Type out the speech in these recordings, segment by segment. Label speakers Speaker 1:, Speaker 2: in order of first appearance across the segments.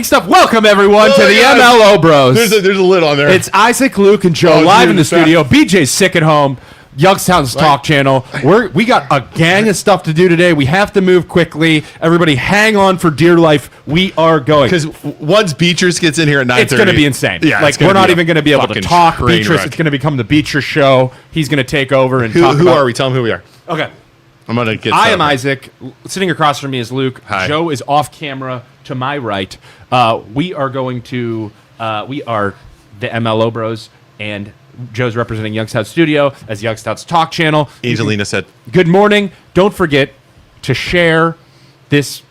Speaker 1: Stuff. Welcome everyone to the MLO Bros.
Speaker 2: There's a lid on there.
Speaker 1: It's Isaac, Luke, and Joe live in the studio. BJ's sick at home. Youngstown's Talk Channel. We got a gang of stuff to do today. We have to move quickly. Everybody, hang on for dear life. We are going
Speaker 2: because once Betras gets in here at 9:30,
Speaker 1: it's going to be insane.
Speaker 2: Yeah,
Speaker 1: like we're not even going to be able to talk. Betras, it's going to become the Betras show. He's going to take over and talk.
Speaker 2: Who are we? Tell him who we are.
Speaker 1: Okay.
Speaker 2: I'm going to get.
Speaker 1: I am Isaac. Sitting across from me is Luke.
Speaker 2: Hi.
Speaker 1: Joe is off camera to my right. We are going to. We are the MLO Bros, and Joe's representing Youngstown Studio as Youngstown's Talk Channel.
Speaker 2: Angelina said,
Speaker 1: "Good morning. Don't forget to share this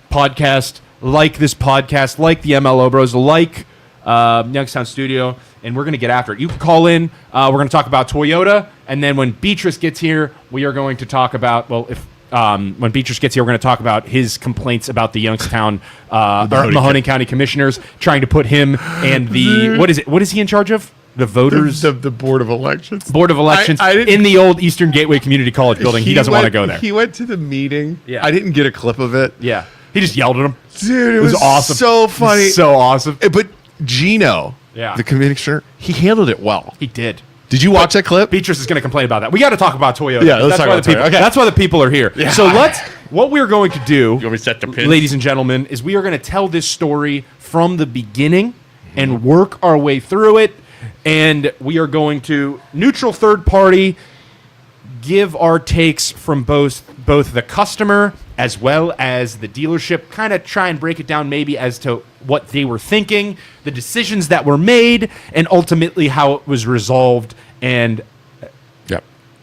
Speaker 1: podcast, like the MLO Bros, like Youngstown Studio, and we're going to get after it. You can call in. We're going to talk about Toyota, and then when Betras gets here, we are going to talk about when Betras gets here, we're going to talk about his complaints about the Youngstown Mahoning County Commissioners trying to put him and the what is he in charge of? The voters,
Speaker 2: the Board of Elections.
Speaker 1: Board of Elections in the old Eastern Gateway Community College building. He doesn't want to go there.
Speaker 2: He went to the meeting.
Speaker 1: Yeah.
Speaker 2: I didn't get a clip of it.
Speaker 1: Yeah. He just yelled at him.
Speaker 2: Dude, it was awesome. So funny.
Speaker 1: So awesome.
Speaker 2: But Gino, the commissioner, he handled it well.
Speaker 1: He did.
Speaker 2: Did you watch that clip?
Speaker 1: Betras is going to complain about that. We got to talk about Toyota.
Speaker 2: Yeah, let's talk about Toyota. Okay.
Speaker 1: That's why the people are here. Yeah. So what we're going to do,
Speaker 2: you want me to set the pins?
Speaker 1: Ladies and gentlemen, is we are going to tell this story from the beginning and work our way through it. And we are going to neutral third party, give our takes from both the customer as well as the dealership, kind of try and break it down maybe as to what they were thinking, the decisions that were made, and ultimately how it was resolved, and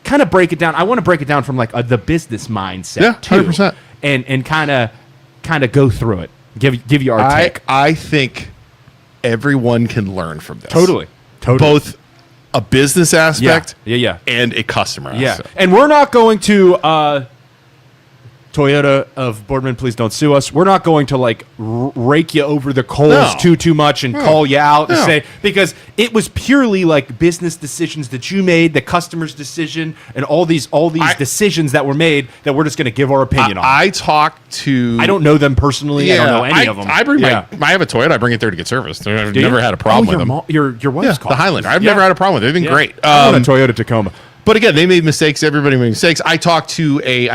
Speaker 1: kind of break it down. I want to break it down from like the business mindset, too,
Speaker 2: 100%,
Speaker 1: and kind of go through it. Give you our take.
Speaker 2: I think everyone can learn from this.
Speaker 1: Totally.
Speaker 2: Both a business aspect,
Speaker 1: and
Speaker 2: a customer aspect.
Speaker 1: And we're not going to Toyota of Boardman, please don't sue us. We're not going to like rake you over the coals too much and call you out and say, because it was purely like business decisions that you made, the customer's decision, and all these decisions that were made that we're just going to give our opinion on.
Speaker 2: I
Speaker 1: don't know them personally. I don't know any of them.
Speaker 2: I have a Toyota. I bring it there to get serviced. I've never had a problem with them.
Speaker 1: Your wife's car.
Speaker 2: The Highlander. I've never had a problem with it. They've been great.
Speaker 1: I want a Toyota Tacoma.
Speaker 2: But again, they made mistakes. Everybody made mistakes. I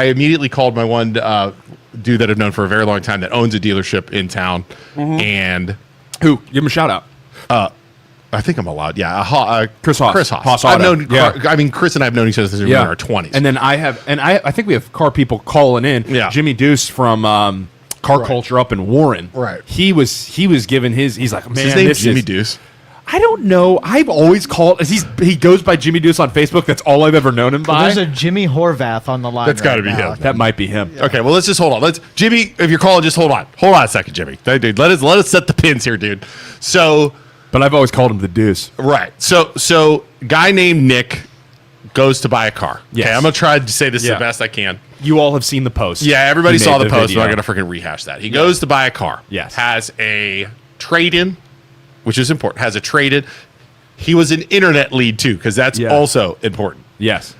Speaker 2: immediately called my one dude that I've known for a very long time that owns a dealership in town. Mm-hmm. And
Speaker 1: who? Give him a shout out.
Speaker 2: I think I'm allowed. Yeah.
Speaker 1: Chris Haas.
Speaker 2: Chris Haas. I've known, Chris and I have known each other since we were in our 20s.
Speaker 1: And then I think we have car people calling in. Yeah. Jimmy Deuce from Car Culture up in Warren.
Speaker 2: Right.
Speaker 1: He was giving he's like, man,
Speaker 2: his name's Jimmy Deuce.
Speaker 1: I don't know. I've always called. He goes by Jimmy Deuce on Facebook. That's all I've ever known him by.
Speaker 3: There's a Jimmy Horvath on the line.
Speaker 2: That's got to be him.
Speaker 1: That might be him.
Speaker 2: Yeah. Okay, well, let's just hold on. Jimmy, if you're calling, just hold on. Hold on a second, Jimmy. Dude, let us set the pins here, dude. So,
Speaker 1: but I've always called him the Deuce.
Speaker 2: Right. So guy named Nick goes to buy a car.
Speaker 1: Yes.
Speaker 2: Okay, I'm gonna try to say this the best I can.
Speaker 1: You all have seen the post.
Speaker 2: Yeah, everybody saw the post. But I'm gonna freaking rehash that. He goes to buy a car.
Speaker 1: Yes.
Speaker 2: Has a trade-in, which is important. Has a trade-in. He was an internet lead too, because that's also important.
Speaker 1: Yes.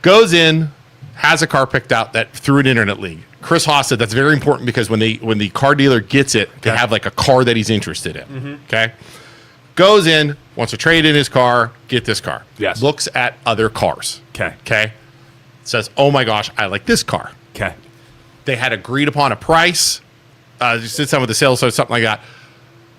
Speaker 2: Goes in, has a car picked out that through an internet league. Chris Haas said that's very important because when the car dealer gets it, they have like a car that he's interested in. Mm-hmm. Okay. Goes in, wants to trade in his car, get this car.
Speaker 1: Yes.
Speaker 2: Looks at other cars.
Speaker 1: Okay.
Speaker 2: Okay. Says, oh my gosh, I like this car.
Speaker 1: Okay.
Speaker 2: They had agreed upon a price. Just did something with the sales, so something like that.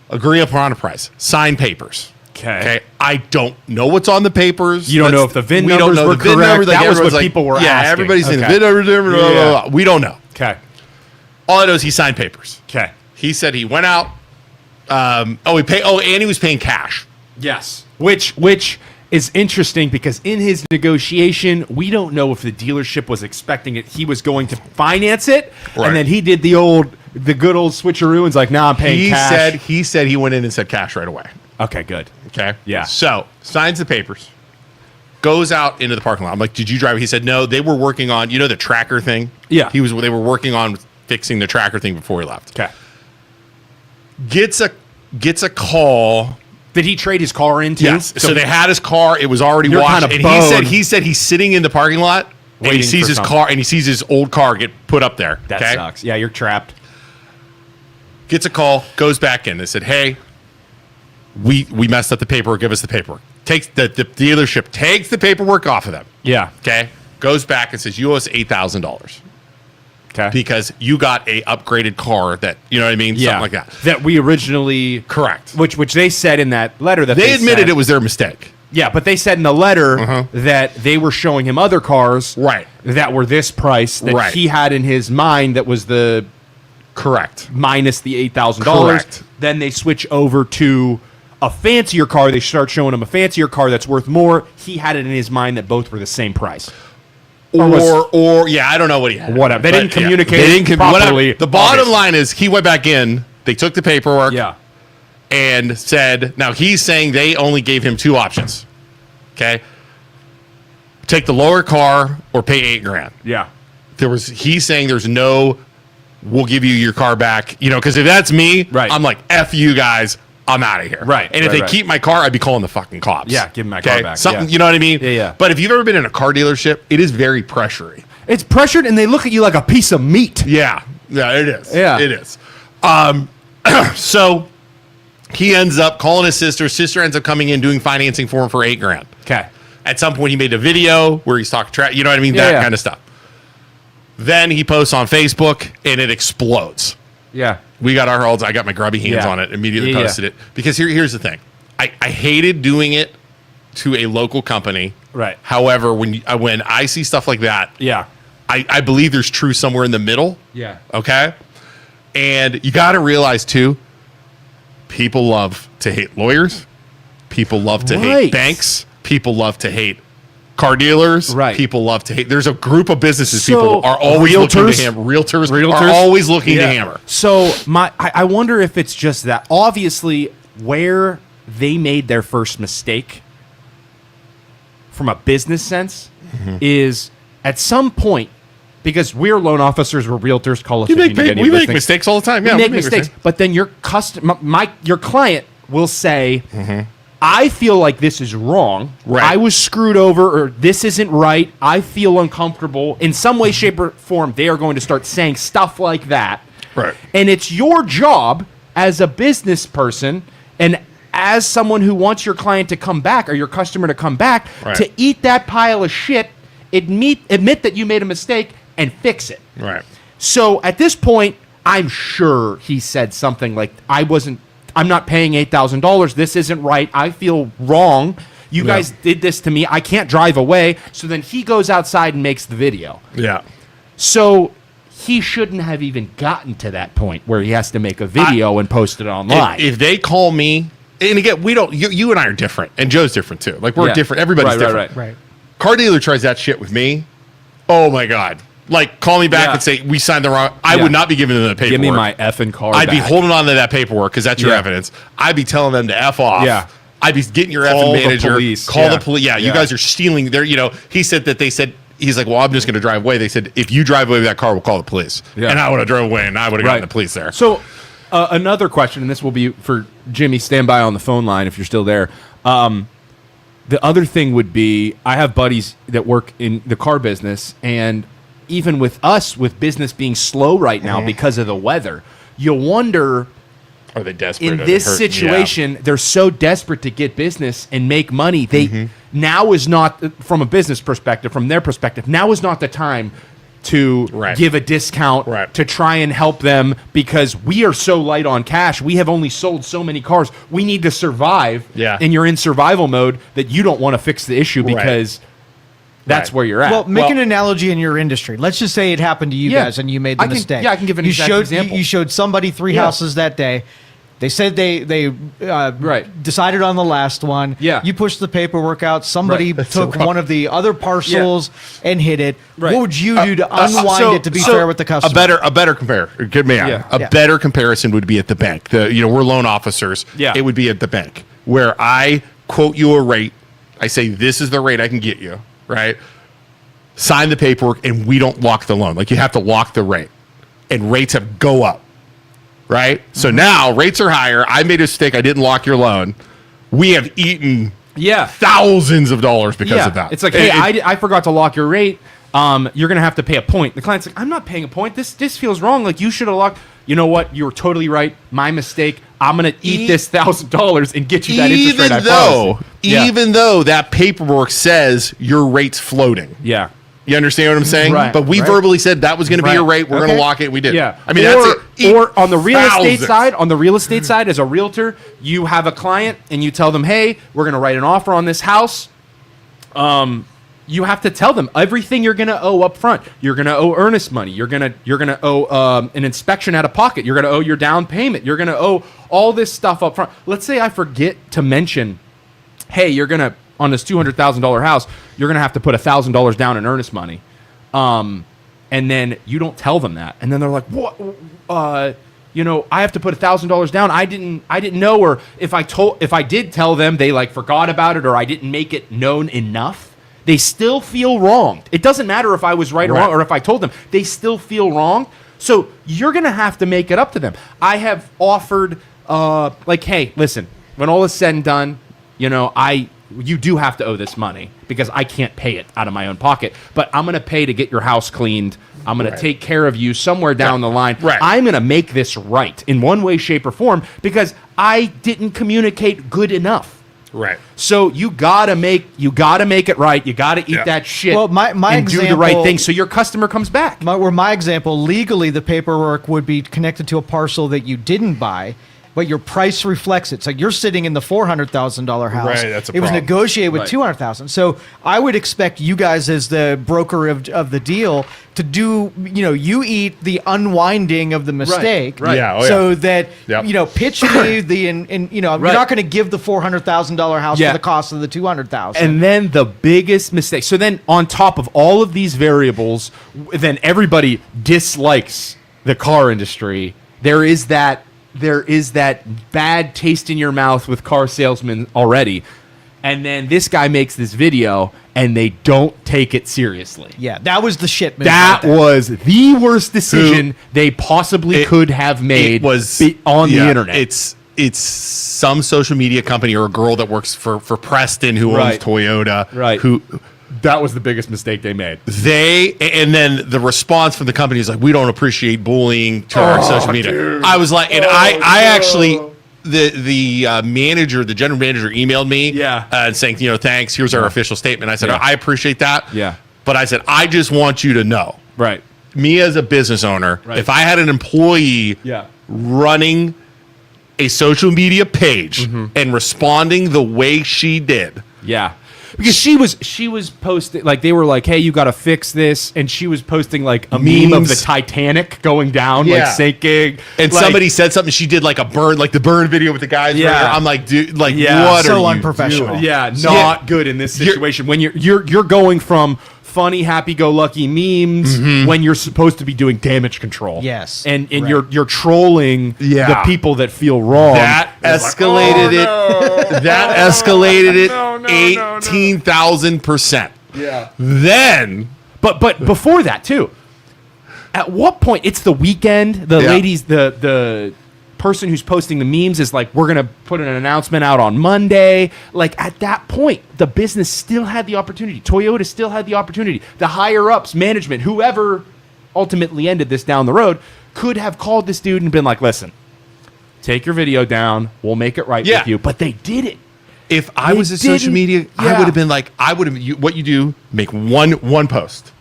Speaker 2: Agree upon a price. Sign papers. Okay. I don't know what's on the papers.
Speaker 1: You don't know if the VIN numbers were correct. That was what people were asking.
Speaker 2: Yeah, everybody's saying the VIN numbers. Blah, blah, blah. We don't know.
Speaker 1: Okay.
Speaker 2: All I know is he signed papers.
Speaker 1: Okay.
Speaker 2: He said he went out. And he was paying cash.
Speaker 1: Yes. Which is interesting because in his negotiation, we don't know if the dealership was expecting it. He was going to finance it,
Speaker 2: Right.
Speaker 1: and then he did the good old switcheroo and was like, "Nah, I'm paying cash."
Speaker 2: He said he went in and said cash right away.
Speaker 1: Okay, good.
Speaker 2: Okay.
Speaker 1: Yeah.
Speaker 2: So signs the papers, goes out into the parking lot. I'm like, "Did you drive?" He said, "No, they were working on the tracker thing."
Speaker 1: Yeah.
Speaker 2: They were working on fixing the tracker thing before he left.
Speaker 1: Okay.
Speaker 2: Gets a call.
Speaker 1: Did he trade his car in too?
Speaker 2: Yes. So they had his car. It was already
Speaker 1: You're
Speaker 2: washed.
Speaker 1: kinda
Speaker 2: And
Speaker 1: boned.
Speaker 2: he said he's sitting in the parking lot and he
Speaker 1: Waiting
Speaker 2: sees
Speaker 1: for
Speaker 2: his
Speaker 1: something.
Speaker 2: car and he sees his old car get put up there.
Speaker 1: That
Speaker 2: okay?
Speaker 1: sucks. Yeah, you're trapped.
Speaker 2: Gets a call, goes back in. They said, "Hey, we messed up the paperwork. Give us the paperwork." Takes the dealership takes the paperwork off of them.
Speaker 1: Yeah.
Speaker 2: Okay. Goes back and says, "You owe us $8,000
Speaker 1: Okay.
Speaker 2: because you got a upgraded car that you know what I mean, something like that."
Speaker 1: That we originally
Speaker 2: Correct.
Speaker 1: which they said in that letter that
Speaker 2: They admitted
Speaker 1: said,
Speaker 2: it was their mistake.
Speaker 1: Yeah, but they said in the letter that they were showing him other cars
Speaker 2: Right.
Speaker 1: that were this price that
Speaker 2: Right.
Speaker 1: he had in his mind that was the
Speaker 2: Correct.
Speaker 1: minus the $8,000.
Speaker 2: Correct.
Speaker 1: Then they switch over to a fancier car. They start showing him a fancier car that's worth more. He had it in his mind that both were the same price.
Speaker 2: Or I don't know what he had.
Speaker 1: Whatever. They
Speaker 2: But,
Speaker 1: didn't
Speaker 2: yeah.
Speaker 1: communicate
Speaker 2: They didn't
Speaker 1: properly.
Speaker 2: whatever. The bottom
Speaker 1: Obviously.
Speaker 2: line is he went back in. They took the paperwork.
Speaker 1: Yeah.
Speaker 2: And said, now he's saying they only gave him two options. Okay. Take the lower car or pay $8,000.
Speaker 1: Yeah.
Speaker 2: He's saying there's no, we'll give you your car back. Because if that's me,
Speaker 1: Right.
Speaker 2: I'm like, F you guys, I'm out of here.
Speaker 1: Right,
Speaker 2: And if
Speaker 1: right,
Speaker 2: they
Speaker 1: right.
Speaker 2: keep my car, I'd be calling the fucking cops.
Speaker 1: Yeah, give me my car back,
Speaker 2: Something,
Speaker 1: yeah.
Speaker 2: you know what I mean?
Speaker 1: Yeah, yeah.
Speaker 2: But if you've ever been in a car dealership, it is very pressury.
Speaker 1: It's pressured and they look at you like a piece of meat.
Speaker 2: Yeah. Yeah, it is.
Speaker 1: Yeah.
Speaker 2: It is. So he ends up calling his sister. Sister ends up coming in doing financing for him for $8,000.
Speaker 1: Okay.
Speaker 2: At some point, he made a video where he's talking trash. You know what I mean?
Speaker 1: Yeah,
Speaker 2: That
Speaker 1: yeah.
Speaker 2: kind of stuff. Then he posts on Facebook, and it explodes.
Speaker 1: Yeah.
Speaker 2: We got our holds. I got my grubby hands
Speaker 1: Yeah.
Speaker 2: on it. Immediately
Speaker 1: Yeah,
Speaker 2: posted it because here's the thing. I hated doing it to a local company.
Speaker 1: Right.
Speaker 2: However, when I see stuff like that,
Speaker 1: Yeah.
Speaker 2: I believe there's truth somewhere in the middle.
Speaker 1: Yeah.
Speaker 2: Okay. And you got to realize too, people love to hate lawyers. People love to hate
Speaker 1: Right.
Speaker 2: banks. People love to hate car dealers.
Speaker 1: Right.
Speaker 2: People love to hate. There's a group of businesses
Speaker 1: So,
Speaker 2: people are always looking
Speaker 1: realtors?
Speaker 2: to hammer. Realtors are
Speaker 1: Realtors?
Speaker 2: always looking to
Speaker 1: Yeah.
Speaker 2: hammer.
Speaker 1: So I wonder if it's just that. Obviously, where they made their first mistake from a business sense is at some point, because we're loan officers, we're realtors, call us.
Speaker 2: We
Speaker 1: if
Speaker 2: make,
Speaker 1: need any
Speaker 2: we make
Speaker 1: listings.
Speaker 2: mistakes all the time. Yeah,
Speaker 1: We make mistakes, but then your your client will say, "I feel like this is wrong.
Speaker 2: Right.
Speaker 1: I was screwed over, or this isn't right. I feel uncomfortable." In some way, shape, or form, they are going to start saying stuff like that.
Speaker 2: Right.
Speaker 1: And it's your job as a business person and as someone who wants your client to come back or your customer to come back
Speaker 2: Right.
Speaker 1: to eat that pile of shit, admit that you made a mistake, and fix it.
Speaker 2: Right.
Speaker 1: So at this point, I'm sure he said something like, I'm not paying $8,000. This isn't right. I feel wrong. You
Speaker 2: Yeah.
Speaker 1: guys did this to me. I can't drive away. So then he goes outside and makes the video.
Speaker 2: Yeah.
Speaker 1: So he shouldn't have even gotten to that point where he has to make a video and post it online.
Speaker 2: If they call me, and again, we don't. You and I are different, and Joe's different too. Like we're
Speaker 1: Yeah.
Speaker 2: different. Everybody's
Speaker 1: Right,
Speaker 2: different.
Speaker 3: Right.
Speaker 2: Car dealer tries that shit with me. Oh my god! Like call me back
Speaker 1: Yeah.
Speaker 2: and say we signed the wrong. I
Speaker 1: Yeah.
Speaker 2: would not be giving them the paperwork.
Speaker 1: Give me my effing car
Speaker 2: I'd be
Speaker 1: back.
Speaker 2: holding on to that paperwork because that's your
Speaker 1: Yeah.
Speaker 2: evidence. I'd be telling them to f off.
Speaker 1: Yeah.
Speaker 2: I'd be getting your
Speaker 1: Call
Speaker 2: effing
Speaker 1: the
Speaker 2: manager.
Speaker 1: police.
Speaker 2: Call
Speaker 1: Yeah.
Speaker 2: the police. Yeah, you
Speaker 1: Yeah.
Speaker 2: guys are stealing. Their. He said that they said. He's like, well, I'm just going to drive away. They said, if you drive away with that car, we'll call the police.
Speaker 1: Yeah.
Speaker 2: And I would have drove away, and I would have gotten the police there.
Speaker 1: So another question, and this will be for Jimmy. Stand by on the phone line if you're still there. The other thing would be, I have buddies that work in the car business, and even with us, with business being slow right now because of the weather, you wonder,
Speaker 2: Are they desperate?
Speaker 1: in
Speaker 2: Are
Speaker 1: this
Speaker 2: they hurt?
Speaker 1: situation, they're so desperate to get business and make money. Now is not, from a business perspective, from their perspective, now is not the time to
Speaker 2: Right.
Speaker 1: give a discount
Speaker 2: Right.
Speaker 1: to try and help them because we are so light on cash. We have only sold so many cars. We need to survive.
Speaker 2: Yeah.
Speaker 1: And you're in survival mode that you don't want to fix the issue
Speaker 2: Right.
Speaker 1: because that's
Speaker 2: Right.
Speaker 1: where you're at.
Speaker 3: Well, make
Speaker 2: Well-
Speaker 3: an analogy in your industry. Let's just say it happened to you
Speaker 1: Yeah.
Speaker 3: guys and you made the
Speaker 1: I can-
Speaker 3: mistake.
Speaker 1: yeah, I can give an
Speaker 3: you
Speaker 1: exact
Speaker 3: showed,
Speaker 1: example.
Speaker 3: You showed somebody three
Speaker 1: Yeah.
Speaker 3: houses that day. They said they
Speaker 1: Right.
Speaker 3: decided on the last one.
Speaker 1: Yeah.
Speaker 3: You pushed the paperwork out. Somebody
Speaker 1: Right.
Speaker 3: took one of the other parcels and hit it.
Speaker 1: Right.
Speaker 3: What would you do to unwind it to be fair with the customer?
Speaker 2: A better comparison. Good man.
Speaker 1: Yeah.
Speaker 2: A better comparison would be at the bank. We're loan officers.
Speaker 1: Yeah.
Speaker 2: It would be at the bank where I quote you a rate. I say this is the rate I can get you. Right. Sign the paperwork, and we don't lock the loan. Like you have to lock the rate, and rates have go up. Right. So now rates are higher. I made a mistake. I didn't lock your loan. We have eaten thousands of dollars because of that.
Speaker 1: It's like, hey, I forgot to lock your rate. You're going to have to pay a point. The client's like, I'm not paying a point. This feels wrong. Like, you should have locked. You know what? You're totally right. My mistake. I'm going to eat this $1,000 and get you that interest rate I promised.
Speaker 2: Even though that paperwork says your rate's floating.
Speaker 1: Yeah.
Speaker 2: You understand what I'm saying?
Speaker 1: Right.
Speaker 2: But we verbally said that was going to be your rate. We're going to lock it. We did.
Speaker 1: Yeah.
Speaker 2: I mean,
Speaker 1: or on the real estate side, as a realtor, you have a client and you tell them, hey, we're going to write an offer on this house. You have to tell them everything you're going to owe up front. You're going to owe earnest money. You're going to owe an inspection out of pocket. You're going to owe your down payment. You're going to owe all this stuff up front. Let's say I forget to mention, hey, you're going to, on this $200,000 house, you're going to have to put $1,000 down in earnest money. And then you don't tell them that. And then they're like, what? I have to put $1,000 down. I didn't know. Or if I did tell them, they like forgot about it, or I didn't make it known enough. They still feel wronged. It doesn't matter if I was right or wrong, or if I told them. They still feel wronged. So you're going to have to make it up to them. I have offered, hey, listen, when all is said and done, you do have to owe this money because I can't pay it out of my own pocket, but I'm going to pay to get your house cleaned. I'm going to take care of you somewhere down the line.
Speaker 2: Right.
Speaker 1: I'm going to make this right in one way, shape, or form because I didn't communicate good enough.
Speaker 2: Right.
Speaker 1: So you gotta make it right. You gotta eat that shit.
Speaker 3: Well, my
Speaker 1: and do the right thing so your customer comes back.
Speaker 3: My example, legally, the paperwork would be connected to a parcel that you didn't buy, but your price reflects it. So you're sitting in the $400,000 house.
Speaker 2: Right, that's a
Speaker 3: It was
Speaker 2: problem.
Speaker 3: negotiated with
Speaker 1: Right.
Speaker 3: $200,000. So I would expect you guys, as the broker of the deal, to do. You eat the unwinding of the mistake.
Speaker 1: Right.
Speaker 2: Yeah.
Speaker 3: So that
Speaker 2: Yep.
Speaker 3: pitch me you're not going to give the $400,000 house
Speaker 1: Yeah.
Speaker 3: for the cost of the $200,000.
Speaker 1: And then the biggest mistake. So then on top of all of these variables, then everybody dislikes the car industry. There is that bad taste in your mouth with car salesmen already. And then this guy makes this video and they don't take it seriously.
Speaker 3: yeah, that was the shit.
Speaker 1: That was the worst decision they possibly could have made
Speaker 2: It was
Speaker 1: on the internet.
Speaker 2: It's some social media company or a girl that works for Preston who owns
Speaker 1: Right.
Speaker 2: Toyota.
Speaker 1: Right.
Speaker 2: Who
Speaker 1: That was the biggest mistake they made.
Speaker 2: and then the response from the company is like, we don't appreciate bullying to our social media.
Speaker 1: dude.
Speaker 2: I was like, and I actually, the manager, the general manager emailed me and saying, thanks, here's our official statement. I said, I appreciate that.
Speaker 1: Yeah.
Speaker 2: But I said, I just want you to know,
Speaker 1: Right.
Speaker 2: me as a business owner,
Speaker 1: Right.
Speaker 2: if I had an employee running a social media page and responding the way she did.
Speaker 1: Yeah. Because she was posting, like, they were like, hey, you got to fix this. And she was posting, like, a meme of the Titanic going down, like, sinking.
Speaker 2: And
Speaker 1: like,
Speaker 2: somebody said something. She did, like, the burn video with the guys.
Speaker 1: Yeah.
Speaker 2: Right there. I'm like, dude, like,
Speaker 1: Yeah.
Speaker 2: what
Speaker 3: So
Speaker 2: are you
Speaker 3: unprofessional.
Speaker 2: doing?
Speaker 1: Yeah, not good in this situation. When you're going from funny, happy-go-lucky memes when you're supposed to be doing damage control.
Speaker 3: Yes.
Speaker 1: And
Speaker 3: Right.
Speaker 1: you're trolling
Speaker 2: Yeah.
Speaker 1: the people that feel wrong.
Speaker 2: That escalated it. That escalated it 18,000%.
Speaker 1: Yeah.
Speaker 2: Then,
Speaker 1: But before that too, at what point? It's the weekend. The ladies, the person who's posting the memes is like, we're gonna put an announcement out on Monday. Like, at that point, the business still had the opportunity. Toyota still had the opportunity. The higher ups, management, whoever ultimately ended this down the road, could have called this dude and been like, listen, take your video down. We'll make it right with you. But they did it.
Speaker 2: if I was a social media, I would have been like, what you do, make one post.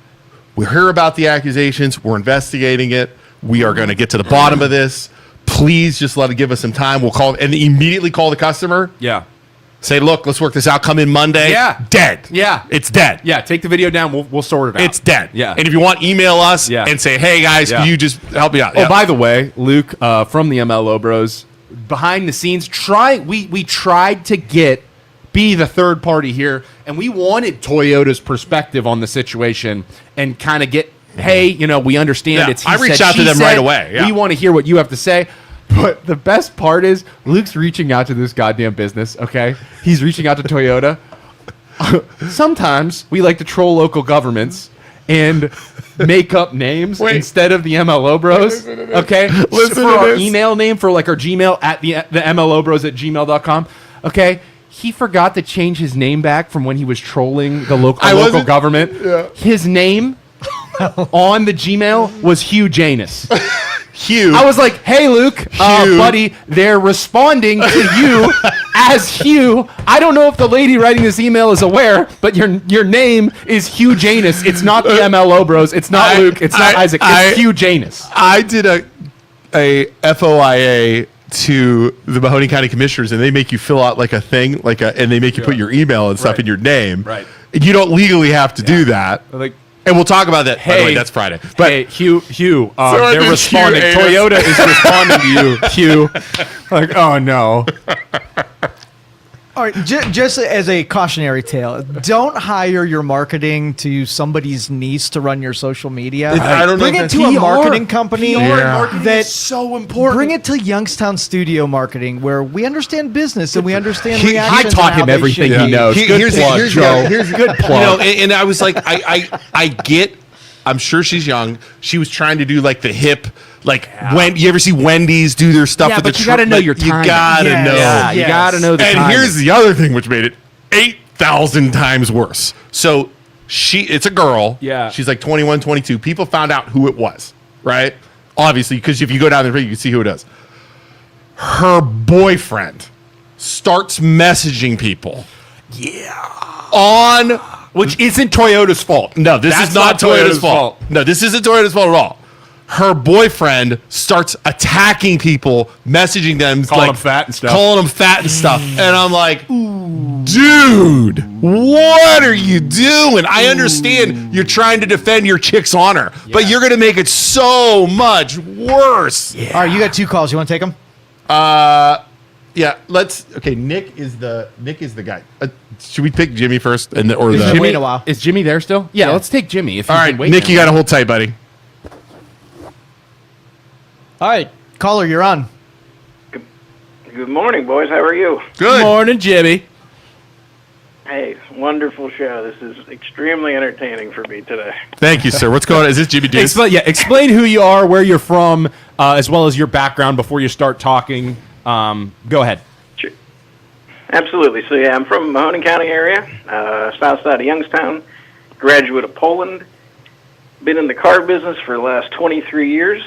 Speaker 2: We hear about the accusations. We're investigating it. We are going to get to the bottom of this. Please just give us some time. We'll call and immediately call the customer.
Speaker 1: Yeah.
Speaker 2: Say, look, let's work this out. Come in Monday.
Speaker 1: Yeah.
Speaker 2: Dead.
Speaker 1: Yeah.
Speaker 2: It's dead.
Speaker 1: Yeah. Take the video down. We'll sort it out.
Speaker 2: It's dead.
Speaker 1: Yeah.
Speaker 2: And if you want, email us
Speaker 1: Yeah.
Speaker 2: and say, hey, guys,
Speaker 1: Yeah.
Speaker 2: can you just help me out?
Speaker 1: Oh, by the way, Luke from the MLO Bros, behind the scenes, we tried to be the third party here, and we wanted Toyota's perspective on the situation and kind of get, hey, we understand
Speaker 2: Yeah,
Speaker 1: it's he
Speaker 2: I reached
Speaker 1: said,
Speaker 2: out to
Speaker 1: she
Speaker 2: them
Speaker 1: said.
Speaker 2: right away, yeah.
Speaker 1: We want to hear what you have to say. But the best part is Luke's reaching out to this goddamn business, okay? He's reaching out to Toyota. Sometimes we like to troll local governments and make up names instead of the MLO Bros. Okay?
Speaker 2: Listen
Speaker 1: for
Speaker 2: to
Speaker 1: our
Speaker 2: this.
Speaker 1: email name, for like our Gmail at the MLO Bros at gmail.com. Okay? He forgot to change his name back from when he was trolling the local government.
Speaker 2: Yeah.
Speaker 1: His name on the Gmail was Hugh Janus.
Speaker 2: Hugh.
Speaker 1: I was like, hey, Luke, buddy, they're responding to you as Hugh. I don't know if the lady writing this email is aware, but your name is Hugh Janus. It's not the MLO Bros. It's not Luke. It's not Isaac. It's Hugh Janus.
Speaker 2: I did a FOIA to the Mahoning County Commissioners, and they make you fill out like a thing, and they make you put your email and stuff
Speaker 1: Right.
Speaker 2: in your name.
Speaker 1: Right.
Speaker 2: And you don't legally have to do that.
Speaker 1: Like,
Speaker 2: And we'll talk about that. By the way,
Speaker 1: hey,
Speaker 2: that's Friday. But
Speaker 1: hey, Hugh,
Speaker 2: I
Speaker 1: they're
Speaker 2: did
Speaker 1: responding.
Speaker 2: Hugh
Speaker 1: Toyota is responding to you, Hugh. Like, oh, no.
Speaker 3: All right, just as a cautionary tale, don't hire your marketing to somebody's niece to run your social media.
Speaker 2: I don't know
Speaker 3: Bring
Speaker 2: if
Speaker 3: it
Speaker 2: that's-
Speaker 3: to a
Speaker 1: PR.
Speaker 3: marketing company.
Speaker 1: PR and marketing
Speaker 3: that
Speaker 1: is so important.
Speaker 3: Bring it to Youngstown Studio Marketing, where we understand business and we understand
Speaker 2: I
Speaker 3: reactions.
Speaker 1: I taught
Speaker 3: and how
Speaker 1: him
Speaker 3: they
Speaker 1: everything
Speaker 3: should
Speaker 1: he
Speaker 3: be.
Speaker 1: knows. Good plug, Joe. Good plug.
Speaker 2: and I was like, I get. I'm sure she's young. She was trying to do like the hip, when you ever see Wendy's do their stuff
Speaker 1: Yeah,
Speaker 2: with
Speaker 1: but
Speaker 2: the
Speaker 1: you gotta know your
Speaker 2: You
Speaker 1: timing.
Speaker 2: gotta
Speaker 3: Yes.
Speaker 2: know.
Speaker 1: Yeah, you
Speaker 3: Yes.
Speaker 1: got to know the
Speaker 2: And
Speaker 1: timing.
Speaker 2: here's the other thing which made it 8,000 times worse. So it's a girl.
Speaker 1: Yeah.
Speaker 2: She's like 21, 22. People found out who it was, right? Obviously, because if you go down there, you can see who it is. Her boyfriend starts messaging people. On
Speaker 1: Which isn't Toyota's fault.
Speaker 2: no, this
Speaker 1: That's
Speaker 2: is not
Speaker 1: not
Speaker 2: Toyota's
Speaker 1: Toyota's
Speaker 2: fault. No, this isn't Toyota's fault at all. Her boyfriend starts attacking people, messaging them,
Speaker 1: Calling them fat and stuff.
Speaker 2: Calling them fat and stuff. And I'm like, dude, what are you doing? I understand you're trying to defend your chick's honor, but you're going to make it so much worse.
Speaker 3: All right, you got 2 calls. You want to take them?
Speaker 2: Yeah, okay, Nick is the guy. Should we pick Jimmy first
Speaker 3: He's been waiting a while.
Speaker 1: Is Jimmy there still? Yeah,
Speaker 3: Yeah.
Speaker 1: let's take Jimmy. If
Speaker 2: All
Speaker 1: he's
Speaker 2: right,
Speaker 1: been waiting
Speaker 2: Nick, you got to hold tight, buddy.
Speaker 3: All right, caller, you're on.
Speaker 4: Good morning, boys. How are you?
Speaker 2: Good.
Speaker 1: Morning, Jimmy.
Speaker 4: Hey, wonderful show. This is extremely entertaining for me today.
Speaker 2: Thank you, sir. What's going on? Is this Jimmy Deuce?
Speaker 1: Explain who you are, where you're from, as well as your background before you start talking. Go ahead.
Speaker 4: Sure. Absolutely. So, yeah, I'm from Mahoning County area, south side of Youngstown, graduate of Poland. Been in the car business for the last 23 years,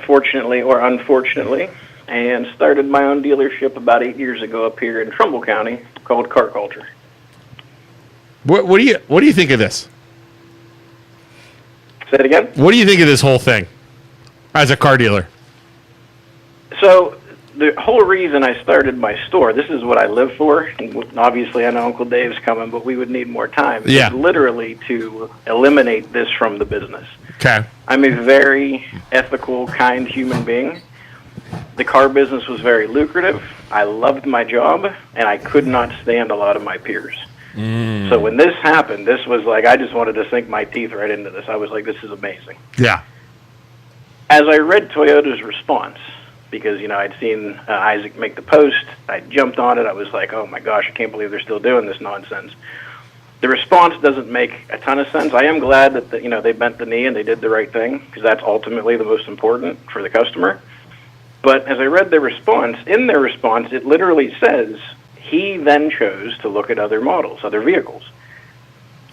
Speaker 4: fortunately or unfortunately, and started my own dealership about 8 years ago up here in Trumbull County called Car Culture.
Speaker 2: What do you think of this?
Speaker 4: Say it again?
Speaker 2: What do you think of this whole thing as a car dealer?
Speaker 4: So the whole reason I started my store, this is what I live for. And obviously, I know Uncle Dave's coming, but we would need more time.
Speaker 2: Yeah.
Speaker 4: It's literally to eliminate this from the business.
Speaker 2: Okay.
Speaker 4: I'm a very ethical, kind human being. The car business was very lucrative. I loved my job, and I could not stand a lot of my peers. So when this happened, this was like, I just wanted to sink my teeth right into this. I was like, this is amazing.
Speaker 2: Yeah.
Speaker 4: As I read Toyota's response, because, I'd seen Isaac make the post, I jumped on it. I was like, oh my gosh, I can't believe they're still doing this nonsense. The response doesn't make a ton of sense. I am glad that they bent the knee and they did the right thing, because that's ultimately the most important for the customer. But as I read their response, in their response, it literally says he then chose to look at other models, other vehicles.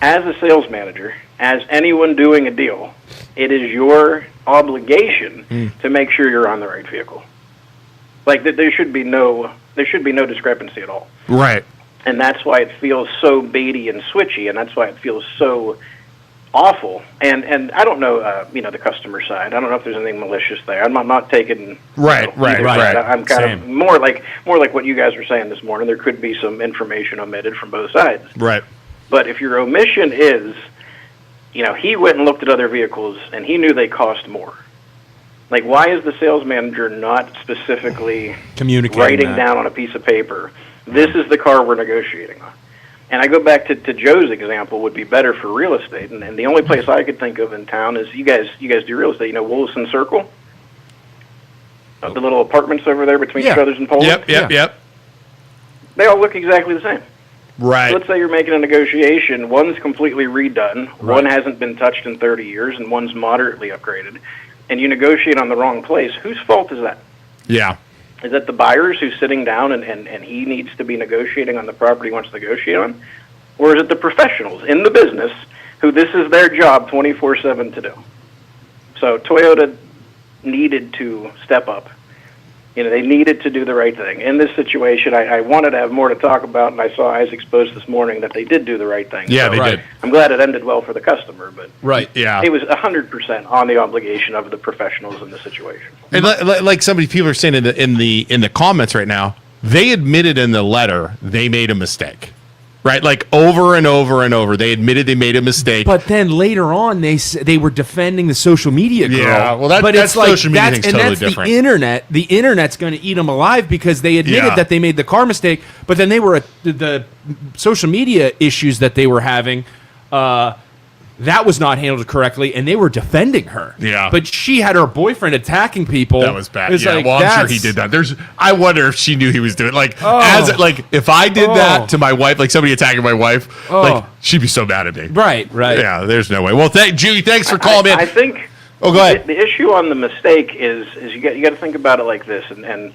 Speaker 4: As a sales manager, as anyone doing a deal, it is your obligation to make sure you're on the right vehicle. Like there should be no discrepancy at all.
Speaker 2: Right.
Speaker 4: And that's why it feels so baity and switchy, and that's why it feels so awful. And I don't know, the customer side. I don't know if there's anything malicious there. I'm not taking
Speaker 2: Right.
Speaker 4: either side. I'm kind of
Speaker 1: Same.
Speaker 4: more like what you guys were saying this morning. There could be some information omitted from both sides.
Speaker 2: Right.
Speaker 4: But if your omission is, he went and looked at other vehicles and he knew they cost more. Like, why is the sales manager not specifically
Speaker 1: Communicating
Speaker 4: writing
Speaker 1: that.
Speaker 4: down on a piece of paper, this is the car we're negotiating on? And I go back to Joe's example would be better for real estate. And the only place I could think of in town is you guys do real estate. You know, Willison Circle? The little apartments over there between
Speaker 1: Yeah.
Speaker 4: Struthers and Poland?
Speaker 2: Yep.
Speaker 4: They all look exactly the same.
Speaker 2: Right.
Speaker 4: Let's say you're making a negotiation. One's completely redone. One hasn't been touched in 30 years, and one's moderately upgraded. And you negotiate on the wrong place. Whose fault is that?
Speaker 2: Yeah.
Speaker 4: Is that the buyer's who's sitting down and he needs to be negotiating on the property he wants to negotiate on? Or is it the professionals in the business who this is their job 24/7 to do? So Toyota needed to step up. You know, they needed to do the right thing. In this situation, I wanted to have more to talk about, and I saw Isaac's post this morning that they did do the right thing.
Speaker 2: Yeah,
Speaker 4: So
Speaker 2: they did.
Speaker 4: I'm glad it ended well for the customer, but
Speaker 1: Right.
Speaker 2: Yeah.
Speaker 4: it was 100% on the obligation of the professionals in the situation.
Speaker 2: And like so many people are saying in the comments right now, they admitted in the letter they made a mistake. Right? Like over and over and over, they admitted they made a mistake.
Speaker 1: But then later on, they were defending the social media girl.
Speaker 2: Yeah, well, that's
Speaker 1: but it's
Speaker 2: social media
Speaker 1: that's-
Speaker 2: thing's
Speaker 1: and
Speaker 2: totally
Speaker 1: that's
Speaker 2: different.
Speaker 1: The internet. The internet's going to eat them alive because they admitted
Speaker 2: Yeah.
Speaker 1: that they made the car mistake, but then they were the social media issues that they were having. That was not handled correctly, and they were defending her.
Speaker 2: Yeah.
Speaker 1: But she had her boyfriend attacking people.
Speaker 2: That was bad.
Speaker 1: It's
Speaker 2: Yeah,
Speaker 1: like,
Speaker 2: well, I'm sure he
Speaker 1: that's-
Speaker 2: did that. I wonder if she knew he was doing it.
Speaker 1: Oh.
Speaker 2: If I did
Speaker 1: Oh.
Speaker 2: that to my wife, like somebody attacking my wife,
Speaker 1: Oh.
Speaker 2: like she'd be so mad at me.
Speaker 1: Right.
Speaker 2: Yeah, there's no way. Well, Judy, thanks for calling
Speaker 4: I
Speaker 2: in.
Speaker 4: think.
Speaker 2: Oh, go ahead.
Speaker 4: The issue on the mistake is you got to think about it like this. And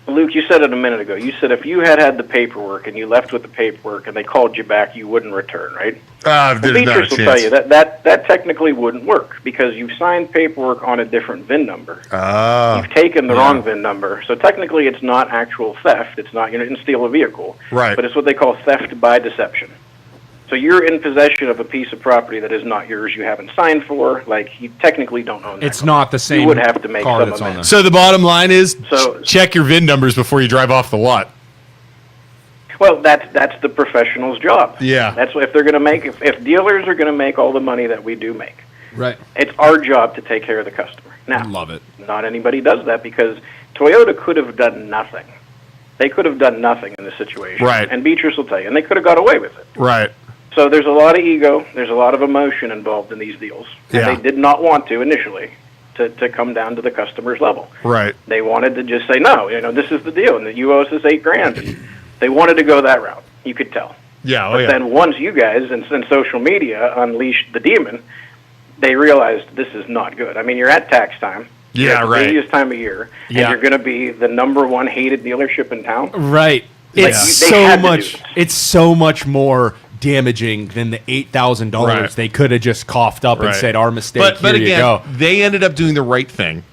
Speaker 4: Luke, you said it a minute ago. You said if you had the paperwork and you left with the paperwork and they called you back, you wouldn't return, right?
Speaker 2: There's not a
Speaker 4: Beatrice will tell
Speaker 2: chance.
Speaker 4: you that technically wouldn't work because you've signed paperwork on a different VIN number. You've taken the wrong VIN number, so technically it's not actual theft. It's not you didn't steal a vehicle,
Speaker 2: Right.
Speaker 4: But it's what they call theft by deception. So you're in possession of a piece of property that is not yours. You haven't signed for. Like you technically don't own that.
Speaker 1: It's
Speaker 4: car.
Speaker 1: not the same
Speaker 4: You would have to make
Speaker 1: car
Speaker 4: some
Speaker 1: that's on there.
Speaker 4: amendment.
Speaker 2: So the bottom line is
Speaker 4: So-
Speaker 2: check your VIN numbers before you drive off the lot.
Speaker 4: Well, that's the professional's job.
Speaker 2: Yeah.
Speaker 4: That's what if they're going to make if dealers are going to make all the money that we do make.
Speaker 1: Right.
Speaker 4: It's our job to take care of the customer. Now,
Speaker 1: Love it.
Speaker 4: not anybody does that because Toyota could have done nothing. They could have done nothing in this situation.
Speaker 2: Right.
Speaker 4: And Beatrice will tell you, and they could have got away with it.
Speaker 2: Right.
Speaker 4: So there's a lot of ego, there's a lot of emotion involved in these deals. And
Speaker 2: Yeah.
Speaker 4: they did not want to initially to come down to the customer's level.
Speaker 2: Right.
Speaker 4: They wanted to just say, no, this is the deal, and that you owe us this $8,000. And they wanted to go that route. You could tell.
Speaker 2: Yeah. Oh,
Speaker 4: But
Speaker 2: yeah.
Speaker 4: then once you guys and social media unleashed the demon, they realized this is not good. I mean, you're at tax time.
Speaker 2: Yeah,
Speaker 4: You're at the
Speaker 2: right.
Speaker 4: busiest time of year,
Speaker 1: Yeah.
Speaker 4: and you're going to be the number one hated dealership in town.
Speaker 1: Right.
Speaker 4: Like,
Speaker 1: It's
Speaker 4: they
Speaker 1: so
Speaker 4: had to do
Speaker 1: much.
Speaker 4: this.
Speaker 1: It's so much more damaging than the $8,000
Speaker 2: Right.
Speaker 1: they could have just coughed up and
Speaker 2: Right.
Speaker 1: said, "Our mistake."
Speaker 2: But
Speaker 1: here you
Speaker 2: again,
Speaker 1: go.
Speaker 2: they ended up doing the right thing.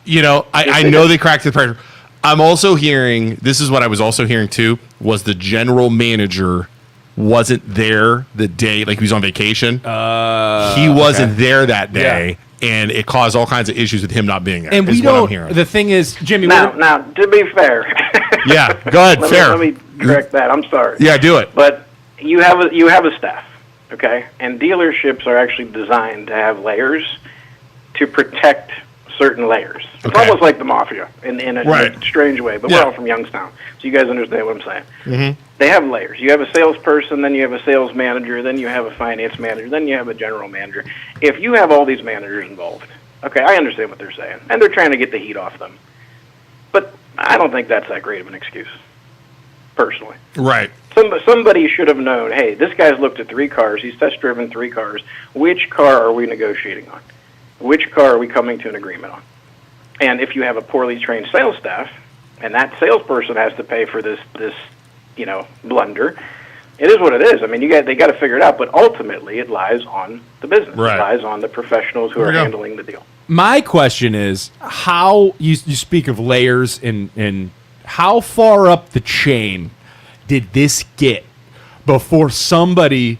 Speaker 2: I
Speaker 4: they
Speaker 2: know
Speaker 4: did.
Speaker 2: they cracked the pressure. I'm also hearing, this is what I was also hearing too, was the general manager wasn't there the day, like he was on vacation. He wasn't there that day, and it caused all kinds of issues with him not being there.
Speaker 1: And
Speaker 2: is
Speaker 1: we
Speaker 2: what I'm
Speaker 1: don't.
Speaker 2: hearing.
Speaker 1: The thing is, Jimmy.
Speaker 4: Now,
Speaker 1: we're-
Speaker 4: now, to be fair,
Speaker 2: Yeah, go ahead, fair.
Speaker 4: Let me correct that. I'm sorry.
Speaker 2: Yeah, do it.
Speaker 4: But you have a staff, okay? And dealerships are actually designed to have layers to protect certain layers. It's
Speaker 2: Okay.
Speaker 4: almost like the mafia in a
Speaker 2: Right.
Speaker 4: strange way, but
Speaker 2: Yeah.
Speaker 4: we're all from Youngstown, so you guys understand what I'm saying. Mm-hmm. They have layers. You have a salesperson, then you have a sales manager, then you have a finance manager, then you have a general manager. If you have all these managers involved, okay, I understand what they're saying, and they're trying to get the heat off them. But I don't think that's that great of an excuse, personally.
Speaker 2: Right.
Speaker 4: Somebody should have known, hey, this guy's looked at 3 cars, he's test-driven 3 cars. Which car are we negotiating on? Which car are we coming to an agreement on? And if you have a poorly trained sales staff, and that salesperson has to pay for this blunder, it is what it is. I mean, they got to figure it out, but ultimately it lies on the business.
Speaker 2: Right.
Speaker 4: It lies on the professionals who
Speaker 2: There
Speaker 4: are
Speaker 2: we go.
Speaker 4: handling the deal.
Speaker 1: My question is, how you speak of layers and how far up the chain did this get before somebody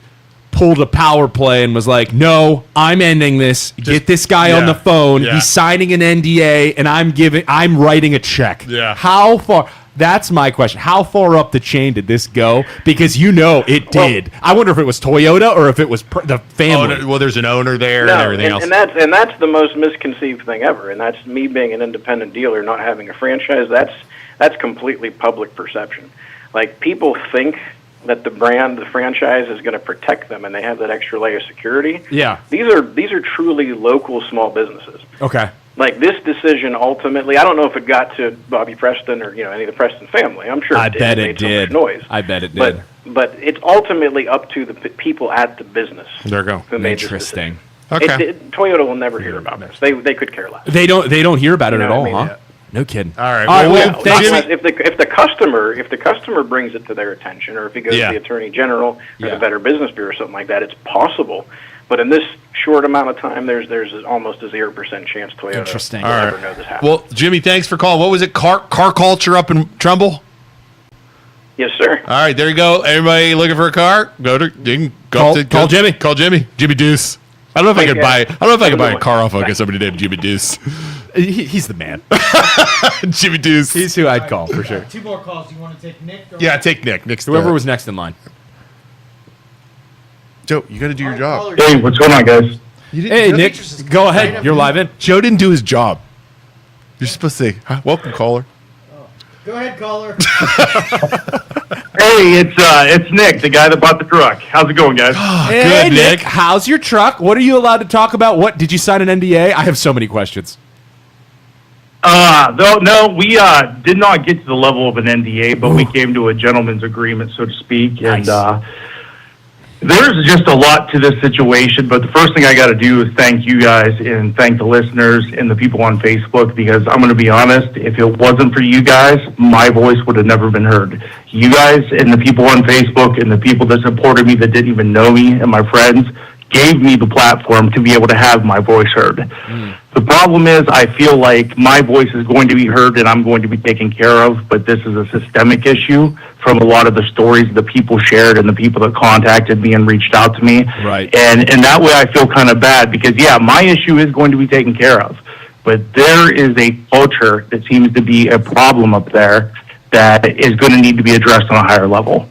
Speaker 1: pulled a power play and was like, "No, I'm ending this. Get this guy on
Speaker 2: yeah,
Speaker 1: the phone.
Speaker 2: yeah.
Speaker 1: He's signing an NDA, and I'm writing a check."
Speaker 2: Yeah.
Speaker 1: How far? That's my question. How far up the chain did this go? Because it did. I wonder if it was Toyota or if it was the family.
Speaker 2: Well, there's an owner there and everything else.
Speaker 4: And that's the most misconceived thing ever. And that's me being an independent dealer, not having a franchise. That's completely public perception. Like, people think that the franchise is going to protect them, and they have that extra layer of security.
Speaker 1: Yeah.
Speaker 4: These are truly local small businesses.
Speaker 1: Okay.
Speaker 4: Like, this decision ultimately, I don't know if it got to Bobby Preston or any of the Preston family. I'm sure
Speaker 1: I bet it
Speaker 4: made so
Speaker 1: did.
Speaker 4: much noise.
Speaker 1: I bet it did.
Speaker 4: But it's ultimately up to the people at the business.
Speaker 2: There you go.
Speaker 4: Who made this
Speaker 1: Interesting.
Speaker 4: decision.
Speaker 2: Okay.
Speaker 4: Toyota will never hear about this. They could care less.
Speaker 1: They don't hear about it at all,
Speaker 4: what I mean?
Speaker 1: huh? No kidding.
Speaker 2: All right.
Speaker 1: All right.
Speaker 2: Well,
Speaker 1: Well, thanks.
Speaker 2: Jimmy-
Speaker 4: If the customer brings it to their attention, or if he goes
Speaker 2: Yeah.
Speaker 4: to the Attorney General or
Speaker 1: Yeah.
Speaker 4: the Better Business Bureau or something like that, it's possible. But in this short amount of time, there's almost a 0% chance Toyota
Speaker 1: Interesting.
Speaker 4: will
Speaker 2: All
Speaker 4: ever
Speaker 2: right.
Speaker 4: know this happened.
Speaker 2: Well, Jimmy, thanks for calling. What was it? Car culture up in Trumbull?
Speaker 4: Yes, sir.
Speaker 2: All right, there you go. Everybody looking for a car? You can go
Speaker 1: Call Jimmy.
Speaker 2: Call Jimmy. Jimmy Deuce. I don't know if I could buy. I
Speaker 4: Thanks,
Speaker 2: don't know if I could buy a
Speaker 4: guys.
Speaker 2: car off of somebody named Jimmy Deuce.
Speaker 1: He's the man.
Speaker 2: Jimmy Deuce.
Speaker 1: He's who I'd call for sure.
Speaker 3: 2 more calls. You want to take Nick? Or
Speaker 2: Yeah, take Nick. Nick's
Speaker 1: Whoever
Speaker 2: the-
Speaker 1: was next in line.
Speaker 2: Joe, you got to do your job.
Speaker 5: Hey, what's going on, guys?
Speaker 1: Hey, Nick, go ahead. You're live in.
Speaker 2: Joe didn't do his job. You're supposed to say, "Hi, welcome, caller."
Speaker 3: Go ahead, caller.
Speaker 5: Hey, it's Nick, the guy that bought the truck. How's it going, guys?
Speaker 1: Hey,
Speaker 2: Good, Nick.
Speaker 1: How's your truck? What are you allowed to talk about? What did you sign an NDA? I have so many questions.
Speaker 5: No, we did not get to the level of an NDA, but we came to a gentleman's agreement, so to speak.
Speaker 1: Nice.
Speaker 5: And there's just a lot to this situation, but the first thing I got to do is thank you guys and thank the listeners and the people on Facebook, because I'm going to be honest, if it wasn't for you guys, my voice would have never been heard. You guys and the people on Facebook and the people that supported me that didn't even know me and my friends gave me the platform to be able to have my voice heard. The problem is I feel like my voice is going to be heard and I'm going to be taken care of, but this is a systemic issue from a lot of the stories the people shared and the people that contacted me and reached out to me.
Speaker 1: Right.
Speaker 5: And that way I feel kind of bad because, yeah, my issue is going to be taken care of, but there is a culture that seems to be a problem up there that is going to need to be addressed on a higher level.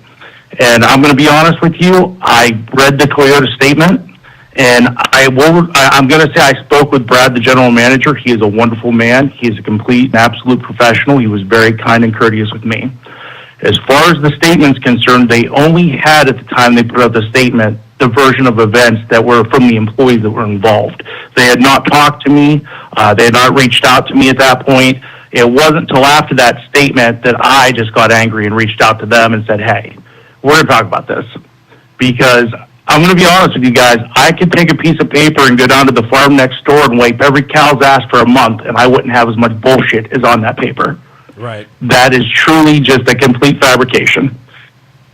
Speaker 5: And I'm going to be honest with you, I read the Toyota statement, and I'm going to say I spoke with Brad, the general manager. He is a wonderful man. He is a complete and absolute professional. He was very kind and courteous with me. As far as the statement's concerned, they only had, at the time they put out the statement, the version of events that were from the employees that were involved. They had not talked to me. They had not reached out to me at that point. It wasn't until after that statement that I just got angry and reached out to them and said, hey, we're going to talk about this. Because I'm going to be honest with you guys, I could take a piece of paper and go down to the farm next door and wipe every cow's ass for a month, and I wouldn't have as much bullshit as on that paper.
Speaker 1: Right.
Speaker 5: That is truly just a complete fabrication.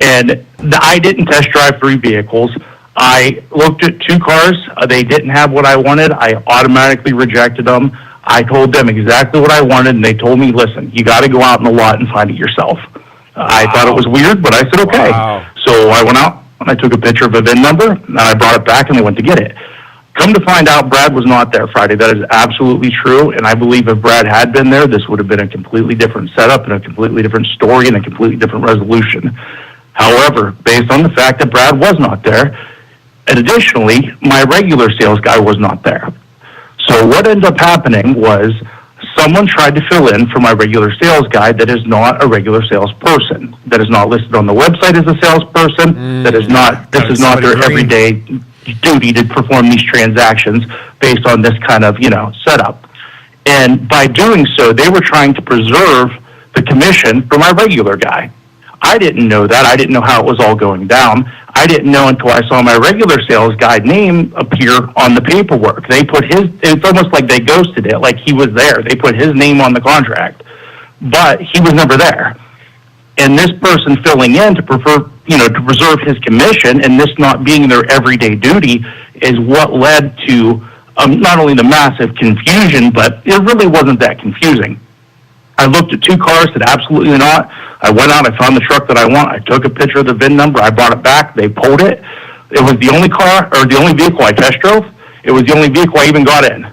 Speaker 5: And I didn't test drive 3 vehicles. I looked at 2 cars. They didn't have what I wanted. I automatically rejected them. I told them exactly what I wanted, and they told me, listen, you got to go out in the lot and find it yourself. I thought it was weird, but I said, okay.
Speaker 1: Wow.
Speaker 5: So I went out, and I took a picture of a VIN number, and I brought it back, and they went to get it. Come to find out, Brad was not there Friday. That is absolutely true, and I believe if Brad had been there, this would have been a completely different setup and a completely different story and a completely different resolution. However, based on the fact that Brad was not there, and additionally, my regular sales guy was not there. So what ended up happening was someone tried to fill in for my regular sales guy that is not a regular salesperson, that is not listed on the website as a salesperson, this is not their everyday duty to perform these transactions based on this kind of, setup. And by doing so, they were trying to preserve the commission for my regular guy. I didn't know that. I didn't know how it was all going down. I didn't know until I saw my regular sales guy name appear on the paperwork. It's almost like they ghosted it, like he was there. They put his name on the contract, but he was never there. And this person filling in to preserve his commission and this not being their everyday duty is what led to not only the massive confusion, but it really wasn't that confusing. I looked at 2 cars, said absolutely not. I went out, I found the truck that I want. I took a picture of the VIN number. I brought it back. They pulled it. It was the only car or the only vehicle I test drove. It was the only vehicle I even got in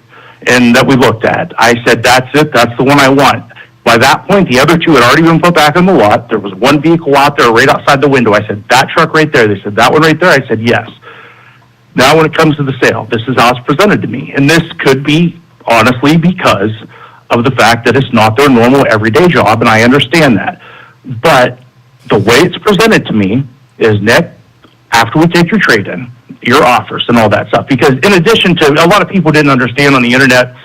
Speaker 5: and that we looked at. I said, that's it. That's the one I want. By that point, the other two had already been put back on the lot. There was one vehicle out there right outside the window. I said, that truck right there. They said, that one right there? I said, yes. Now, when it comes to the sale, this is how it's presented to me. And this could be, honestly, because of the fact that it's not their normal everyday job, and I understand that. But the way it's presented to me is, Nick, after we take your trade-in, your offers and all that stuff, because in addition to, a lot of people didn't understand on the internet,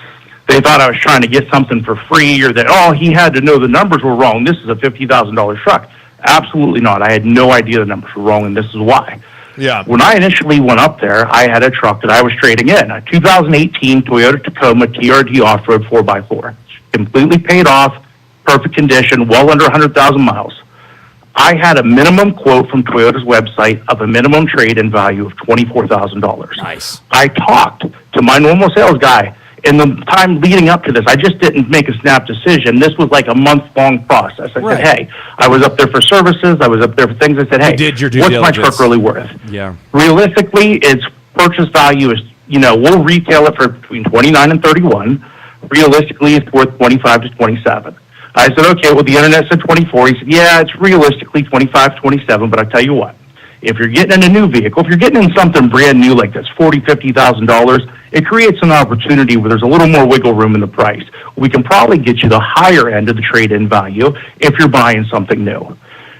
Speaker 5: they thought I was trying to get something for free, or that, oh, he had to know the numbers were wrong. This is a $50,000 truck. Absolutely not. I had no idea the numbers were wrong, and this is why.
Speaker 2: Yeah.
Speaker 5: When I initially went up there, I had a truck that I was trading in, a 2018 Toyota Tacoma TRD off-road 4x4. Completely paid off, perfect condition, well under 100,000 miles. I had a minimum quote from Toyota's website of a minimum trade-in value of $24,000.
Speaker 1: Nice.
Speaker 5: I talked to my normal sales guy. In the time leading up to this, I just didn't make a snap decision. This was like a month-long process. I said, hey, I was up there for services. I was up there for things. I said, hey,
Speaker 1: did your due
Speaker 5: what's
Speaker 1: diligence.
Speaker 5: my truck really worth?
Speaker 1: Yeah.
Speaker 5: Realistically, its purchase value is, we'll retail it for between 29 and 31. Realistically, it's worth 25 to 27. I said, okay, well, the internet said 24. He said, yeah, it's realistically 25, 27, but I tell you what, if you're getting in a new vehicle, if you're getting in something brand new like this, $40,000, $50,000, it creates an opportunity where there's a little more wiggle room in the price. We can probably get you the higher end of the trade-in value if you're buying something new.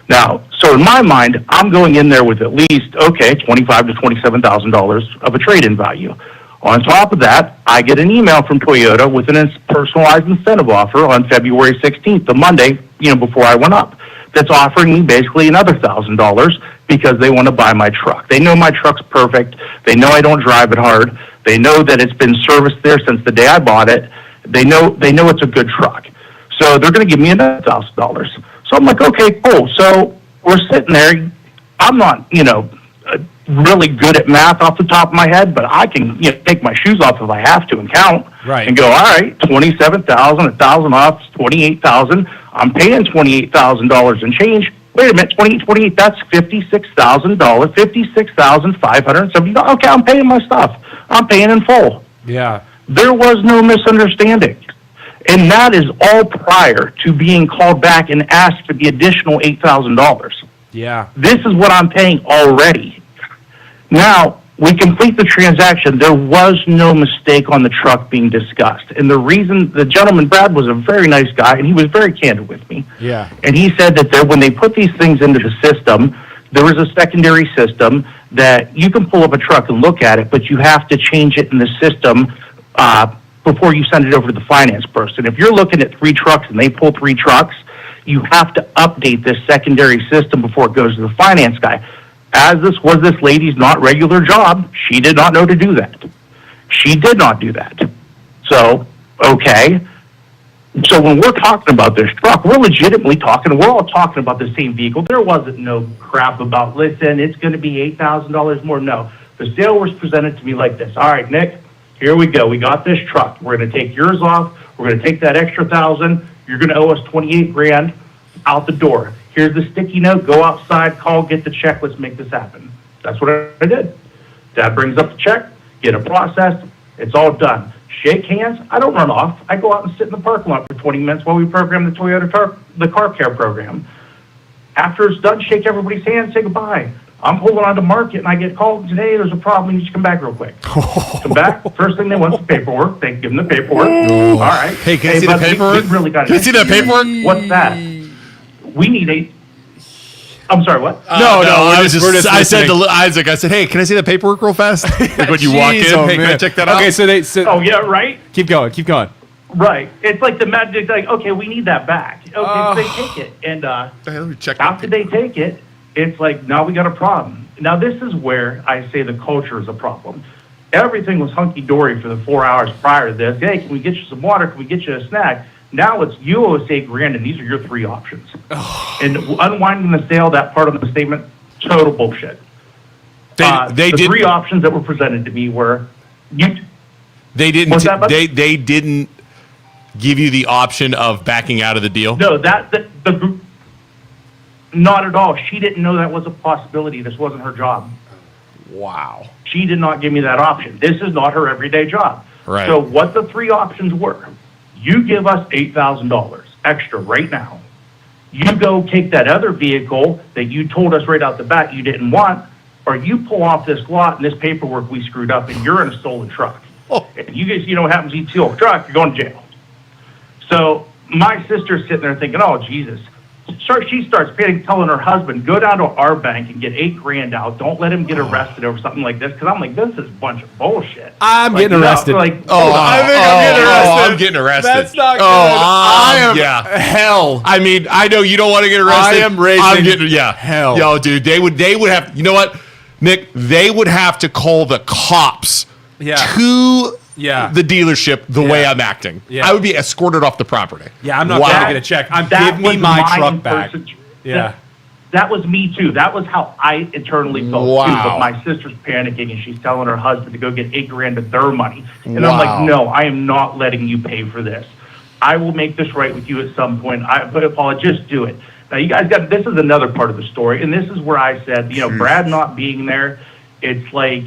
Speaker 5: Now, so in my mind, I'm going in there with at least, $25,000 to $27,000 of a trade-in value. On top of that, I get an email from Toyota with a personalized incentive offer on February 16th, the Monday, before I went up, that's offering me basically another $1,000 because they want to buy my truck. They know my truck's perfect. They know I don't drive it hard. They know that it's been serviced there since the day I bought it. They know it's a good truck. So they're going to give me another $1,000. So I'm like, okay, cool. So we're sitting there. I'm not, really good at math off the top of my head, but I can take my shoes off if I have to and count.
Speaker 1: Right.
Speaker 5: And go, all right, 27,000, 1,000 off, 28,000. I'm paying $28,000 and change. Wait a minute, 28, that's $56,000, $56,570. Okay, I'm paying my stuff. I'm paying in full.
Speaker 1: Yeah.
Speaker 5: There was no misunderstanding. And that is all prior to being called back and asked for the additional $8,000.
Speaker 1: Yeah.
Speaker 5: This is what I'm paying already. Now, we complete the transaction. There was no mistake on the truck being discussed. And the reason, the gentleman, Brad, was a very nice guy, and he was very candid with me.
Speaker 1: Yeah.
Speaker 5: And he said that when they put these things into the system, there is a secondary system that you can pull up a truck and look at it, but you have to change it in the system before you send it over to the finance person. If you're looking at 3 trucks and they pull 3 trucks, you have to update this secondary system before it goes to the finance guy. As this was this lady's not regular job, she did not know to do that. She did not do that. So, okay. So when we're talking about this truck, we're legitimately talking, we're all talking about the same vehicle. There wasn't no crap about, listen, it's going to be $8,000 more. No. The sale was presented to me like this. All right, Nick, here we go. We got this truck. We're going to take yours off. We're going to take that extra $1,000. You're going to owe us $28,000 out the door. Here's the sticky note. Go outside, call, get the check. Let's make this happen. That's what I did. Dad brings up the check, get it processed. It's all done. Shake hands. I don't run off. I go out and sit in the parking lot for 20 minutes while we program the Toyota the car care program. After it's done, shake everybody's hand, say goodbye. I'm holding on to market, and I get called today. There's a problem. You need to come back real quick. Come back. First thing they want is paperwork. They give them the paperwork. All right.
Speaker 2: Hey, can I see the paperwork?
Speaker 5: Really got
Speaker 2: Can I see that paperwork?
Speaker 5: What's that? We need I'm sorry, what?
Speaker 2: No,
Speaker 1: we're just
Speaker 2: I said to
Speaker 1: listening.
Speaker 2: Isaac, I said, hey, can I see the paperwork real fast? Like when you walk in,
Speaker 1: Jeez,
Speaker 2: hey, can I
Speaker 1: man.
Speaker 2: check that out?
Speaker 1: Okay, so
Speaker 5: Oh, yeah, right?
Speaker 1: keep going.
Speaker 5: Right. It's like the magic, like, okay, we need that back. Okay, so they take it. And
Speaker 2: Hey, let me check
Speaker 5: after they take it, it's like, now we got a problem. Now, this is where I say the culture is a problem. Everything was hunky-dory for the 4 hours prior to this. Hey, can we get you some water? Can we get you a snack? Now it's you owe us $8,000, and these are your 3 options. And unwinding the sale, that part of the statement, total bullshit.
Speaker 2: They
Speaker 5: the
Speaker 2: did
Speaker 5: 3 options that were presented to me were
Speaker 2: They didn't.
Speaker 5: What's that, bud?
Speaker 2: They didn't give you the option of backing out of the deal.
Speaker 5: No, the group, not at all. She didn't know that was a possibility. This wasn't her job.
Speaker 1: Wow.
Speaker 5: She did not give me that option. This is not her everyday job.
Speaker 2: Right.
Speaker 5: So what the 3 options were: you give us $8,000. extra right now. You go take that other vehicle that you told us right out the bat you didn't want, or you pull off this lot and this paperwork we screwed up, and you're in a stolen truck.
Speaker 2: Oh.
Speaker 5: And you guys, you know what happens, you steal a truck, you're going to jail. So my sister's sitting there thinking, oh, Jesus. So she starts telling her husband, go down to our bank and get $8,000 out. Don't let him get arrested over something like this. Because I'm like, this is a bunch of bullshit.
Speaker 1: I'm getting arrested.
Speaker 5: Like,
Speaker 2: I think I'm getting arrested. I'm getting arrested.
Speaker 1: That's not good.
Speaker 2: I am.
Speaker 1: Yeah. Hell.
Speaker 2: I mean, I know you don't want to get arrested.
Speaker 1: I am raising
Speaker 2: I'm getting
Speaker 1: hell.
Speaker 2: Yo, dude, they would have. You know what, Nick? They would have to call the cops.
Speaker 1: Yeah.
Speaker 2: To
Speaker 1: Yeah.
Speaker 2: the dealership the
Speaker 1: Yeah.
Speaker 2: way I'm acting.
Speaker 1: Yeah.
Speaker 2: I would be escorted off the property.
Speaker 1: Yeah, I'm not
Speaker 2: Wow.
Speaker 1: going to get a check. Give me
Speaker 5: was
Speaker 1: my
Speaker 5: my
Speaker 1: truck back. Yeah.
Speaker 5: That was me too. That was how I internally felt
Speaker 2: Wow.
Speaker 5: too. But my sister's panicking and she's telling her husband to go get $8,000 of their money. And
Speaker 2: Wow.
Speaker 5: I'm like, no, I am not letting you pay for this. I will make this right with you at some point. But Paul, just do it. Now you guys got, this is another part of the story. And this is where I said, you know, Brad not being there, it's like,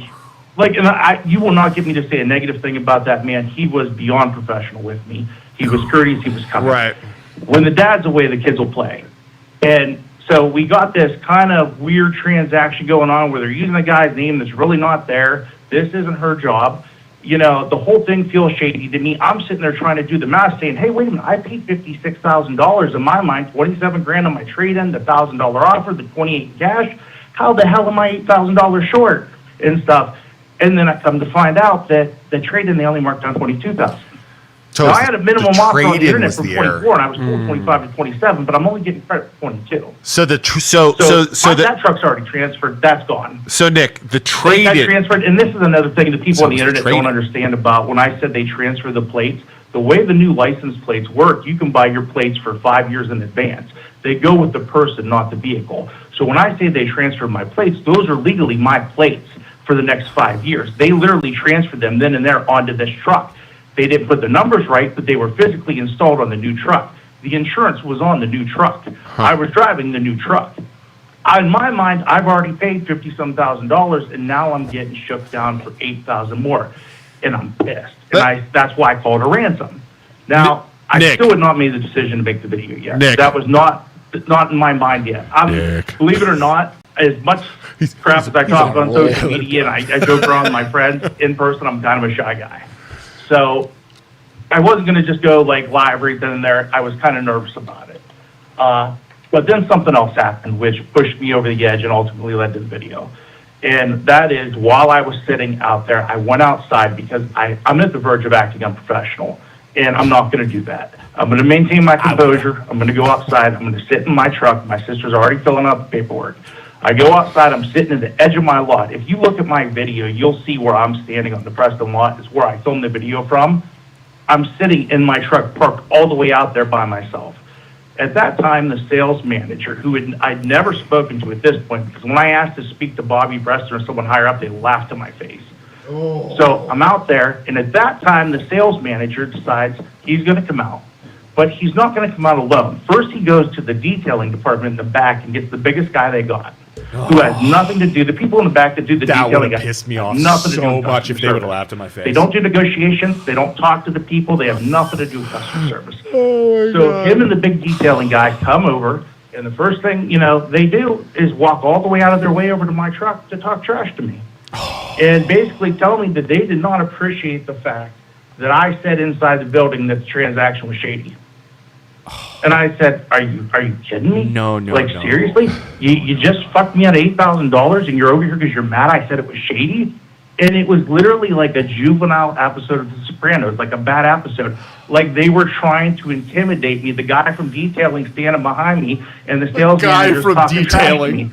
Speaker 5: and you will not get me to say a negative thing about that man. He was beyond professional with me. He was courteous. He was coming.
Speaker 2: Right.
Speaker 5: When the dad's away, the kids will play. And so we got this kind of weird transaction going on where they're using a guy's name that's really not there. This isn't her job. You know, the whole thing feels shady to me. I'm sitting there trying to do the math saying, hey, wait a minute, I paid $56,000 in my mind, $27,000 on my trade-in, the $1,000 offer, the $28,000 cash. How the hell am I $8,000 short and stuff? And then I come to find out that the trade-in, they only marked down $22,000. So I had a minimum offer on the internet for 24, and I was told 25 to 27, but I'm only getting credit for 22.
Speaker 2: So
Speaker 5: That truck's already transferred. That's gone.
Speaker 2: So Nick, the
Speaker 5: They got
Speaker 2: trade-in.
Speaker 5: transferred, and this is another thing that people on the
Speaker 2: it's
Speaker 5: internet
Speaker 2: trade-in.
Speaker 5: don't understand about when I said they transfer the plates. The way the new license plates work, you can buy your plates for 5 years in advance. They go with the person, not the vehicle. So when I say they transfer my plates, those are legally my plates for the next 5 years. They literally transferred them then and there onto this truck. They didn't put the numbers right, but they were physically installed on the new truck. The insurance was on the new truck. I was driving the new truck. In my mind, I've already paid $50,000, and now I'm getting shook down for $8,000 more, and I'm pissed. And that's why I called a ransom. Now, I
Speaker 2: Nick.
Speaker 5: still had not made the decision to make the video yet.
Speaker 2: Nick.
Speaker 5: That was not in my mind yet.
Speaker 2: Nick.
Speaker 5: Believe it or not, as much crap as I talk on social media and I joke around with my friends, in person, I'm kind of a shy guy. So I wasn't going to just go like live right then and there. I was kind of nervous about it. But then something else happened, which pushed me over the edge and ultimately led to the video. And that is, while I was sitting out there, I went outside because I'm at the verge of acting unprofessional. And I'm not going to do that. I'm going to maintain my composure. I'm going to go outside. I'm going to sit in my truck. My sister's already filling out the paperwork. I go outside. I'm sitting at the edge of my lot. If you look at my video, you'll see where I'm standing on the Preston lot. It's where I filmed the video from. I'm sitting in my truck parked all the way out there by myself. At that time, the sales manager, who I'd never spoken to at this point, because when I asked to speak to Bobby Brester or someone higher up, they laughed in my face. So I'm out there, and at that time, the sales manager decides he's going to come out. But he's not going to come out alone. First, he goes to the detailing department in the back and gets the biggest guy they got, who has nothing to do. The people in the back that do the
Speaker 1: That would
Speaker 5: detailing
Speaker 1: have
Speaker 5: have
Speaker 1: pissed me off
Speaker 5: nothing to do
Speaker 1: so
Speaker 5: with
Speaker 1: much if
Speaker 5: customer
Speaker 1: they would have
Speaker 5: service.
Speaker 1: laughed in my face.
Speaker 5: They don't do negotiations. They don't talk to the people. They have nothing to do with customer service. So him and the big detailing guy come over, and the first thing, they do is walk all the way out of their way over to my truck to talk trash to me. And basically tell me that they did not appreciate the fact that I said inside the building that the transaction was shady. And I said, are you kidding me?
Speaker 1: No.
Speaker 5: Like, seriously? You just fucked me out of $8,000 and you're over here because you're mad I said it was shady? And it was literally like a juvenile episode of The Sopranos, like a bad episode. Like they were trying to intimidate me. The guy from detailing standing behind me and the sales manager talking trash to me.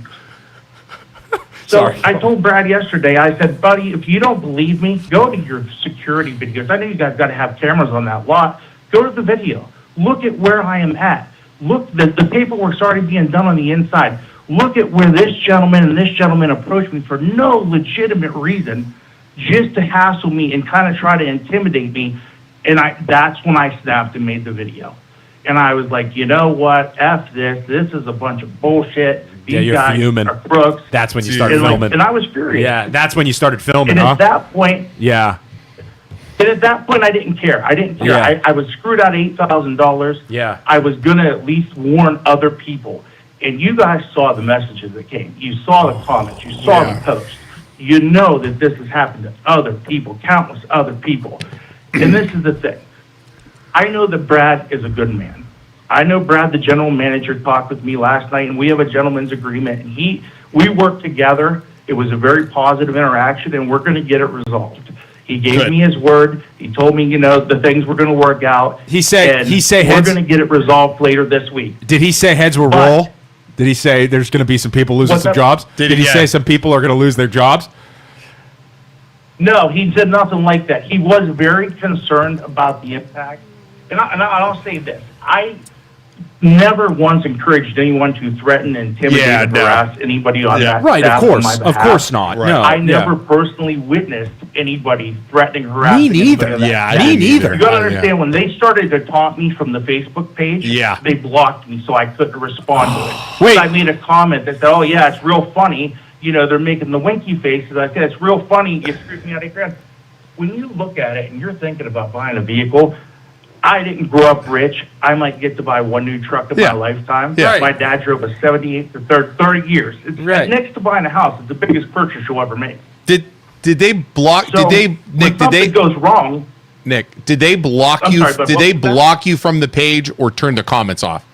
Speaker 5: So
Speaker 1: Sorry.
Speaker 5: I told Brad yesterday, I said, buddy, if you don't believe me, go to your security videos. I know you guys got to have cameras on that lot. Go to the video. Look at where I am at. Look, the paperwork's already being done on the inside. Look at where this gentleman and this gentleman approached me for no legitimate reason, just to hassle me and kind of try to intimidate me. And that's when I snapped and made the video. And I was like, you know what? F this. This is a bunch of bullshit. These
Speaker 1: you're
Speaker 5: guys
Speaker 1: fuming.
Speaker 5: are crooks.
Speaker 1: That's when you started filming.
Speaker 5: And I was furious.
Speaker 1: Yeah, that's when you started filming,
Speaker 5: And
Speaker 1: huh?
Speaker 5: at that point,
Speaker 1: Yeah.
Speaker 5: And at that point, I didn't care. I didn't care.
Speaker 1: Yeah.
Speaker 5: I was screwed out of $8,000.
Speaker 1: Yeah.
Speaker 5: I was going to at least warn other people. And you guys saw the messages that came. You saw the comments. You saw the posts. You know that this has happened to other people, countless other people. And this is the thing. I know that Brad is a good man. I know Brad, the general manager, talked with me last night, and we have a gentleman's agreement. And we worked together. It was a very positive interaction, and we're going to get it resolved. He gave me his word. He told me, the things were going to work out.
Speaker 1: He said
Speaker 5: we're
Speaker 1: heads.
Speaker 5: going to get it resolved later this week.
Speaker 1: Did he say heads will
Speaker 5: But-
Speaker 1: roll? Did he say there's going to be some people losing
Speaker 5: What's
Speaker 1: some
Speaker 5: that?
Speaker 1: jobs? Did he
Speaker 2: Yeah.
Speaker 1: say some people are going to lose their jobs?
Speaker 5: No, he said nothing like that. He was very concerned about the impact. And I'll say this. I never once encouraged anyone to threaten, intimidate,
Speaker 2: Yeah,
Speaker 5: and
Speaker 2: no.
Speaker 5: harass anybody on that
Speaker 1: Right, of
Speaker 5: staff on my
Speaker 1: course. Of
Speaker 5: behalf.
Speaker 1: course not.
Speaker 2: Right.
Speaker 1: No.
Speaker 5: I
Speaker 1: yeah.
Speaker 5: never personally witnessed anybody threatening, harassing.
Speaker 1: Me
Speaker 5: anybody
Speaker 1: neither.
Speaker 5: on that
Speaker 2: Yeah, I
Speaker 5: staff.
Speaker 2: didn't
Speaker 1: neither.
Speaker 5: You got to
Speaker 2: Yeah.
Speaker 5: understand, when they started to taunt me from the Facebook page,
Speaker 2: Yeah.
Speaker 5: they blocked me so I couldn't respond to it.
Speaker 1: Wait.
Speaker 5: I made a comment that said, oh, yeah, it's real funny. They're making the winky faces. I said, it's real funny. You screwed me out of your grand. When you look at it and you're thinking about buying a vehicle, I didn't grow up rich. I might get to buy one new truck in
Speaker 2: Yeah.
Speaker 5: my lifetime.
Speaker 2: Yeah. Right.
Speaker 5: My dad drove a 78 for 30 years. It's
Speaker 1: Right.
Speaker 5: next to buying a house. It's the biggest purchase you'll ever make.
Speaker 2: Did they block?
Speaker 5: So
Speaker 2: did they
Speaker 5: when
Speaker 2: Nick? Did
Speaker 5: something
Speaker 2: they
Speaker 5: goes wrong?
Speaker 2: Nick? Did they block
Speaker 5: I'm
Speaker 2: you?
Speaker 5: sorry, but
Speaker 2: did
Speaker 5: what
Speaker 2: they
Speaker 5: was that?
Speaker 2: block you from the page or turn the comments off?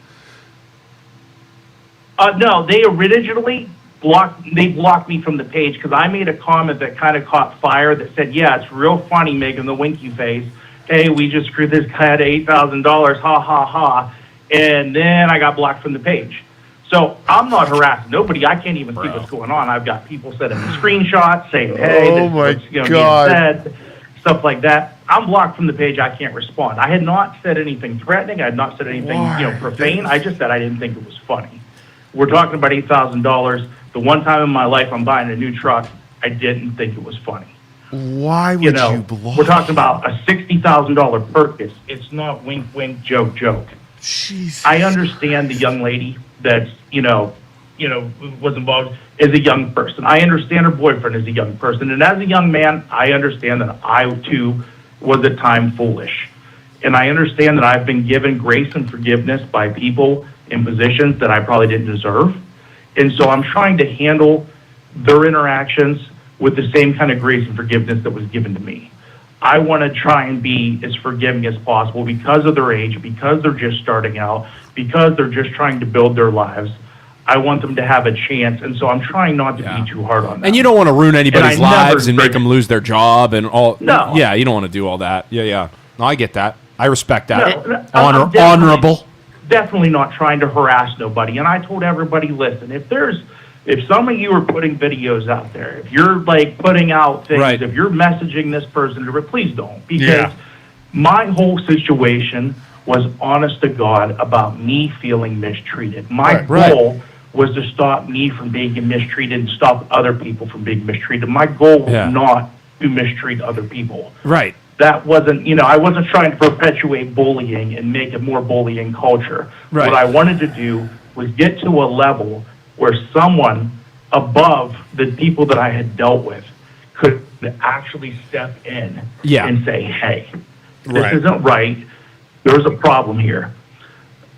Speaker 5: No, they originally blocked me from the page because I made a comment that kind of caught fire that said, yeah, it's real funny making the winky face. Hey, we just screwed this guy out of $8,000, ha, ha, ha. And then I got blocked from the page. So I'm not harassing nobody. I can't even see what's going on. I've got people sending me screenshots saying, hey,
Speaker 2: Oh
Speaker 5: this
Speaker 2: my
Speaker 5: is what's being
Speaker 2: God.
Speaker 5: said, stuff like that. I'm blocked from the page. I can't respond. I had not said anything threatening. I had not said anything, profane. I just said I didn't think it was funny. We're talking about $8,000. The one time in my life I'm buying a new truck, I didn't think it was funny.
Speaker 2: Why would you block?
Speaker 5: We're talking about a $60,000 purchase. It's not wink, wink, joke, joke.
Speaker 2: Jesus.
Speaker 5: I understand the young lady that's, was involved is a young person. I understand her boyfriend is a young person. And as a young man, I understand that I, too, was at time foolish. And I understand that I've been given grace and forgiveness by people in positions that I probably didn't deserve. And so I'm trying to handle their interactions with the same kind of grace and forgiveness that was given to me. I want to try and be as forgiving as possible because of their age, because they're just starting out, because they're just trying to build their lives. I want them to have a chance, and so I'm trying not to be too hard on them.
Speaker 1: And you don't want to ruin anybody's
Speaker 5: And I never
Speaker 1: lives and make them lose their job and all.
Speaker 5: No.
Speaker 1: Yeah, you don't want to do all that. Yeah. No, I get that. I respect that.
Speaker 5: No, I'm definitely-
Speaker 1: Honorable.
Speaker 5: Definitely not trying to harass nobody. And I told everybody, listen, if some of you are putting videos out there, if you're like putting out things,
Speaker 1: Right.
Speaker 5: if you're messaging this person, please don't. Because
Speaker 2: Yeah.
Speaker 5: my whole situation was honest to God about me feeling mistreated. My
Speaker 1: Right.
Speaker 5: goal was to stop me from being mistreated and stop other people from being mistreated. My goal was
Speaker 1: Yeah.
Speaker 5: not to mistreat other people.
Speaker 1: Right.
Speaker 5: That wasn't, I wasn't trying to perpetuate bullying and make a more bullying culture.
Speaker 1: Right.
Speaker 5: What I wanted to do was get to a level where someone above the people that I had dealt with could actually step in
Speaker 1: Yeah.
Speaker 5: and say, hey, this
Speaker 2: Right.
Speaker 5: isn't right. There's a problem here.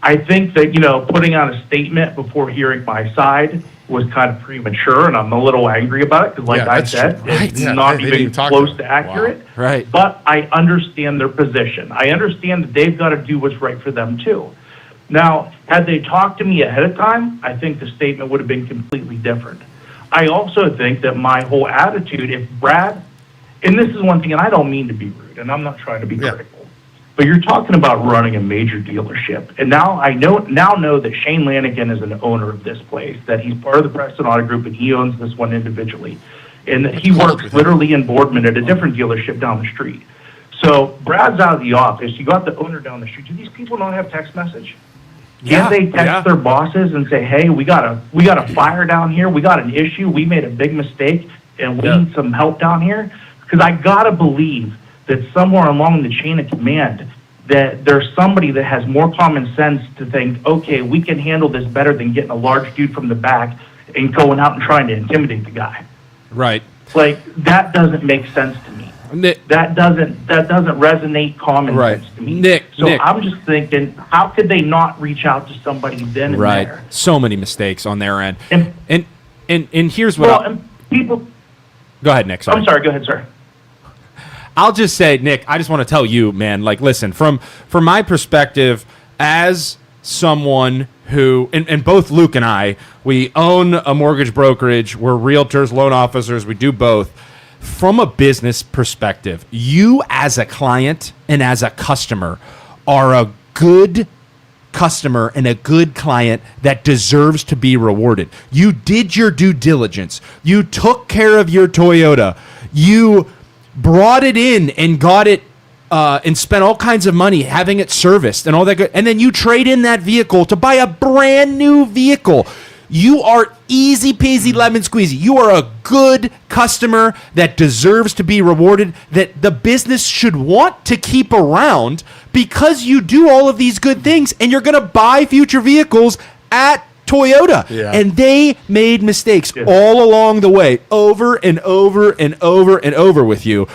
Speaker 5: I think that, putting out a statement before hearing my side was kind of premature, and I'm a little angry about it because, like
Speaker 2: Yeah,
Speaker 5: I
Speaker 2: that's
Speaker 5: said,
Speaker 2: true.
Speaker 5: it's
Speaker 2: Right. Yeah,
Speaker 5: not
Speaker 2: they didn't
Speaker 5: even
Speaker 2: even talk
Speaker 5: close
Speaker 2: about
Speaker 5: to
Speaker 2: it.
Speaker 5: accurate.
Speaker 2: Wow.
Speaker 1: Right.
Speaker 5: But I understand their position. I understand that they've got to do what's right for them, too. Now, had they talked to me ahead of time, I think the statement would have been completely different. I also think that my whole attitude, if Brad, and this is one thing, and I don't mean to be rude, and I'm not trying to be critical, but you're talking about running a major dealership. And now I know that Shane Lanigan is an owner of this place, that he's part of the Preston Auto Group, and he owns this one individually. And that he works literally in Boardman at a different dealership down the street. So Brad's out of the office. You got the owner down the street. Do these people not have text message? Can't they text their bosses and say, hey, we got a fire down here. We got an issue. We made a big mistake, and we need some help down here? Because I got to believe that somewhere along the chain of command that there's somebody that has more common sense to think, okay, we can handle this better than getting a large dude from the back and going out and trying to intimidate the guy.
Speaker 1: Right.
Speaker 5: Like, that doesn't make sense to me.
Speaker 1: Nick,
Speaker 5: that doesn't resonate common
Speaker 1: Right.
Speaker 5: sense to me.
Speaker 1: Nick,
Speaker 5: So
Speaker 1: Nick.
Speaker 5: I'm just thinking, how could they not reach out to somebody then and
Speaker 1: right.
Speaker 5: there?
Speaker 1: So many mistakes on their end.
Speaker 5: And-
Speaker 1: And here's what
Speaker 5: Well,
Speaker 1: I'll,
Speaker 5: and people.
Speaker 1: go ahead, Nick. Sorry.
Speaker 5: I'm sorry. Go ahead, sir.
Speaker 1: I'll just say, Nick, I just want to tell you, man, like, listen, from my perspective, as someone who, and both Luke and I, we own a mortgage brokerage, we're realtors, loan officers, we do both. From a business perspective, you as a client and as a customer are a good customer and a good client that deserves to be rewarded. You did your due diligence. You took care of your Toyota. You brought it in and got it and spent all kinds of money having it serviced and all that good. And then you trade in that vehicle to buy a brand new vehicle. You are easy peasy lemon squeezy. You are a good customer that deserves to be rewarded, that the business should want to keep around because you do all of these good things and you're going to buy future vehicles at Toyota.
Speaker 2: Yeah.
Speaker 1: And they made mistakes all along the way, over and over and over and over with you.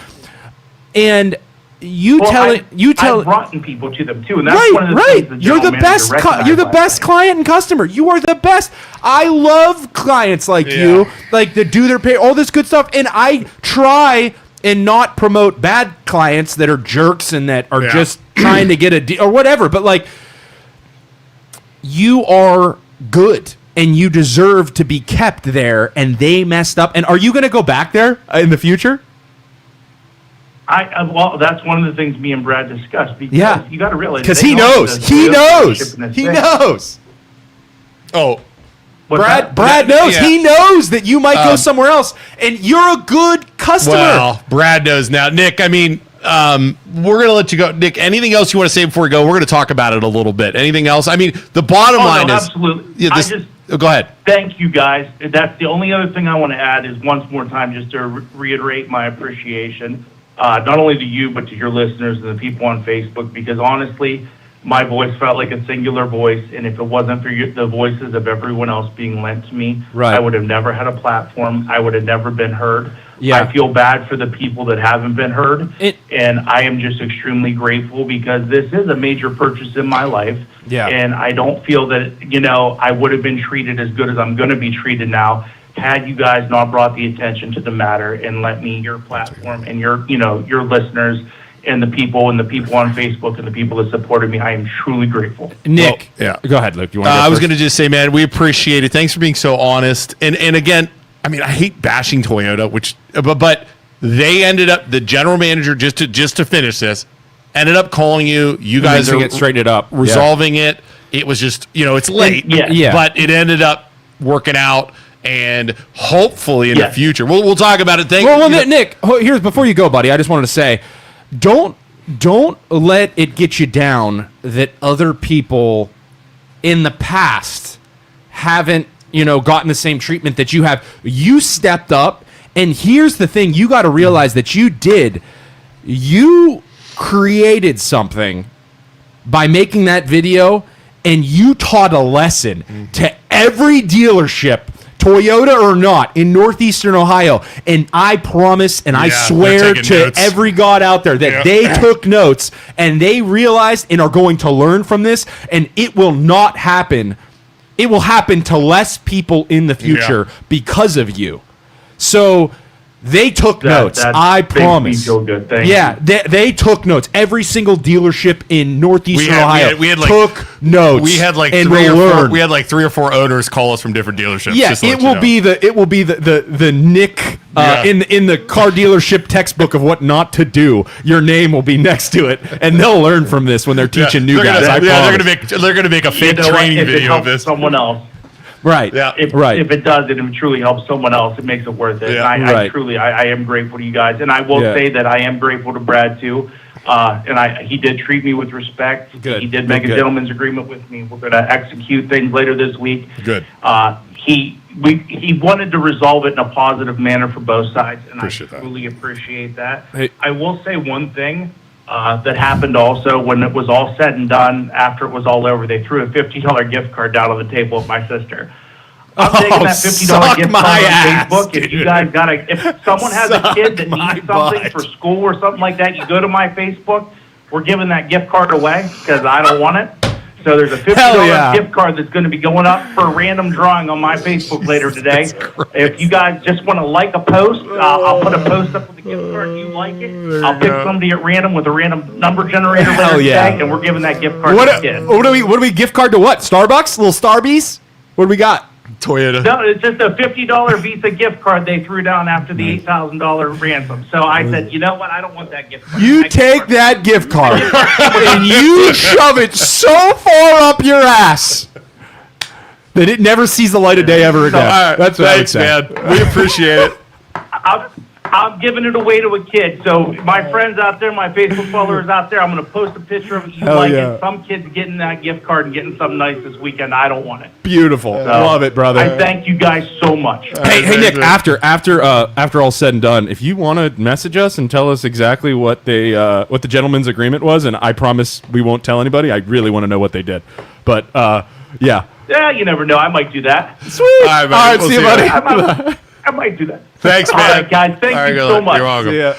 Speaker 1: And
Speaker 5: I've brought in people to them too, and that's one of the things the
Speaker 1: You're the
Speaker 5: general
Speaker 1: best.
Speaker 5: manager recognized
Speaker 1: You're the
Speaker 5: last
Speaker 1: best
Speaker 5: night.
Speaker 1: client and customer. You are the best. I love clients like you, like that do their pay, all this good stuff, and I try and not promote bad clients that are jerks and that are just trying to get a deal or whatever. But like, you are good. And you deserve to be kept there, and they messed up. And are you going to go back there in the future?
Speaker 5: Well, that's one of the things me and Brad discussed because you got to realize
Speaker 1: because
Speaker 5: they
Speaker 1: he
Speaker 5: know
Speaker 1: knows.
Speaker 5: the
Speaker 1: He knows.
Speaker 5: relationship in this
Speaker 1: He
Speaker 5: thing.
Speaker 1: knows.
Speaker 2: Oh,
Speaker 5: What's that?
Speaker 1: Brad knows.
Speaker 2: Yeah.
Speaker 1: He knows that you might go somewhere else, and you're a good customer.
Speaker 2: well, Brad knows now. Nick, I mean, we're going to let you go. Nick, anything else you want to say before we go? We're going to talk about it a little bit. Anything else? I mean, the bottom line
Speaker 5: no,
Speaker 2: is...
Speaker 5: absolutely.
Speaker 2: Yeah, go ahead.
Speaker 5: Thank you, guys. That's the only other thing I want to add is once more time just to reiterate my appreciation, not only to you, but to your listeners and the people on Facebook, because honestly, my voice felt like a singular voice, and if it wasn't for the voices of everyone else being lent to me,
Speaker 1: Right.
Speaker 5: I would have never had a platform. I would have never been heard.
Speaker 1: Yeah.
Speaker 5: I feel bad for the people that haven't been heard, and I am just extremely grateful because this is a major purchase in my life.
Speaker 1: Yeah.
Speaker 5: And I don't feel that, I would have been treated as good as I'm going to be treated now had you guys not brought the attention to the matter and let me your platform and your listeners and the people on Facebook and the people that supported me. I am truly grateful.
Speaker 1: Nick,
Speaker 2: Well,
Speaker 1: go ahead, Luke. You want?
Speaker 2: I was going to just say, man, we appreciate it. Thanks for being so honest. And again, I mean, I hate bashing Toyota, but they ended up, the general manager, just to finish this, ended up calling you. You guys are
Speaker 1: it straightened up,
Speaker 2: resolving it. It was just, it's late,
Speaker 5: Yeah.
Speaker 2: but it ended up working out. And hopefully in the
Speaker 5: Yes.
Speaker 2: future, we'll talk about it.
Speaker 1: Well, Nick, here's before you go, buddy. I just wanted to say, don't let it get you down that other people in the past haven't gotten the same treatment that you have. You stepped up, and here's the thing: you got to realize that you did. You created something by making that video, and you taught a lesson to every dealership, Toyota or not, in Northeastern Ohio. And I promise and I
Speaker 2: Yeah,
Speaker 1: swear
Speaker 2: they're taking
Speaker 1: to
Speaker 2: notes.
Speaker 1: every God out there that they took notes and they realized and are going to learn from this, and it will not happen. It will happen to less people in the future because of you. So they took notes. I
Speaker 5: makes me
Speaker 1: promise.
Speaker 5: feel good. Thank
Speaker 1: Yeah, they took notes. Every single dealership in Northeastern Ohio
Speaker 2: we had
Speaker 1: took notes.
Speaker 2: We had like
Speaker 1: and
Speaker 2: three or
Speaker 1: will
Speaker 2: four.
Speaker 1: learn.
Speaker 2: We had like 3 or 4 owners call us from different dealerships.
Speaker 1: Yeah,
Speaker 2: just to let
Speaker 1: it
Speaker 2: you
Speaker 1: will
Speaker 2: know.
Speaker 1: be the Nick in the car dealership textbook of what not to do. Your name will be next to it, and they'll learn from this when they're teaching new guys.
Speaker 2: They're gonna make a fake training
Speaker 5: if it
Speaker 2: video of
Speaker 5: helps
Speaker 2: this.
Speaker 5: someone else.
Speaker 1: Right.
Speaker 2: Yeah.
Speaker 5: If it does, and it truly helps someone else, it makes it worth it.
Speaker 2: Yeah.
Speaker 5: And I
Speaker 1: Right.
Speaker 5: truly am grateful to you guys. And I will say that I am grateful to Brad, too. He did treat me with respect.
Speaker 1: Good.
Speaker 5: He did make a
Speaker 1: Good.
Speaker 5: gentleman's agreement with me. We're going to execute things later this week.
Speaker 2: Good.
Speaker 5: He wanted to resolve it in a positive manner for both sides, and
Speaker 2: Appreciate
Speaker 5: I
Speaker 2: that.
Speaker 5: truly appreciate that.
Speaker 1: Hey.
Speaker 5: I will say one thing that happened also when it was all said and done. After it was all over, they threw a $50 gift card down on the table with my sister.
Speaker 4: I'm taking that $50
Speaker 1: suck
Speaker 4: gift
Speaker 1: my
Speaker 4: card on
Speaker 1: ass,
Speaker 4: Facebook. If you guys if someone has a kid that
Speaker 1: my
Speaker 4: needs something
Speaker 1: butt.
Speaker 4: for school or something like that, you go to my Facebook. We're giving that gift card away because I don't want it. So there's a $50
Speaker 1: yeah.
Speaker 4: gift card that's going to be going up for a random drawing on my Facebook later today. If you guys just want to like a post, I'll put a post up with the gift card. You like it? I'll pick somebody at random with a random number generator later
Speaker 1: yeah.
Speaker 4: today, and we're giving that gift card
Speaker 1: What
Speaker 4: to the kid.
Speaker 1: do we gift card to what? Starbucks? Little Starbies? What do we got?
Speaker 2: Toyota.
Speaker 4: No, it's just a $50 Visa gift card they threw down after the $8,000 ransom. So I said, you know what? I don't want that gift card.
Speaker 1: You take that gift card and you shove it so far up your ass that it never sees the light of day ever again.
Speaker 2: All right,
Speaker 1: That's what
Speaker 2: thanks,
Speaker 1: I would say.
Speaker 2: man. We appreciate it.
Speaker 4: I'm giving it away to a kid. So my friends out there, my Facebook followers out there, I'm going to post a picture of it. You
Speaker 1: Hell
Speaker 4: like
Speaker 1: yeah.
Speaker 4: it. Some kid's getting that gift card and getting something nice this weekend. I don't want it.
Speaker 1: Beautiful. Love it, brother.
Speaker 4: I thank you guys so much.
Speaker 1: Hey, Nick. After all said and done, if you want to message us and tell us exactly what the gentleman's agreement was, and I promise we won't tell anybody. I really want to know what they did. But yeah.
Speaker 4: Yeah, you never know. I might do that.
Speaker 1: Sweet.
Speaker 2: All right, buddy.
Speaker 1: All right,
Speaker 2: We'll
Speaker 1: see you,
Speaker 2: see
Speaker 1: buddy.
Speaker 4: I might do that.
Speaker 2: Thanks,
Speaker 4: All
Speaker 2: man.
Speaker 4: right, guys. Thank you
Speaker 2: good
Speaker 4: so
Speaker 2: luck.
Speaker 4: much.
Speaker 2: You're welcome.
Speaker 1: Yeah.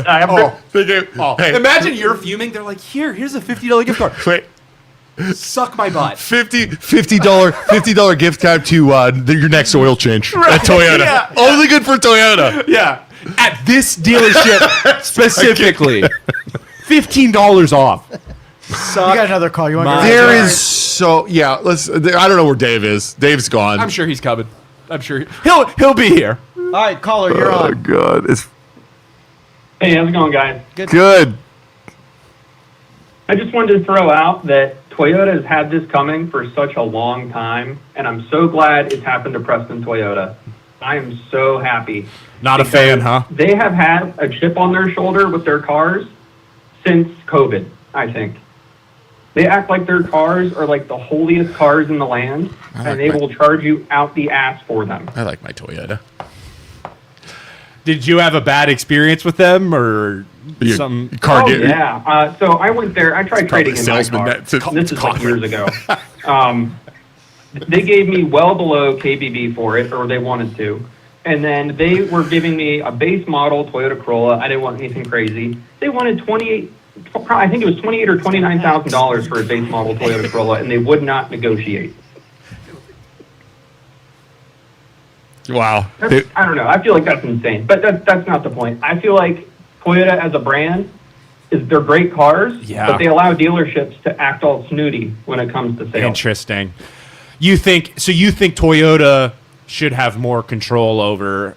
Speaker 4: Have a great-
Speaker 2: Thank you. Hey,
Speaker 1: Imagine you're fuming. They're like, here's a $50 gift card.
Speaker 2: wait.
Speaker 1: Suck my butt.
Speaker 2: $50 gift card to your next oil change at Toyota.
Speaker 1: Yeah.
Speaker 2: Only good for Toyota.
Speaker 1: Yeah. At this dealership specifically. $15 off. Suck.
Speaker 3: You got another call. You want
Speaker 1: My-
Speaker 3: to
Speaker 2: There is so let's. I don't know where Dave is. Dave's gone.
Speaker 1: I'm sure he's coming. I'm sure he'll be here.
Speaker 3: All right, caller, you're on.
Speaker 2: God, it's
Speaker 6: Hey, how's it going, guys?
Speaker 2: good.
Speaker 6: I just wanted to throw out that Toyota has had this coming for such a long time, and I'm so glad it's happened to Preston Toyota. I am so happy.
Speaker 1: Not a fan, huh?
Speaker 6: They have had a chip on their shoulder with their cars since COVID, I think. They act like their cars are like the holiest cars in the land, and they will charge you out the ass for them.
Speaker 2: I like my Toyota.
Speaker 1: Did you have a bad experience with them or something?
Speaker 2: Car
Speaker 6: Oh,
Speaker 2: get-
Speaker 6: yeah. So I went there. I tried
Speaker 2: Probably
Speaker 6: trading in my
Speaker 2: salesman
Speaker 6: car.
Speaker 2: that- to-
Speaker 6: This is like years ago. They gave me well below KBB for it, or they wanted to. And then they were giving me a base model Toyota Corolla. I didn't want anything crazy. They wanted I think it was $28,000 or $29,000 for a base model Toyota Corolla, and they would not negotiate.
Speaker 2: Wow.
Speaker 6: I don't know. I feel like that's insane, but that's not the point. I feel like Toyota as a brand they're great cars,
Speaker 1: Yeah.
Speaker 6: but they allow dealerships to act all snooty when it comes to sales.
Speaker 1: Interesting. You think Toyota should have more control over,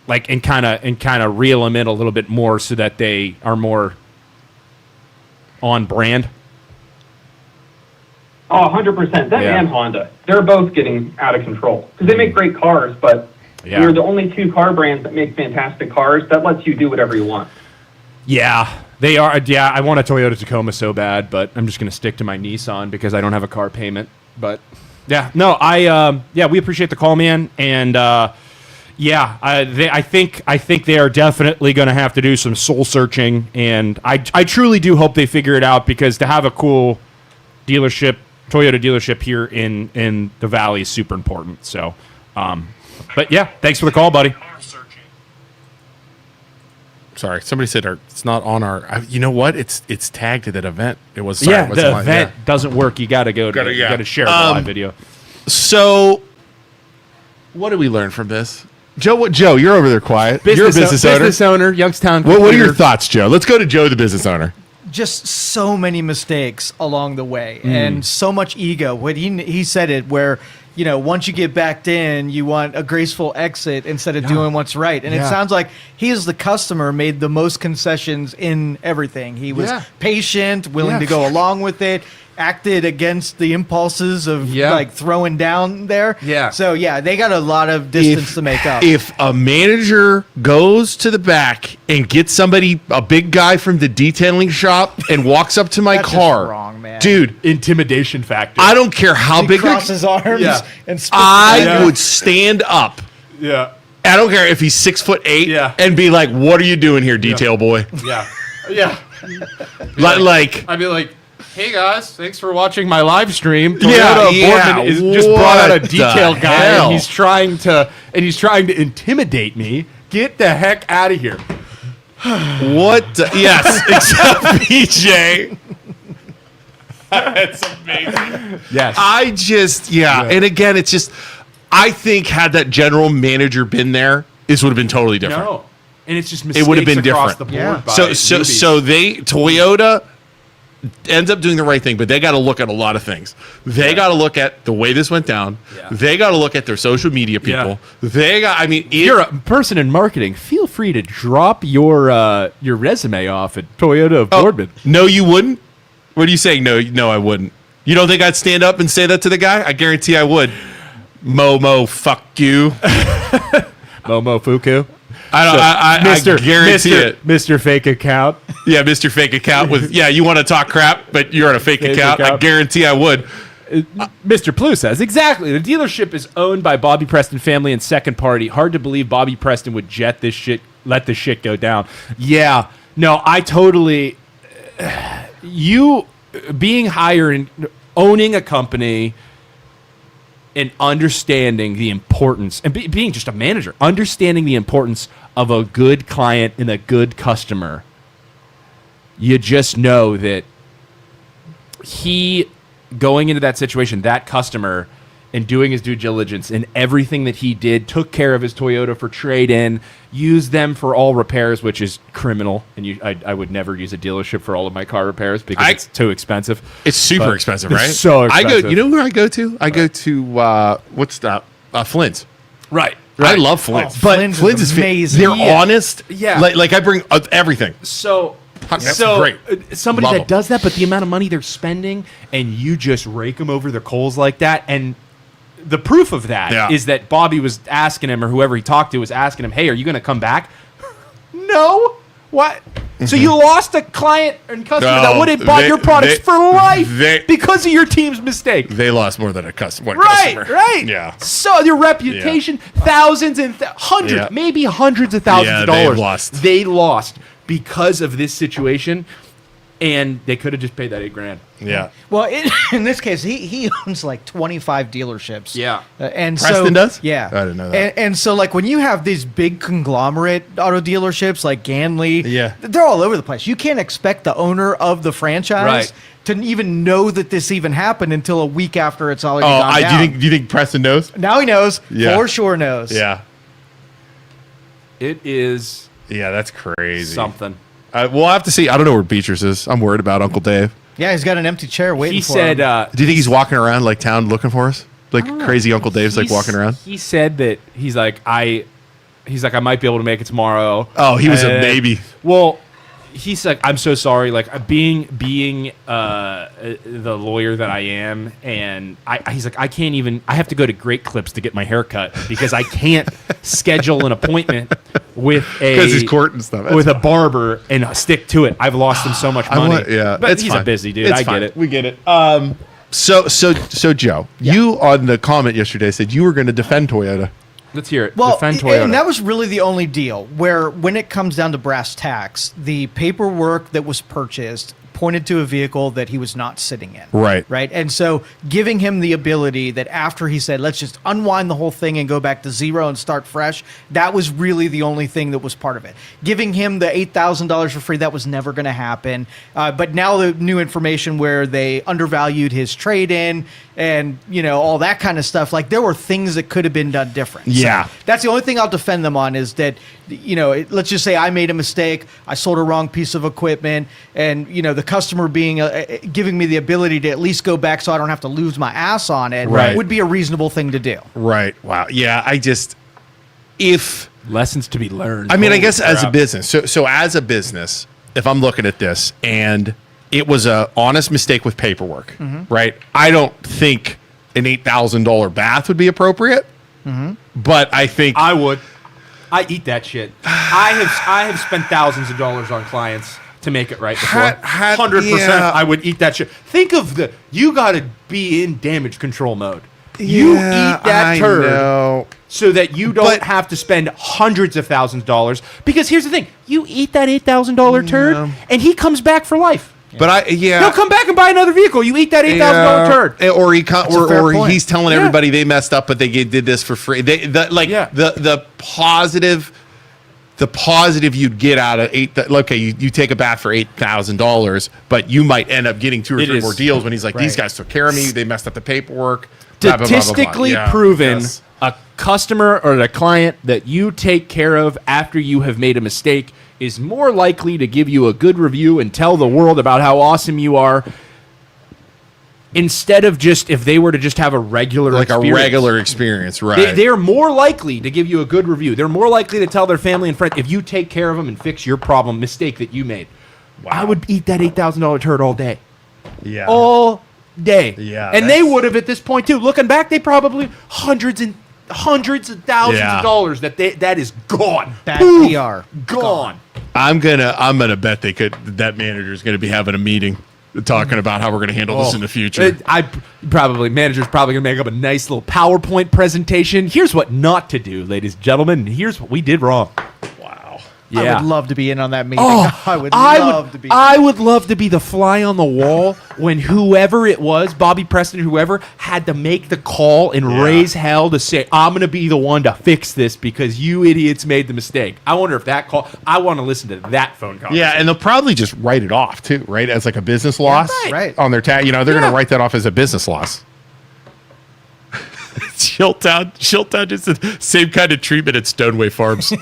Speaker 1: like, and kind of reel them in a little bit more so that they are more on brand?
Speaker 6: Oh, 100%. Them
Speaker 1: Yeah.
Speaker 6: and Honda. They're both getting out of control. Because they make great cars, but
Speaker 1: Yeah.
Speaker 6: we're the only two car brands that make fantastic cars. That lets you do whatever you want.
Speaker 1: Yeah, they are. Yeah, I want a Toyota Tacoma so bad, but I'm just going to stick to my Nissan because I don't have a car payment. But yeah, no, we appreciate the call, man, and I think they are definitely going to have to do some soul searching, and I truly do hope they figure it out because to have a cool dealership, Toyota dealership here in the Valley is super important. So, but yeah, thanks for the call, buddy.
Speaker 2: Sorry, somebody said it's not on our. You know what? It's tagged to that event. It was. Sorry,
Speaker 1: Yeah,
Speaker 2: it wasn't
Speaker 1: the
Speaker 2: live,
Speaker 1: event
Speaker 2: yeah.
Speaker 1: doesn't work. You got to go to. You got to share the live video.
Speaker 2: So, what did we learn from this, Joe? Joe, you're over there quiet. You're a business owner.
Speaker 1: Business owner, Youngstown.
Speaker 2: What are your
Speaker 1: computer.
Speaker 2: thoughts, Joe? Let's go to Joe, the business owner.
Speaker 3: Just so many mistakes along the way and so much ego. What he said it where, once you get backed in, you want a graceful exit instead of doing what's right. And it sounds like he as the customer made the most concessions in everything. He was patient, willing to go along with it, acted against the impulses of like throwing down there.
Speaker 1: Yeah.
Speaker 3: So they got a lot of distance to make up.
Speaker 2: If a manager goes to the back and gets somebody, a big guy from the detailing shop, and walks up to my
Speaker 3: That's just
Speaker 2: car,
Speaker 3: wrong, man.
Speaker 2: dude,
Speaker 1: Intimidation factor.
Speaker 2: I don't care how
Speaker 3: he
Speaker 2: big.
Speaker 3: crosses his arms and spits
Speaker 2: I would stand up.
Speaker 1: Yeah.
Speaker 2: I don't care if he's 6'8",
Speaker 1: Yeah.
Speaker 2: and be like, "What are you doing here, detail boy?"
Speaker 1: Yeah. Yeah.
Speaker 2: Like,
Speaker 1: I'd be like, Hey guys, thanks for watching my live stream.
Speaker 2: Yeah,
Speaker 1: Boardman is just brought out a
Speaker 2: what
Speaker 1: detail
Speaker 2: the
Speaker 1: guy,
Speaker 2: hell?
Speaker 1: and he's trying to intimidate me. Get the heck out of here.
Speaker 2: What? Yes, except PJ. That's amazing.
Speaker 1: Yes.
Speaker 2: And again, it's just, I think had that general manager been there, this would have been totally different.
Speaker 1: No. And it's just mistakes
Speaker 2: It would have been
Speaker 1: across
Speaker 2: different.
Speaker 1: the board.
Speaker 3: Yeah.
Speaker 1: by
Speaker 2: So
Speaker 1: newbies.
Speaker 2: Toyota ends up doing the right thing, but they got to look at a lot of things. They got to look at the way this went down.
Speaker 1: Yeah.
Speaker 2: They got to look at their social media people.
Speaker 1: Yeah. If you're a person in marketing, feel free to drop your resume off at Toyota of Boardman.
Speaker 2: No, you wouldn't. What are you saying? No, I wouldn't. You don't think I'd stand up and say that to the guy? I guarantee I would. Momo, fuck you.
Speaker 1: Momo Fuku.
Speaker 2: I guarantee it.
Speaker 1: Mr. Fake Account.
Speaker 2: Yeah, Mr. Fake Account with, you want to talk crap, but you're on a fake account. I guarantee I would.
Speaker 1: Mr. Plu says, exactly. The dealership is owned by Bobby Preston family and second party. Hard to believe Bobby Preston would let this shit go down. Yeah. No, I totally... You being hired and owning a company and understanding the importance, and being just a manager, understanding the importance of a good client and a good customer, you just know that he, going into that situation, that customer, and doing his due diligence and everything that he did, took care of his Toyota for trade-in, used them for all repairs, which is criminal. And I would never use a dealership for all of my car repairs because it's too expensive.
Speaker 2: It's super
Speaker 1: But
Speaker 2: expensive,
Speaker 1: it's
Speaker 2: right?
Speaker 1: so expensive.
Speaker 2: You know where I go to? I go to, what's that? Flint's.
Speaker 1: Right.
Speaker 2: I love Flint's.
Speaker 3: Oh, Flint's is amazing.
Speaker 2: They're
Speaker 1: Yeah.
Speaker 2: honest.
Speaker 1: Yeah.
Speaker 2: Like I bring everything.
Speaker 1: So
Speaker 2: That's great.
Speaker 1: Somebody
Speaker 2: Love
Speaker 1: that
Speaker 2: 'em.
Speaker 1: does that, but the amount of money they're spending, and you just rake them over the coals like that, and the proof of that is
Speaker 2: Yeah.
Speaker 1: that Bobby was asking him, or whoever he talked to was asking him, "Hey, are you going to come back?" No. What? So you lost a client and customer that
Speaker 2: No,
Speaker 1: would have bought
Speaker 2: they-
Speaker 1: your products
Speaker 2: they-
Speaker 1: for life
Speaker 2: they-
Speaker 1: because of your team's mistake.
Speaker 2: They lost more than one customer.
Speaker 1: Right.
Speaker 2: Yeah.
Speaker 1: So your reputation, thousands and hundreds,
Speaker 2: Yeah.
Speaker 1: maybe hundreds of thousands
Speaker 2: Yeah,
Speaker 1: of
Speaker 2: they've
Speaker 1: dollars.
Speaker 2: lost.
Speaker 1: They lost because of this situation, and they could have just paid that $8,000.
Speaker 2: Yeah.
Speaker 3: Well, in this case, he owns like 25 dealerships.
Speaker 1: Yeah.
Speaker 3: And
Speaker 2: Preston
Speaker 3: so,
Speaker 2: does?
Speaker 3: Yeah.
Speaker 2: I didn't know that.
Speaker 3: And so, like, when you have these big conglomerate auto dealerships like Ganley,
Speaker 2: Yeah.
Speaker 3: they're all over the place. You can't expect the owner of the franchise
Speaker 1: Right.
Speaker 3: to even know that this even happened until a week after it's already
Speaker 2: Oh,
Speaker 3: gone
Speaker 2: do
Speaker 3: down.
Speaker 2: you think Preston knows?
Speaker 3: Now he knows.
Speaker 2: Yeah.
Speaker 3: For sure knows.
Speaker 2: Yeah.
Speaker 1: It is
Speaker 2: Yeah, that's crazy.
Speaker 1: something.
Speaker 2: We'll have to see. I don't know where Betras is. I'm worried about Uncle Dave.
Speaker 3: Yeah, he's got an empty chair waiting
Speaker 1: He
Speaker 3: for
Speaker 1: said,
Speaker 3: him.
Speaker 2: Do you think he's walking around like town looking for us? Like crazy Uncle Dave's like
Speaker 1: he's-
Speaker 2: walking around?
Speaker 1: He said that he's like, I might be able to make it tomorrow.
Speaker 2: Oh, he was a
Speaker 1: And-
Speaker 2: baby.
Speaker 1: Well, he's like, I'm so sorry. Like being the lawyer that I am, and he's like, I can't even. I have to go to Great Clips to get my hair cut because I can't schedule an appointment with a
Speaker 2: 'Cause he's court and stuff. That's
Speaker 1: with a barber and stick to it. I've lost him so much money.
Speaker 2: Yeah,
Speaker 1: but
Speaker 2: it's
Speaker 1: he's
Speaker 2: fine.
Speaker 1: a busy dude.
Speaker 2: It's
Speaker 1: I
Speaker 2: fine.
Speaker 1: get it.
Speaker 2: We get it. So Joe, you on the comment yesterday said you were going to defend Toyota.
Speaker 1: Let's hear it.
Speaker 3: Well,
Speaker 1: Defend Toyota.
Speaker 3: and that was really the only deal where, when it comes down to brass tacks, the paperwork that was purchased pointed to a vehicle that he was not sitting in.
Speaker 2: Right.
Speaker 3: Right. And so giving him the ability that after he said, let's just unwind the whole thing and go back to zero and start fresh, that was really the only thing that was part of it. Giving him the $8,000 for free, that was never going to happen. But now the new information where they undervalued his trade-in and, all that kind of stuff, like there were things that could have been done different.
Speaker 2: Yeah.
Speaker 3: So that's the only thing I'll defend them on is that, let's just say I made a mistake. I sold a wrong piece of equipment and, the customer being giving me the ability to at least go back so I don't have to lose my ass on it
Speaker 2: Right.
Speaker 3: would be a reasonable thing to do.
Speaker 2: Right. Wow. Yeah.
Speaker 1: Lessons to be learned.
Speaker 2: I
Speaker 1: Holy
Speaker 2: guess as a
Speaker 1: crap.
Speaker 2: business. So as a business, if I'm looking at this and it was a honest mistake with paperwork,
Speaker 1: Mm-hmm.
Speaker 2: right? I don't think an $8,000 bath would be appropriate. But I think
Speaker 1: I would. I eat that shit. I have spent thousands of dollars on clients to make it right before. 100%.
Speaker 2: yeah.
Speaker 1: I would eat that shit. Think of you got to be in damage control mode. You eat that turd so that you don't
Speaker 2: But-
Speaker 1: have to spend hundreds of thousands of dollars. Because here's the thing: you eat that $8,000 turd, and he comes back for life.
Speaker 2: But
Speaker 1: He'll come back and buy another vehicle. You eat that $8,000 turd.
Speaker 2: Or
Speaker 3: fair point.
Speaker 2: he's telling everybody they messed up, but they did this for free. The positive you'd get out of you take a bath for $8,000, but you might end up getting 2 or 3 more deals when he's like, these guys took care of me, they messed up the paperwork.
Speaker 1: Statistically proven, a customer or a client that you take care of after you have made a mistake is more likely to give you a good review and tell the world about how awesome you are, instead of just if they were to just have a regular
Speaker 2: experience, right?
Speaker 1: They're more likely to give you a good review. They're more likely to tell their family and friends if you take care of them and fix your mistake that you made. Wow. I would eat that $8,000 turd all day.
Speaker 2: Yeah.
Speaker 1: All day.
Speaker 2: Yeah.
Speaker 1: And they would have at this point too. Looking back, they probably hundreds of thousands of dollars that is gone.
Speaker 3: Bad PR.
Speaker 1: Gone.
Speaker 2: I'm gonna bet that manager's gonna be having a meeting talking about how we're gonna handle this in the future.
Speaker 1: Manager's probably gonna make up a nice little PowerPoint presentation. Here's what not to do, ladies and gentlemen. And here's what we did wrong.
Speaker 2: Wow.
Speaker 1: Yeah.
Speaker 3: I would love to be in on that meeting.
Speaker 1: Oh,
Speaker 3: I would love to be.
Speaker 1: I would love to be the fly on the wall when whoever it was, Bobby Preston, whoever, had to make the call and raise hell to say, I'm going to be the one to fix this because you idiots made the mistake. I wonder if that call, I want to listen to that phone conversation.
Speaker 2: Yeah, and they'll probably just write it off too, right? As like a business loss.
Speaker 3: right.
Speaker 2: On their tag. They're going to write that off as a business loss. Shiltown just the same kind of treatment at Stoneway Farms.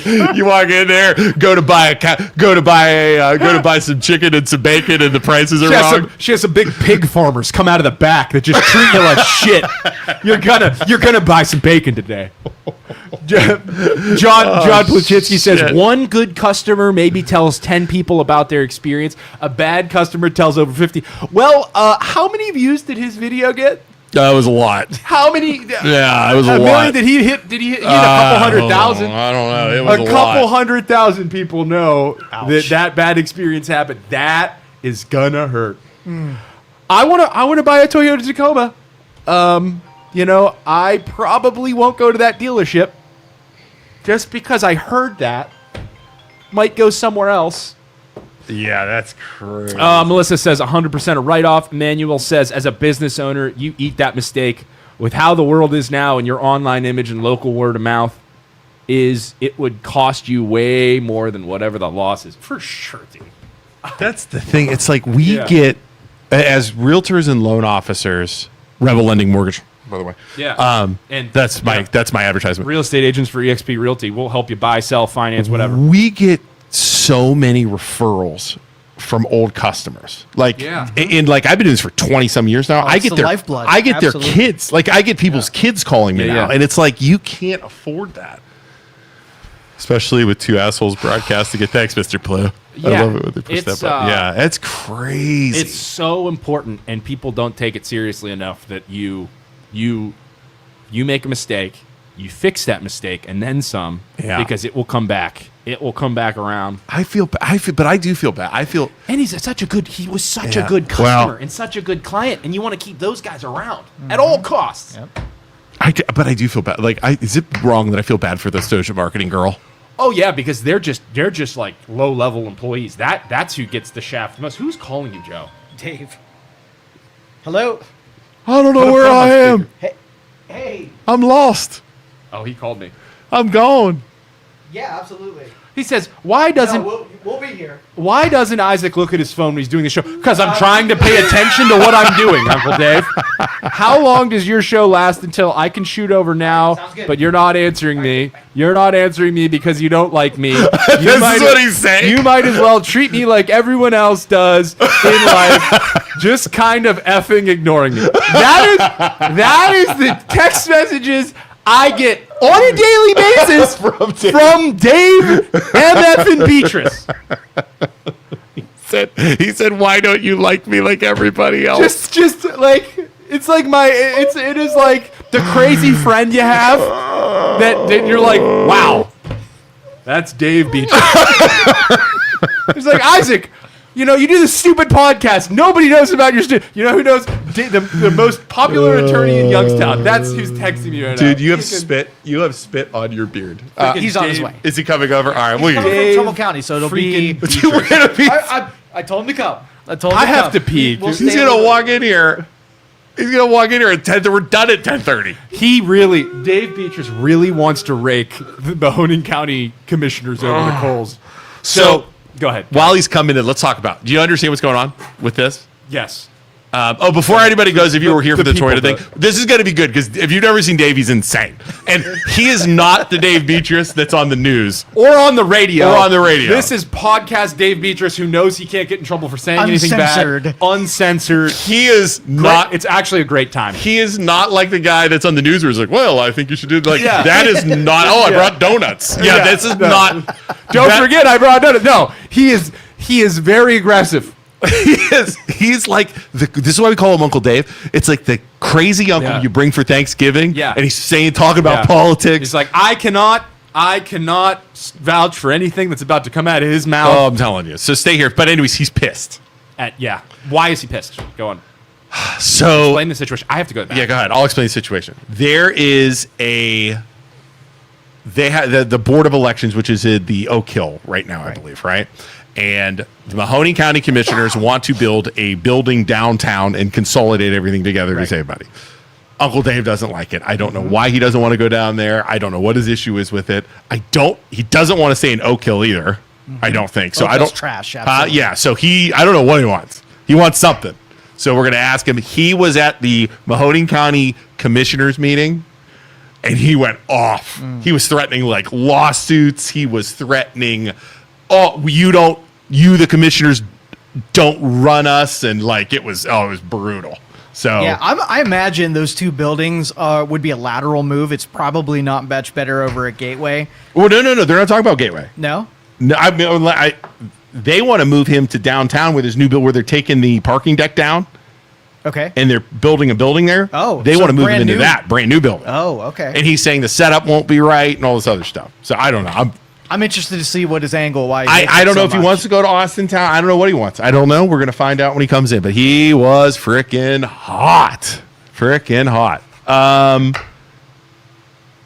Speaker 2: You walk in there, go to buy some chicken and some bacon, and the prices are wrong.
Speaker 1: She has some big pig farmers come out of the back that just treat you like shit. You're gonna buy some bacon today. John Pluchitsky says one good customer maybe tells 10 people about their experience. A bad customer tells over 50. Well, how many views did his video get?
Speaker 2: That was a lot.
Speaker 1: How many?
Speaker 2: Yeah, it was a lot.
Speaker 1: Million, did he hit a couple 100,000?
Speaker 2: I don't know. It was
Speaker 1: a
Speaker 2: lot.
Speaker 1: couple 100,000 people know that bad experience happened. That is gonna hurt. I wanna buy a Toyota Tacoma. I probably won't go to that dealership just because I heard that. Might go somewhere else.
Speaker 2: Yeah, that's crazy.
Speaker 1: Melissa says 100% a write-off. Manuel says, as a business owner, you eat that mistake. With how the world is now and your online image and local word of mouth it would cost you way more than whatever the loss is. For sure, dude.
Speaker 2: That's the thing. It's like we get, as realtors and loan officers, Rebel Lending Mortgage, by the way.
Speaker 1: Yeah.
Speaker 2: And that's my advertisement.
Speaker 1: Real estate agents for eXp Realty. We'll help you buy, sell, finance, whatever.
Speaker 2: We get so many referrals from old customers. I've been doing this for 20 some years now. I get their
Speaker 3: lifeblood.
Speaker 2: I get
Speaker 3: Absolutely.
Speaker 2: their kids. I get people's kids calling me now. And it's like, you can't afford that. Especially with 2 assholes broadcasting it. Thanks, Mr. Plow. I love it when they push that button. It's crazy.
Speaker 1: It's so important, and people don't take it seriously enough that you make a mistake, you fix that mistake, and then some, because it will come back. It will come back around.
Speaker 2: But I do feel bad.
Speaker 1: And he was such a good customer and such a good client, and you want to keep those guys around at all costs.
Speaker 3: Yep.
Speaker 2: But I do feel bad. Is it wrong that I feel bad for the social marketing girl?
Speaker 1: Oh yeah, because they're just like low level employees. That's who gets the shaft the most. Who's calling you, Joe?
Speaker 3: Dave. Hello.
Speaker 2: I don't know where I am.
Speaker 3: Hey.
Speaker 2: I'm lost.
Speaker 1: Oh, he called me.
Speaker 2: I'm gone.
Speaker 3: Yeah, absolutely.
Speaker 1: He says, "Why doesn't
Speaker 3: we'll be here?
Speaker 1: Why doesn't Isaac look at his phone when he's doing the show? Because I'm trying to pay attention to what I'm doing, Uncle Dave. How long does your show last until I can shoot over now?
Speaker 3: Sounds good.
Speaker 1: But you're not answering me. You're not answering me because you don't like me.
Speaker 2: This is what he's saying.
Speaker 1: You might as well treat me like everyone else does in life, just kind of effing ignoring me. That is the text messages I get on a daily basis from Dave MF Betras.
Speaker 2: He said, "Why don't you like me like everybody else?"
Speaker 1: Just like it's like it is like the crazy friend you have that you're like, wow, that's Dave Betras. It's like, Isaac, you do this stupid podcast. Nobody knows about your you know who knows? the most popular attorney in Youngstown. That's who's texting me right now.
Speaker 2: Dude, you have spit. You have spit on your beard.
Speaker 3: He's on his
Speaker 1: Dave-
Speaker 3: way.
Speaker 2: Is he coming over? All right,
Speaker 3: He's coming
Speaker 2: we'll
Speaker 3: from Trumbull County, so it'll be.
Speaker 2: We're gonna be.
Speaker 3: I told him to come. I told him
Speaker 1: I
Speaker 3: to
Speaker 1: have
Speaker 3: come.
Speaker 1: to pee.
Speaker 3: We'll
Speaker 2: He's
Speaker 3: stay
Speaker 2: gonna
Speaker 3: with-
Speaker 2: walk in here. He's gonna walk in here at 10. We're done at 10:30.
Speaker 1: Dave Betras really wants to rake the Mahoning County Commissioners over the coals.
Speaker 2: So
Speaker 1: Go ahead.
Speaker 2: while he's coming in, let's talk about. Do you understand what's going on with this?
Speaker 1: Yes.
Speaker 2: Before anybody goes, if you were here for
Speaker 1: the
Speaker 2: the Toyota
Speaker 1: people
Speaker 2: thing, this is going to be good because if you've never seen Dave, he's insane. And he is not the Dave Betras that's on the news.
Speaker 1: Or on the radio.
Speaker 2: Or on the radio.
Speaker 1: This is podcast Dave Betras, who knows he can't get in trouble for saying anything
Speaker 3: Uncensored.
Speaker 1: bad. Uncensored.
Speaker 2: He is not.
Speaker 1: It's actually a great time.
Speaker 2: He is not like the guy that's on the news where he's like, well, I think you should do like
Speaker 1: Yeah.
Speaker 2: that is not. Oh, I brought donuts. Yeah, this is not.
Speaker 1: Don't forget, I brought it. No, he is very aggressive.
Speaker 2: He's like this is why we call him Uncle Dave. It's like the crazy uncle
Speaker 1: Yeah.
Speaker 2: you bring for Thanksgiving.
Speaker 1: Yeah.
Speaker 2: And he's talking about
Speaker 1: Yeah.
Speaker 2: politics.
Speaker 1: He's like, I cannot vouch for anything that's about to come out of his
Speaker 2: Oh,
Speaker 1: mouth.
Speaker 2: I'm telling you. So stay here. But anyways, he's pissed.
Speaker 1: Why is he pissed? Go on.
Speaker 2: So
Speaker 1: Explain the situation. I have to go back.
Speaker 2: yeah, go ahead. I'll explain the situation. There is they have the Board of Elections, which is in the Oak Hill right now, I believe, right? And the Mahoning County Commissioners want to build a building downtown and consolidate everything together to save money. Uncle Dave doesn't like it. I don't know why he doesn't want to go down there. I don't know what his issue is with it. He doesn't want to stay in Oak Hill either. I don't think so.
Speaker 3: Oak
Speaker 2: I
Speaker 3: Hill's
Speaker 2: don't
Speaker 3: trash, absolutely.
Speaker 2: yeah. So I don't know what he wants. He wants something. So we're going to ask him. He was at the Mahoning County Commissioners meeting, and he went off. He was threatening like lawsuits. He was threatening, you the commissioners don't run us, and like it was brutal. So
Speaker 3: Yeah, I imagine those two buildings would be a lateral move. It's probably not much better over at Gateway.
Speaker 2: well, no, they're not talking about Gateway.
Speaker 3: No?
Speaker 2: No, they want to move him to downtown with his new build, where they're taking the parking deck down
Speaker 3: Okay.
Speaker 2: and they're building a building there.
Speaker 3: Oh,
Speaker 2: they
Speaker 3: so
Speaker 2: want to move him
Speaker 3: brand
Speaker 2: into
Speaker 3: new.
Speaker 2: that brand new building.
Speaker 3: Oh, okay.
Speaker 2: And he's saying the setup won't be right and all this other stuff. So I don't know.
Speaker 3: I'm interested to see what his angle. Why?
Speaker 2: I don't know if he wants to go to Austin Town. I don't know what he wants. I don't know. We're going to find out when he comes in. But he was freaking hot. Freaking hot.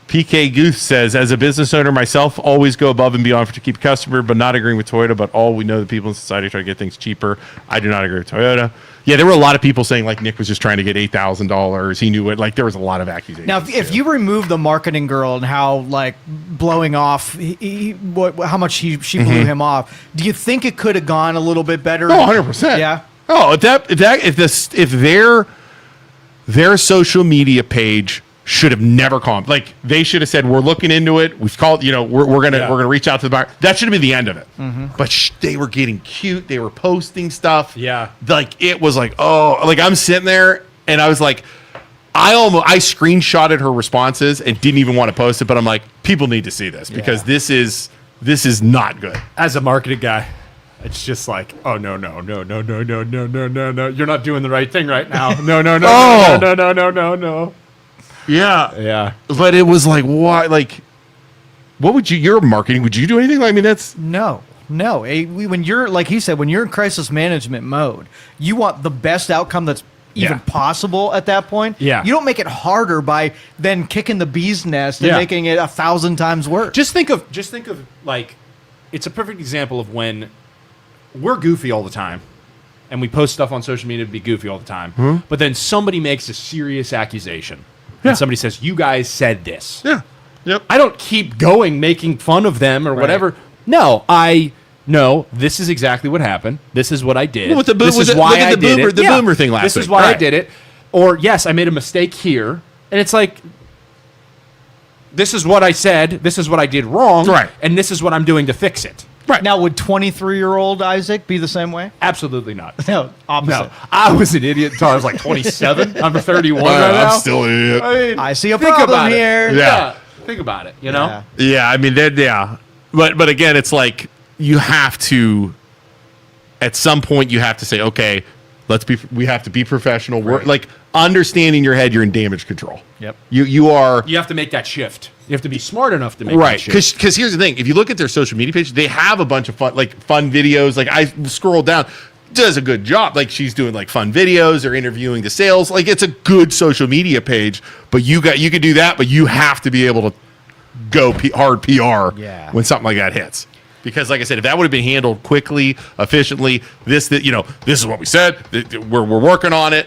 Speaker 2: PK Guth says, as a business owner myself, always go above and beyond to keep customer, but not agreeing with Toyota. But all we know, the people in society try to get things cheaper. I do not agree with Toyota. Yeah, there were a lot of people saying like Nick was just trying to get $8,000. He knew it. Like there was a lot of accusations.
Speaker 3: Now, if you remove the marketing girl and how like blowing off, how much she blew him off, do you think it could have gone a little bit better?
Speaker 2: Oh, 100%.
Speaker 3: Yeah.
Speaker 2: Oh, if their social media page should have never called. Like they should have said, "We're looking into it. We've called. We're gonna reach out to the buyer." That should have been the end of it. But they were getting cute. They were posting stuff.
Speaker 1: Yeah.
Speaker 2: Like it was like, oh, like I'm sitting there and I was like, I screenshotted her responses and didn't even want to post it, but I'm like, people need to see this because this is not good.
Speaker 1: As a marketing guy, it's just like, oh no, you're not doing the right thing right now. No.
Speaker 2: Yeah.
Speaker 1: Yeah.
Speaker 2: But it was like, why? Like, what would you're marketing? Would you do anything? I mean, that's.
Speaker 3: No. When you're, like he said, when you're in crisis management mode, you want the best outcome that's even possible at that point.
Speaker 1: Yeah.
Speaker 3: You don't make it harder by then kicking the bee's nest and
Speaker 1: Yeah.
Speaker 3: making it 1,000 times worse.
Speaker 1: Just think of like, it's a perfect example of when we're goofy all the time, and we post stuff on social media to be goofy all the time. But then somebody makes a serious accusation, and somebody says, "You guys said this."
Speaker 2: Yeah. Yep.
Speaker 1: I don't keep going making fun of them or whatever. No, I know this is exactly what happened. This is what I did.
Speaker 2: Well, with the
Speaker 1: this is
Speaker 2: look
Speaker 1: why
Speaker 2: at
Speaker 1: I
Speaker 2: the
Speaker 1: did
Speaker 2: boomer-
Speaker 1: it.
Speaker 2: the boomer thing last
Speaker 1: This is
Speaker 2: week.
Speaker 1: why I
Speaker 2: Right.
Speaker 1: did it. Or yes, I made a mistake here, and it's like, this is what I said. This is what I did wrong.
Speaker 2: Right.
Speaker 1: And this is what I'm doing to fix it.
Speaker 2: Right.
Speaker 3: Now, would 23-year-old Isaac be the same way?
Speaker 1: Absolutely not.
Speaker 3: No, opposite.
Speaker 1: No, I was an idiot until I was like 27. I'm 31 right now.
Speaker 2: I'm still an idiot.
Speaker 1: I mean,
Speaker 3: I see a
Speaker 1: think
Speaker 3: problem
Speaker 1: about it.
Speaker 3: here.
Speaker 2: Yeah.
Speaker 1: Think about it. You know.
Speaker 3: Yeah.
Speaker 2: Yeah, I mean, yeah. But again, it's like you have to. At some point, you have to say, okay, we have to be professional. We're like understanding your head. You're in damage control.
Speaker 3: Yep.
Speaker 2: You are.
Speaker 1: You have to make that shift. You have to be smart enough to make
Speaker 2: Right,
Speaker 1: that shift.
Speaker 2: because here's the thing: if you look at their social media page, they have a bunch of fun videos. Like I scrolled down, does a good job. Like she's doing like fun videos or interviewing the sales. Like it's a good social media page, but you can do that, but you have to be able to go hard PR when something like that hits. Because like I said, if that would have been handled quickly, efficiently, this is what we said. We're working on it.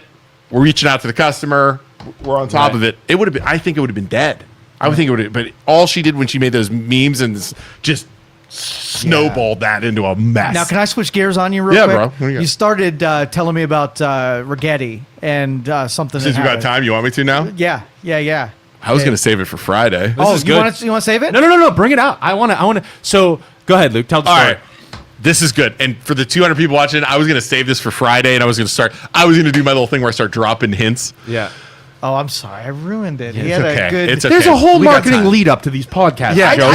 Speaker 2: We're reaching out to the customer. We're on top of it. It would have been. I think it would have been dead. I would think it would have. But all she did when she made those memes and just snowballed that into a mess.
Speaker 3: Now, can I switch gears on you real quick?
Speaker 2: bro. What do you got?
Speaker 3: You started telling me about Rigetti and something.
Speaker 2: Since
Speaker 3: that
Speaker 2: we got
Speaker 3: happened.
Speaker 2: time, you want me to now?
Speaker 3: Yeah.
Speaker 2: I was going to save it for Friday.
Speaker 3: Oh,
Speaker 1: is
Speaker 3: you
Speaker 1: good.
Speaker 3: want to save it?
Speaker 1: No. Bring it out. I want to. So go ahead, Luke. Tell the
Speaker 2: All
Speaker 1: story.
Speaker 2: right. This is good. And for the 200 people watching, I was going to save this for Friday, and I was going to do my little thing where I start dropping hints.
Speaker 1: Yeah.
Speaker 3: Oh, I'm sorry. I ruined it. He
Speaker 2: it's
Speaker 3: had
Speaker 2: okay.
Speaker 3: a good.
Speaker 2: It's okay.
Speaker 1: There's a whole
Speaker 2: We got
Speaker 1: marketing
Speaker 2: time.
Speaker 1: lead up to these podcasts.
Speaker 2: Yeah,
Speaker 1: Joe.
Speaker 2: I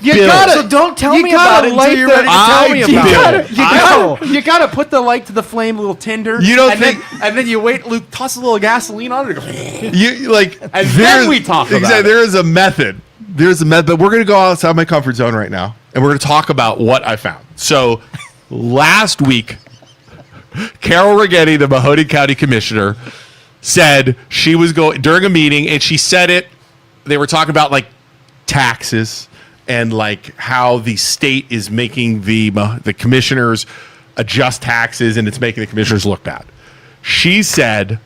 Speaker 1: You
Speaker 2: know.
Speaker 1: gotta.
Speaker 3: So don't tell me about it until you're ready to tell me about it.
Speaker 1: You gotta put the light to the flame, a little tinder.
Speaker 2: You don't
Speaker 1: and and then you wait. Luke toss a little gasoline on it. And then we talk about it.
Speaker 2: There is a method. There's a method, but we're going to go outside my comfort zone right now, and we're going to talk about what I found. So last week, Carol Rigetti, the Mahoning County Commissioner, said she was going during a meeting, and she said it. They were talking about like taxes and like how the state is making the commissioners adjust taxes, and it's making the commissioners look bad. She said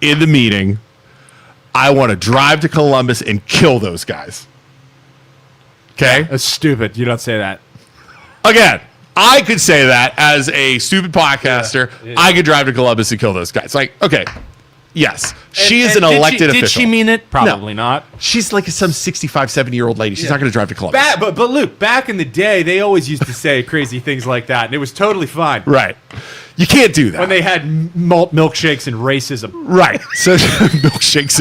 Speaker 2: in the meeting, I want to drive to Columbus and kill those guys. Okay?
Speaker 1: That's stupid. You don't say that.
Speaker 2: Again, I could say that as a stupid podcaster. Yeah. I could drive to Columbus and kill those guys. Like, okay, yes. She is an elected official.
Speaker 1: Did she mean it? Probably not.
Speaker 2: She's like some 65, 70-year-old lady. She's not going to drive to Columbus.
Speaker 1: But Luke, back in the day, they always used to say crazy things like that, and it was totally fine.
Speaker 2: Right. You can't do that.
Speaker 1: When they had malt milkshakes and racism.
Speaker 2: Right. So milkshakes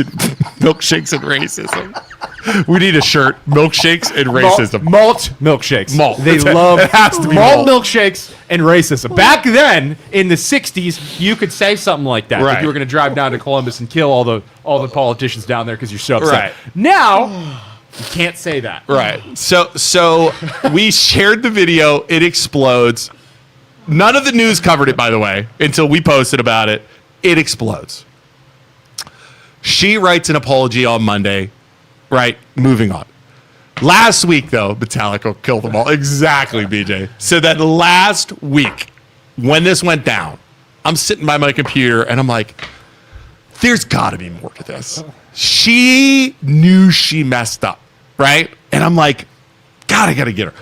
Speaker 2: and racism. We need a shirt. Milkshakes and racism.
Speaker 1: Malt milkshakes.
Speaker 2: Malt.
Speaker 1: They
Speaker 2: It
Speaker 1: love
Speaker 2: has to be
Speaker 1: malt
Speaker 2: malt.
Speaker 1: milkshakes and racism. Back then, in the 60s, you could say something like that.
Speaker 2: Right.
Speaker 1: If you were going to drive down to Columbus and kill all the politicians down there because you're so upset.
Speaker 2: Right.
Speaker 1: Now, you can't say that.
Speaker 2: Right. So we shared the video. It explodes. None of the news covered it, by the way, until we posted about it. It explodes. She writes an apology on Monday. Right. Moving on. Last week, though, Metallica killed them all. Exactly, BJ. So that last week, when this went down, I'm sitting by my computer and I'm like, there's got to be more to this. She knew she messed up, right? And I'm like, God, I got to get her.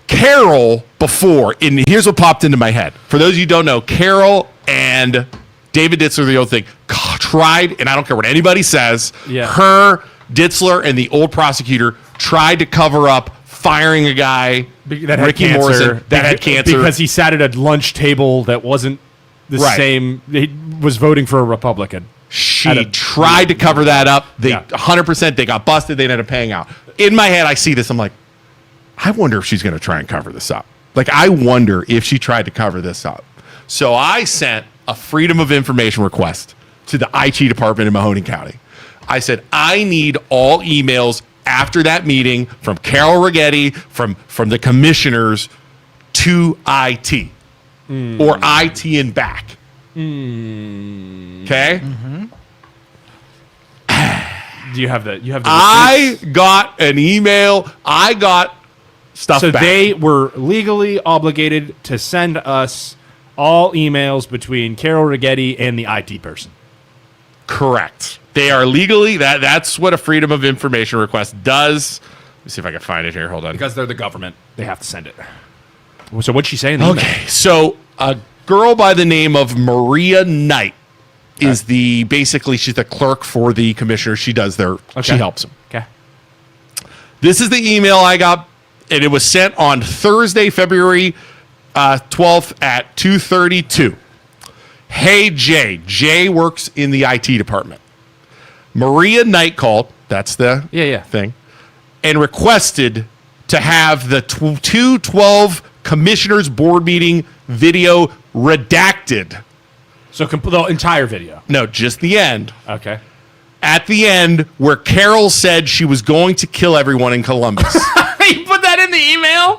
Speaker 2: Carol before, and here's what popped into my head. For those of you who don't know, Carol and David Ditzler, the old thing, tried, and I don't care what anybody says, her, Ditzler, and the old prosecutor tried to cover up firing a guy,
Speaker 1: That had
Speaker 2: Ricky
Speaker 1: cancer.
Speaker 2: Morrison, that had cancer.
Speaker 1: Because he sat at a lunch table that wasn't the
Speaker 2: Right.
Speaker 1: same. He was voting for a Republican.
Speaker 2: She tried to cover that up. They 100%, they got busted. They ended up paying out. In my head, I see this. I'm like, I wonder if she's going to try and cover this up. Like, I wonder if she tried to cover this up. So I sent a Freedom of Information request to the IT department in Mahoning County. I said, I need all emails after that meeting from Carol Rigetti, from the commissioners to IT or IT and back. Okay?
Speaker 1: Do you have the?
Speaker 2: I got an email. I got stuff
Speaker 1: So
Speaker 2: back.
Speaker 1: they were legally obligated to send us all emails between Carol Rigetti and the IT person.
Speaker 2: Correct. They are legally, that's what a Freedom of Information request does. Let me see if I can find it here. Hold on.
Speaker 1: Because they're the government. They have to send it. So what'd she say in the email?
Speaker 2: Okay, so a girl by the name of Maria Knight is basically she's the clerk for the commissioner. She does she helps them.
Speaker 1: Okay.
Speaker 2: This is the email I got, and it was sent on Thursday, February 12th at 2:32. Hey, Jay. Jay works in the IT department. Maria Knight called, that's the thing, and requested to have the 2/12 Commissioners Board meeting video redacted.
Speaker 1: So the entire video.
Speaker 2: No, just the end.
Speaker 1: Okay.
Speaker 2: At the end, where Carol said she was going to kill everyone in Columbus.
Speaker 1: You put that in the email?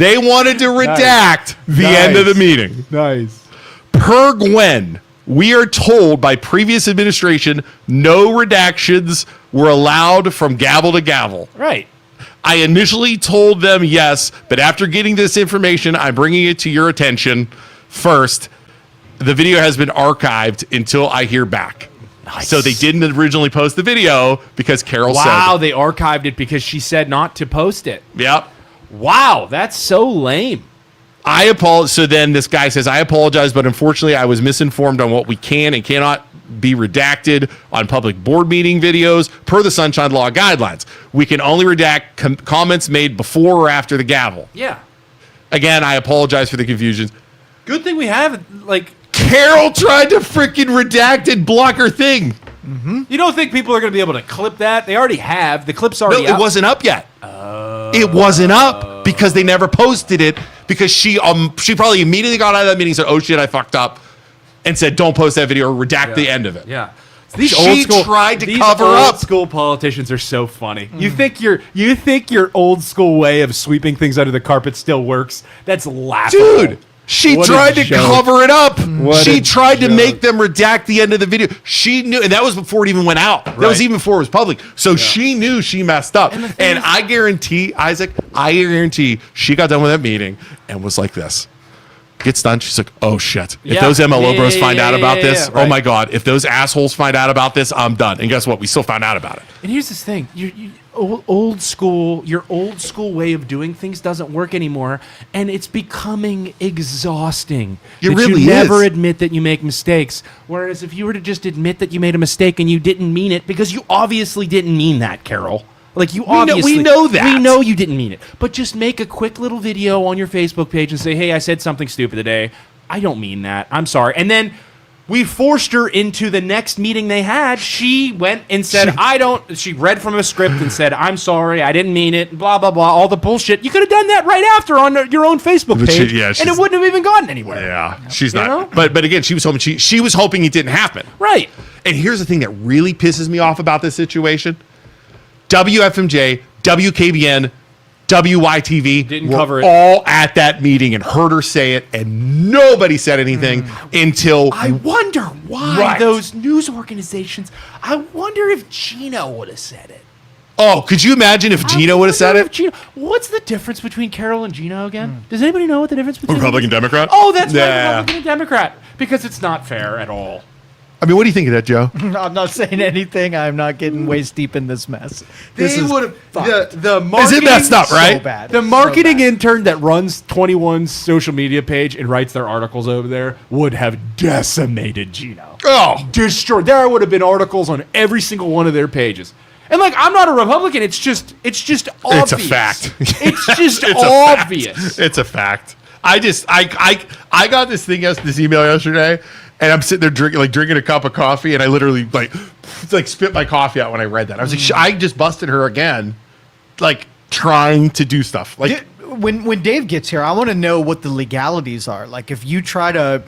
Speaker 2: They wanted to redact the end of the meeting.
Speaker 1: Nice.
Speaker 2: Per Gwen, we are told by previous administration no redactions were allowed from gavel to gavel.
Speaker 1: Right.
Speaker 2: I initially told them yes, but after getting this information, I'm bringing it to your attention first. The video has been archived until I hear back.
Speaker 1: Nice.
Speaker 2: So they didn't originally post the video because Carol said.
Speaker 1: Wow, they archived it because she said not to post it.
Speaker 2: Yep.
Speaker 1: Wow, that's so lame.
Speaker 2: I apologize. So then this guy says, I apologize, but unfortunately I was misinformed on what we can and cannot be redacted on public board meeting videos per the Sunshine Law guidelines. We can only redact comments made before or after the gavel.
Speaker 1: Yeah.
Speaker 2: Again, I apologize for the confusion.
Speaker 1: Good thing we have, like...
Speaker 2: Carol tried to freaking redact and block her thing.
Speaker 1: You don't think people are going to be able to clip that? They already have. The clip's
Speaker 2: No,
Speaker 1: already out.
Speaker 2: it wasn't up yet. It wasn't up because they never posted it because she probably immediately got out of that meeting and said, oh shit, I fucked up, and said, don't post that video or redact the end of it.
Speaker 1: Yeah.
Speaker 2: She tried to cover up.
Speaker 1: Old school politicians are so funny. You think your old school way of sweeping things under the carpet still works? That's laughable.
Speaker 2: Dude, she
Speaker 1: What a
Speaker 2: tried to
Speaker 1: joke.
Speaker 2: cover it up.
Speaker 1: What
Speaker 2: She
Speaker 1: a
Speaker 2: tried to
Speaker 1: joke.
Speaker 2: make them redact the end of the video. She knew, and that was before it even went out. That was
Speaker 1: Right.
Speaker 2: even before it was public. So she knew she messed up.
Speaker 1: And the thing
Speaker 2: And
Speaker 1: is-
Speaker 2: I guarantee, Isaac, she got done with that meeting and was like this. Gets done. She's like, oh shit. If
Speaker 1: Yeah.
Speaker 2: those MLO
Speaker 1: Yeah,
Speaker 2: bros
Speaker 1: yeah,
Speaker 2: find
Speaker 1: yeah,
Speaker 2: out
Speaker 1: yeah,
Speaker 2: about
Speaker 1: yeah,
Speaker 2: this,
Speaker 1: yeah.
Speaker 2: oh my
Speaker 1: Right.
Speaker 2: God. If those assholes find out about this, I'm done. And guess what? We still found out about it.
Speaker 1: And here's this thing: old school, your old school way of doing things doesn't work anymore, and it's becoming exhausting.
Speaker 2: It
Speaker 1: that
Speaker 2: really
Speaker 1: you never
Speaker 2: is.
Speaker 1: admit that you make mistakes. Whereas if you were to just admit that you made a mistake and you didn't mean it, because you obviously didn't mean that, Carol. Like you obviously,
Speaker 2: we know that.
Speaker 1: we know you didn't mean it. But just make a quick little video on your Facebook page and say, "Hey, I said something stupid today. I don't mean that. I'm sorry." And then we forced her into the next meeting they had. She went and said, she read from a script and said, "I'm sorry, I didn't mean it," blah, blah, blah, all the bullshit. You could have done that right after on your own Facebook
Speaker 2: But
Speaker 1: page,
Speaker 2: yeah,
Speaker 1: and
Speaker 2: she's-
Speaker 1: it wouldn't have even gotten anywhere.
Speaker 2: Yeah. She's
Speaker 1: You
Speaker 2: not.
Speaker 1: know?
Speaker 2: But again, she was hoping she was hoping it didn't happen.
Speaker 1: Right.
Speaker 2: And here's the thing that really pisses me off about this situation. WFMJ, WKBN, WYTV
Speaker 1: Didn't
Speaker 2: were
Speaker 1: cover it.
Speaker 2: all at that meeting and heard her say it, and nobody said anything until
Speaker 1: I wonder why
Speaker 2: Right.
Speaker 1: those news organizations, I wonder if Gino would have said it.
Speaker 2: Oh, could you imagine if Gino would have said
Speaker 1: Wonder if
Speaker 2: it?
Speaker 1: Gino, what's the difference between Carol and Gino again? Does anybody know what the difference between
Speaker 2: Republican, Democrat?
Speaker 1: Oh, that's right,
Speaker 2: Yeah.
Speaker 1: Republican and Democrat. Because it's not fair at all.
Speaker 2: I mean, what do you think of that, Joe?
Speaker 3: I'm not saying anything. I'm not getting waist deep in this mess. This is fucked.
Speaker 1: the
Speaker 2: Is
Speaker 1: marketing,
Speaker 2: it messed up, right?
Speaker 3: So bad.
Speaker 1: The
Speaker 3: So
Speaker 1: marketing
Speaker 3: bad.
Speaker 1: intern that runs 21's social media page and writes their articles over there would have decimated Gino.
Speaker 2: Oh,
Speaker 1: Destroyed. There would have been articles on every single one of their pages. And like, I'm not a Republican. It's just obvious.
Speaker 2: it's a fact.
Speaker 1: It's just
Speaker 2: It's a
Speaker 1: obvious.
Speaker 2: fact. It's a fact. I got this email yesterday, and I'm sitting there drinking a cup of coffee, and I literally like spit my coffee out when I read that. I was like, I just busted her again, like trying to do stuff. Like,
Speaker 3: When Dave gets here, I want to know what the legalities are. Like, if you try to,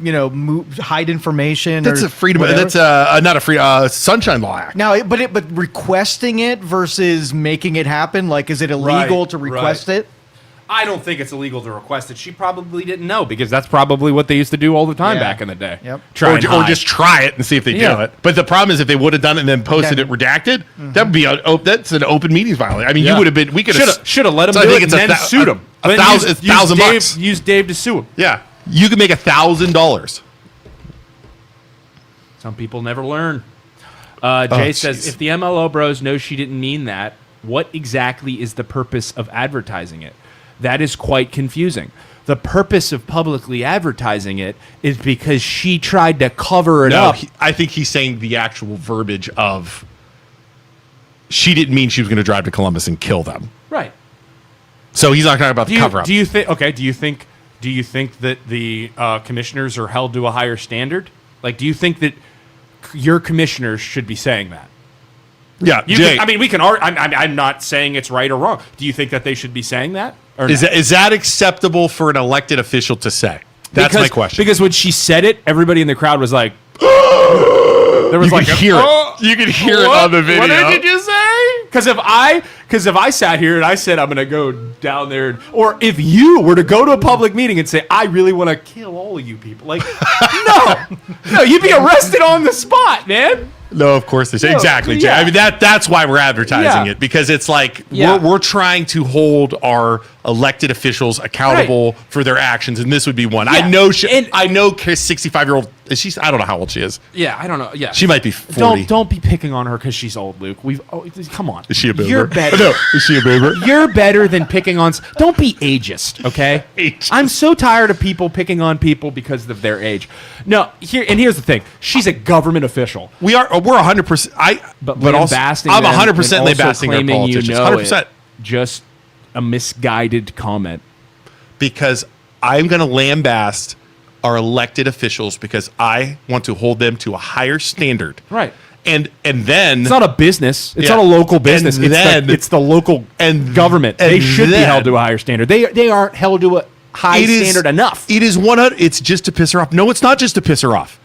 Speaker 3: hide information,
Speaker 2: that's
Speaker 3: or
Speaker 2: a freedom.
Speaker 3: whatever.
Speaker 2: That's not a free Sunshine Law Act.
Speaker 3: Now, but requesting it versus making it happen. Like, is it illegal
Speaker 1: Right,
Speaker 3: to request it?
Speaker 1: I don't think it's illegal to request it. She probably didn't know because that's probably what they used to do all the time
Speaker 3: Yeah.
Speaker 1: back in the day.
Speaker 3: Yep.
Speaker 1: Try
Speaker 2: Or,
Speaker 1: and
Speaker 2: or
Speaker 1: hide.
Speaker 2: just try it and see if they do
Speaker 1: Yeah.
Speaker 2: it. But the problem is if they would have done it and then posted it redacted, that would be that's an open meetings violation. I mean,
Speaker 1: Yeah.
Speaker 2: you would have been. We could
Speaker 1: should have let him
Speaker 2: So I
Speaker 1: do
Speaker 2: think
Speaker 1: it
Speaker 2: it's
Speaker 1: and then sued him.
Speaker 2: a thousand bucks.
Speaker 1: Use Dave to sue him.
Speaker 2: Yeah, you could make $1,000.
Speaker 1: Some people never learn. Jay says,
Speaker 2: jeez.
Speaker 1: if the MLO Bros know she didn't mean that, what exactly is the purpose of advertising it? That is quite confusing. The purpose of publicly advertising it is because she tried to cover it up.
Speaker 2: I think he's saying the actual verbiage of she didn't mean she was going to drive to Columbus and kill them.
Speaker 1: Right.
Speaker 2: So he's not talking about the cover up.
Speaker 1: Do you think? Okay. Do you think that the commissioners are held to a higher standard? Like, do you think that your commissioners should be saying that?
Speaker 2: Yeah,
Speaker 1: You
Speaker 2: Jay.
Speaker 1: can, I mean, we can. I'm not saying it's right or wrong. Do you think that they should be saying that? Or
Speaker 2: is
Speaker 1: not?
Speaker 2: that acceptable for an elected official to say? That's my question.
Speaker 1: Because when she said it, everybody in the crowd was like, there was
Speaker 2: you
Speaker 1: like
Speaker 2: could hear it. You could hear it on the video.
Speaker 1: What did you say? Because if I sat here and I said I'm going to go down there, or if you were to go to a public meeting and say I really want to kill all of you people, like no, you'd be arrested on the spot, man.
Speaker 2: No, of course they say.
Speaker 1: No,
Speaker 2: Exactly, Jay.
Speaker 1: yeah.
Speaker 2: I mean, that's why we're advertising
Speaker 1: Yeah.
Speaker 2: it, because it's like
Speaker 1: Yeah.
Speaker 2: we're trying to hold our elected officials accountable for their actions, and this would be one.
Speaker 1: Yeah.
Speaker 2: I know
Speaker 1: And-
Speaker 2: I know 65-year-old, she's, I don't know how old she is.
Speaker 1: Yeah, I don't know. Yeah,
Speaker 2: She might be 40.
Speaker 1: Don't be picking on her because she's old, Luke. Come on.
Speaker 2: Is she a boomer?
Speaker 1: You're better.
Speaker 2: No, is she a boomer?
Speaker 1: You're better than picking on. Don't be ageist, okay?
Speaker 2: Ageist.
Speaker 1: I'm so tired of people picking on people because of their age. No, here's the thing. She's a government official.
Speaker 2: We're 100%. But also,
Speaker 1: lambasting
Speaker 2: I'm
Speaker 1: them
Speaker 2: 100%
Speaker 1: and also
Speaker 2: lambasting our
Speaker 1: claiming
Speaker 2: politicians.
Speaker 1: You know
Speaker 2: 100%.
Speaker 1: it, just a misguided comment.
Speaker 2: Because I'm going to lambast our elected officials because I want to hold them to a higher standard.
Speaker 1: Right.
Speaker 2: And then
Speaker 1: It's not a business. It's
Speaker 2: Yeah.
Speaker 1: not a local business.
Speaker 2: And
Speaker 1: It's
Speaker 2: then-
Speaker 1: it's the local
Speaker 2: and
Speaker 1: government.
Speaker 2: and
Speaker 1: They should be
Speaker 2: then-
Speaker 1: held to a higher standard. They aren't held to a high
Speaker 2: It is-
Speaker 1: standard enough.
Speaker 2: It is 100. It's just to piss her off. No, it's not just to piss her off.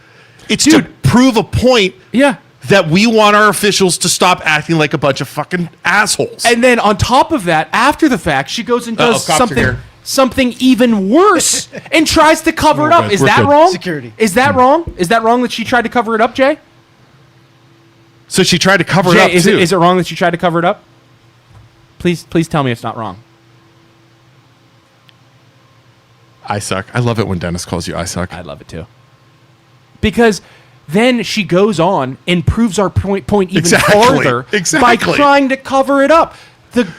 Speaker 2: It's to
Speaker 1: Dude.
Speaker 2: prove a point
Speaker 1: Yeah.
Speaker 2: that we want our officials to stop acting like a bunch of fucking assholes.
Speaker 1: And then on top of that, after the fact, she goes and does
Speaker 2: cops are here.
Speaker 1: something even worse and tries to cover it
Speaker 2: We're
Speaker 1: up.
Speaker 2: good.
Speaker 1: Is
Speaker 2: We're
Speaker 1: that
Speaker 2: good.
Speaker 1: wrong?
Speaker 3: Security.
Speaker 1: Is that wrong? Is that wrong that she tried to cover it up, Jay?
Speaker 2: so she tried to cover it
Speaker 1: Jay,
Speaker 2: up
Speaker 1: is
Speaker 2: too.
Speaker 1: it wrong that she tried to cover it up? Please tell me it's not wrong.
Speaker 2: I suck. I love it when Dennis calls you I suck.
Speaker 1: I love it too. Because then she goes on and proves our point even
Speaker 2: Exactly.
Speaker 1: farther by
Speaker 2: Exactly.
Speaker 1: trying to cover it up.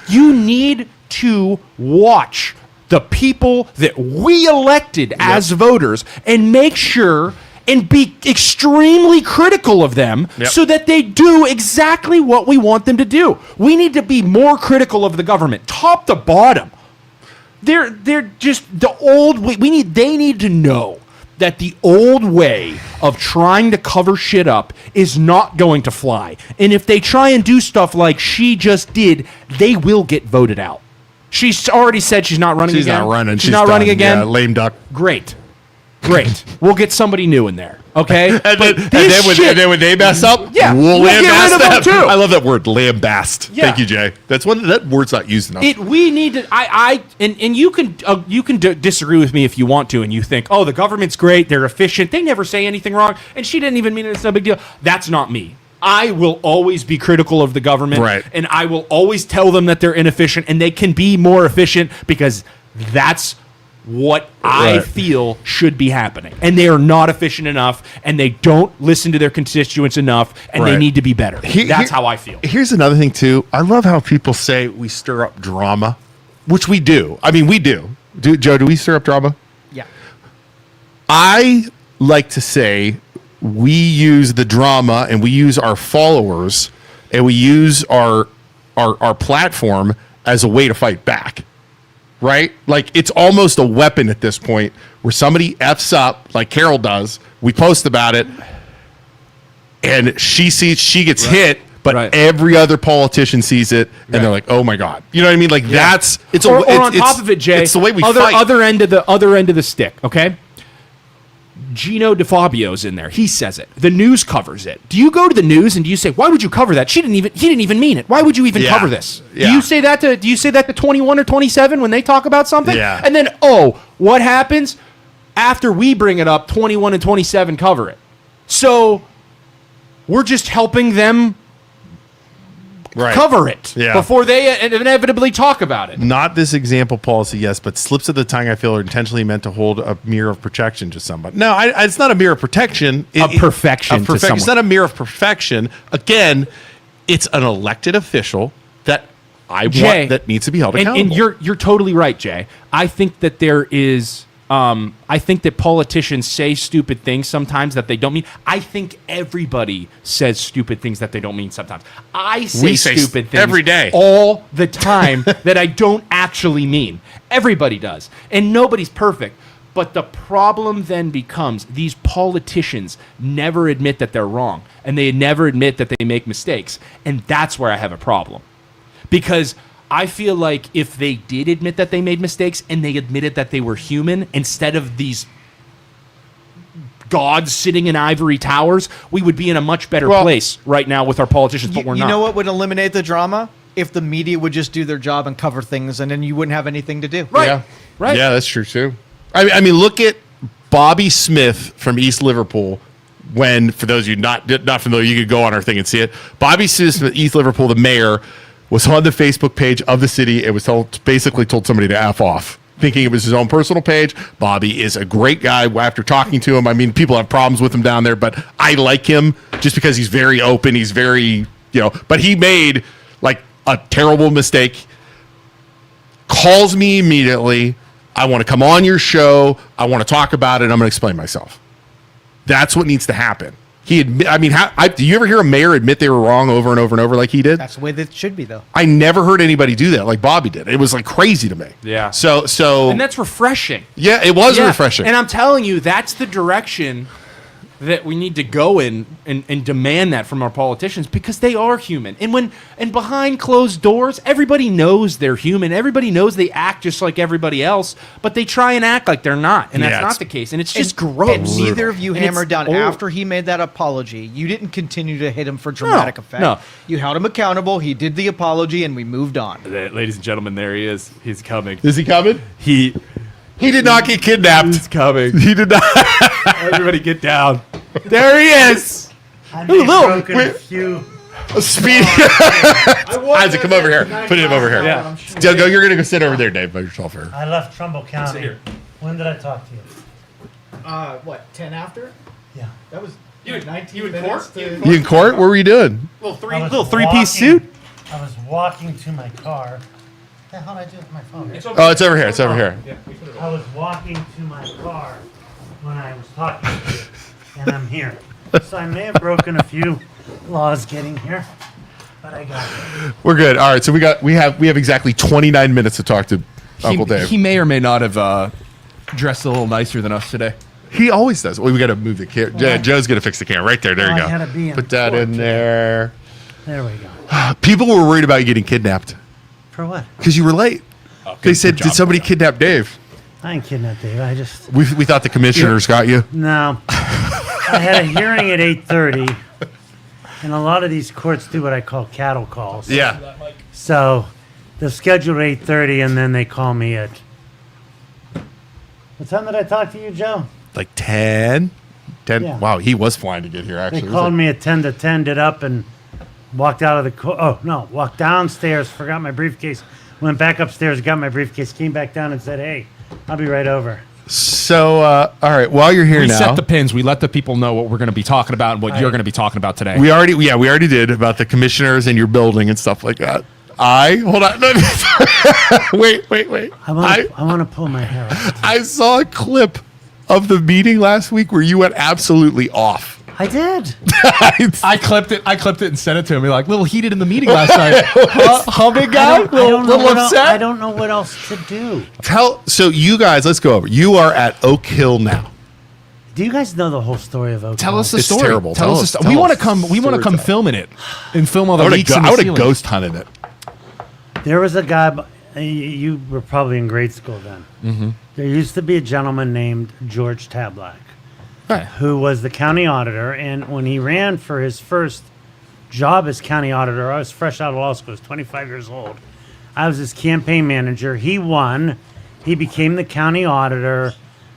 Speaker 1: You need to watch the people that we elected as voters and make sure and be extremely critical of them
Speaker 2: Yep.
Speaker 1: so that they do exactly what we want them to do. We need to be more critical of the government, top to bottom. They're just the old way. They need to know that the old way of trying to cover shit up is not going to fly. And if they try and do stuff like she just did, they will get voted out. She's already said she's not running
Speaker 2: She's
Speaker 1: again.
Speaker 2: not running.
Speaker 1: She's not running
Speaker 2: done.
Speaker 1: again.
Speaker 2: Yeah, lame duck.
Speaker 1: Great. We'll get somebody new in there. Okay?
Speaker 2: And
Speaker 1: But
Speaker 2: then,
Speaker 1: this shit-
Speaker 2: when they mess up,
Speaker 1: Yeah,
Speaker 2: we'll
Speaker 1: we'll get
Speaker 2: lambast
Speaker 1: rid of them, too.
Speaker 2: I love that word, lambast.
Speaker 1: Yeah.
Speaker 2: Thank you, Jay. That's that word's not used enough.
Speaker 1: We need to. And you can disagree with me if you want to, and you think, oh, the government's great, they're efficient, they never say anything wrong, and she didn't even mean it. It's no big deal. That's not me. I will always be critical of the government,
Speaker 2: Right.
Speaker 1: and I will always tell them that they're inefficient, and they can be more efficient because that's what I
Speaker 2: Right.
Speaker 1: feel should be happening. And they are not efficient enough, and they don't listen to their constituents enough, and they
Speaker 2: Right.
Speaker 1: need to be better. That's how I feel.
Speaker 2: Here's another thing too. I love how people say we stir up drama, which we do. I mean, we do. Joe, do we stir up drama?
Speaker 3: Yeah.
Speaker 2: I like to say we use the drama and we use our followers and we use our platform as a way to fight back. Right? Like it's almost a weapon at this point where somebody F's up like Carol does. We post about it and she gets hit, but
Speaker 1: Right.
Speaker 2: every other politician sees it and they're like, "Oh my God." You know what I mean? Like that's it's
Speaker 1: or
Speaker 2: it's,
Speaker 1: on top of it, Jay.
Speaker 2: It's the way we
Speaker 1: other
Speaker 2: fight.
Speaker 1: other end of the stick. Okay. Gino DeFabio's in there. He says it. The news covers it. Do you go to the news and do you say, "Why would you cover that? He didn't even mean it. Why would you even
Speaker 2: Yeah.
Speaker 1: cover this?"
Speaker 2: Yeah.
Speaker 1: Do you say that to 21 or 27 when they talk about something?
Speaker 2: Yeah.
Speaker 1: And then, what happens after we bring it up? 21 and 27 cover it. So we're just helping them
Speaker 2: Right.
Speaker 1: cover it
Speaker 2: Yeah.
Speaker 1: before they inevitably talk about it.
Speaker 2: Not this example policy, yes, but slips of the tongue I feel are intentionally meant to hold a mirror of protection to somebody. No, it's not a mirror of protection.
Speaker 1: Of perfection to
Speaker 2: It's
Speaker 1: someone.
Speaker 2: not a mirror of perfection. Again, it's an elected official that I
Speaker 1: Jay,
Speaker 2: want that needs to be held accountable.
Speaker 1: and you're totally right, Jay. I think that there is. I think that politicians say stupid things sometimes that they don't mean. I think everybody says stupid things that they don't mean sometimes. I say
Speaker 2: We say
Speaker 1: stupid things
Speaker 2: every day.
Speaker 1: all the time that I don't actually mean. Everybody does, and nobody's perfect. But the problem then becomes these politicians never admit that they're wrong, and they never admit that they make mistakes, and that's where I have a problem. Because I feel like if they did admit that they made mistakes and they admitted that they were human instead of these gods sitting in ivory towers, we would be in a much better place right now with our politicians, but we're
Speaker 3: You
Speaker 1: not.
Speaker 3: know what would eliminate the drama? if the media would just do their job and cover things, and then you wouldn't have anything to do.
Speaker 1: Right.
Speaker 2: Yeah.
Speaker 1: Right.
Speaker 2: Yeah, that's true too. I mean, look at Bobby Smith from East Liverpool. When, for those of you not familiar, you could go on our thing and see it. Bobby Smith from East Liverpool, the mayor, was on the Facebook page of the city. It was basically told somebody to F off, thinking it was his own personal page. Bobby is a great guy. After talking to him, I mean, people have problems with him down there, but I like him just because he's very open. He's very, but he made like a terrible mistake. Calls me immediately. I want to come on your show. I want to talk about it. I'm going to explain myself. That's what needs to happen. Do you ever hear a mayor admit they were wrong over and over and over like he did?
Speaker 3: That's the way that it should be, though.
Speaker 2: I never heard anybody do that like Bobby did. It was like crazy to me.
Speaker 1: Yeah.
Speaker 2: So
Speaker 1: And that's refreshing.
Speaker 2: yeah, it was
Speaker 1: Yeah.
Speaker 2: refreshing.
Speaker 1: And I'm telling you, that's the direction that we need to go in and demand that from our politicians, because they are human. And behind closed doors, everybody knows they're human. Everybody knows they act just like everybody else, but they try and act like they're not. And that's
Speaker 2: Yeah,
Speaker 1: not
Speaker 2: it's-
Speaker 1: the case. And it's just
Speaker 3: And
Speaker 1: gross.
Speaker 3: neither of you
Speaker 1: And
Speaker 3: hammered
Speaker 1: it's
Speaker 3: down
Speaker 1: old.
Speaker 3: after he made that apology. You didn't continue to hit him for dramatic effect.
Speaker 1: no.
Speaker 3: You held him accountable. He did the apology, and we moved on.
Speaker 1: Ladies and gentlemen, there he is. He's coming.
Speaker 2: Is he coming?
Speaker 1: He
Speaker 2: He did not get kidnapped.
Speaker 1: is coming.
Speaker 2: He did not.
Speaker 1: Everybody get down. There he is.
Speaker 7: I may have broken a few.
Speaker 2: Speed. Isaac, come over here. Put him over here.
Speaker 1: Yeah.
Speaker 2: You're going to go sit over there, Dave, by yourself here.
Speaker 7: I left Trumbull County.
Speaker 1: here.
Speaker 7: When did I talk to you?
Speaker 3: What, 10 after?
Speaker 7: Yeah.
Speaker 3: That was
Speaker 1: You in
Speaker 3: 19
Speaker 1: court?
Speaker 3: minutes to-
Speaker 2: You in court? What were you doing?
Speaker 1: Little
Speaker 7: I was
Speaker 1: three-piece
Speaker 7: walking-
Speaker 1: suit.
Speaker 7: I was walking to my car. What the hell did I do with my phone?
Speaker 2: Oh, it's over here. It's over here.
Speaker 7: I was walking to my car when I was talking to you, and I'm here. So I may have broken a few laws getting here, but I got it.
Speaker 2: We're good. All right. So we have exactly 29 minutes to talk to Uncle Dave.
Speaker 1: He may or may not have dressed a little nicer than us today.
Speaker 2: He always does. Well, we got to move the camera. Yeah, Joe's going to fix the camera right there. There
Speaker 7: Oh,
Speaker 2: you
Speaker 7: I
Speaker 2: go.
Speaker 7: had to be in
Speaker 2: Put that
Speaker 7: court
Speaker 2: in
Speaker 7: today.
Speaker 2: there.
Speaker 7: There we go.
Speaker 2: People were worried about you getting kidnapped
Speaker 7: For what?
Speaker 2: because you were late. They said, "Did somebody kidnap Dave?"
Speaker 7: I ain't kidding Dave. I just
Speaker 2: We thought the commissioners got you.
Speaker 7: no. I had a hearing at 8:30, and a lot of these courts do what I call cattle calls.
Speaker 2: Yeah.
Speaker 7: So they're scheduled at 8:30, and then they call me at. What time did I talk to you, Joe?
Speaker 2: Like 10? 10?
Speaker 7: Yeah.
Speaker 2: Wow, he was flying to get here,
Speaker 7: They
Speaker 2: actually. It was
Speaker 7: called
Speaker 2: like-
Speaker 7: me at 10 to 10, did up and walked out of the court. Oh, no, walked downstairs, forgot my briefcase, went back upstairs, got my briefcase, came back down and said, hey, I'll be right over.
Speaker 2: So, all right, while you're here
Speaker 1: We
Speaker 2: now.
Speaker 1: set the pins. We let the people know what we're going to be talking about and what you're going to be talking about today.
Speaker 2: We already did about the commissioners and your building and stuff like that. Hold on. Wait.
Speaker 7: I want to pull my hair out.
Speaker 2: I saw a clip of the meeting last week where you went absolutely off.
Speaker 7: I did.
Speaker 1: I clipped it and sent it to him. You're like, little heated in the meeting last night. Huh, big guy?
Speaker 7: I don't know what
Speaker 1: upset?
Speaker 7: I don't know what else to do.
Speaker 2: So you guys, let's go over. You are at Oak Hill now.
Speaker 7: Do you guys know the whole story of Oak
Speaker 1: Tell
Speaker 7: Hill?
Speaker 1: us the
Speaker 2: It's
Speaker 1: story.
Speaker 2: terrible.
Speaker 1: Tell
Speaker 2: Tell
Speaker 1: us the
Speaker 2: us-
Speaker 1: story.
Speaker 2: tell
Speaker 1: We want to
Speaker 2: us.
Speaker 1: come. We want to come
Speaker 2: Storytime.
Speaker 1: film in it and film all the
Speaker 2: I would
Speaker 1: leaks in the
Speaker 2: have
Speaker 1: ceiling.
Speaker 2: ghost hunted it.
Speaker 7: There was a guy, you were probably in grade school then. Mm-hmm. There used to be a gentleman named George Tablack, who was the county auditor. And when he ran for his first job as county auditor, I was fresh out of law school, I was 25 years old. I was his campaign manager. He won. He became the county auditor.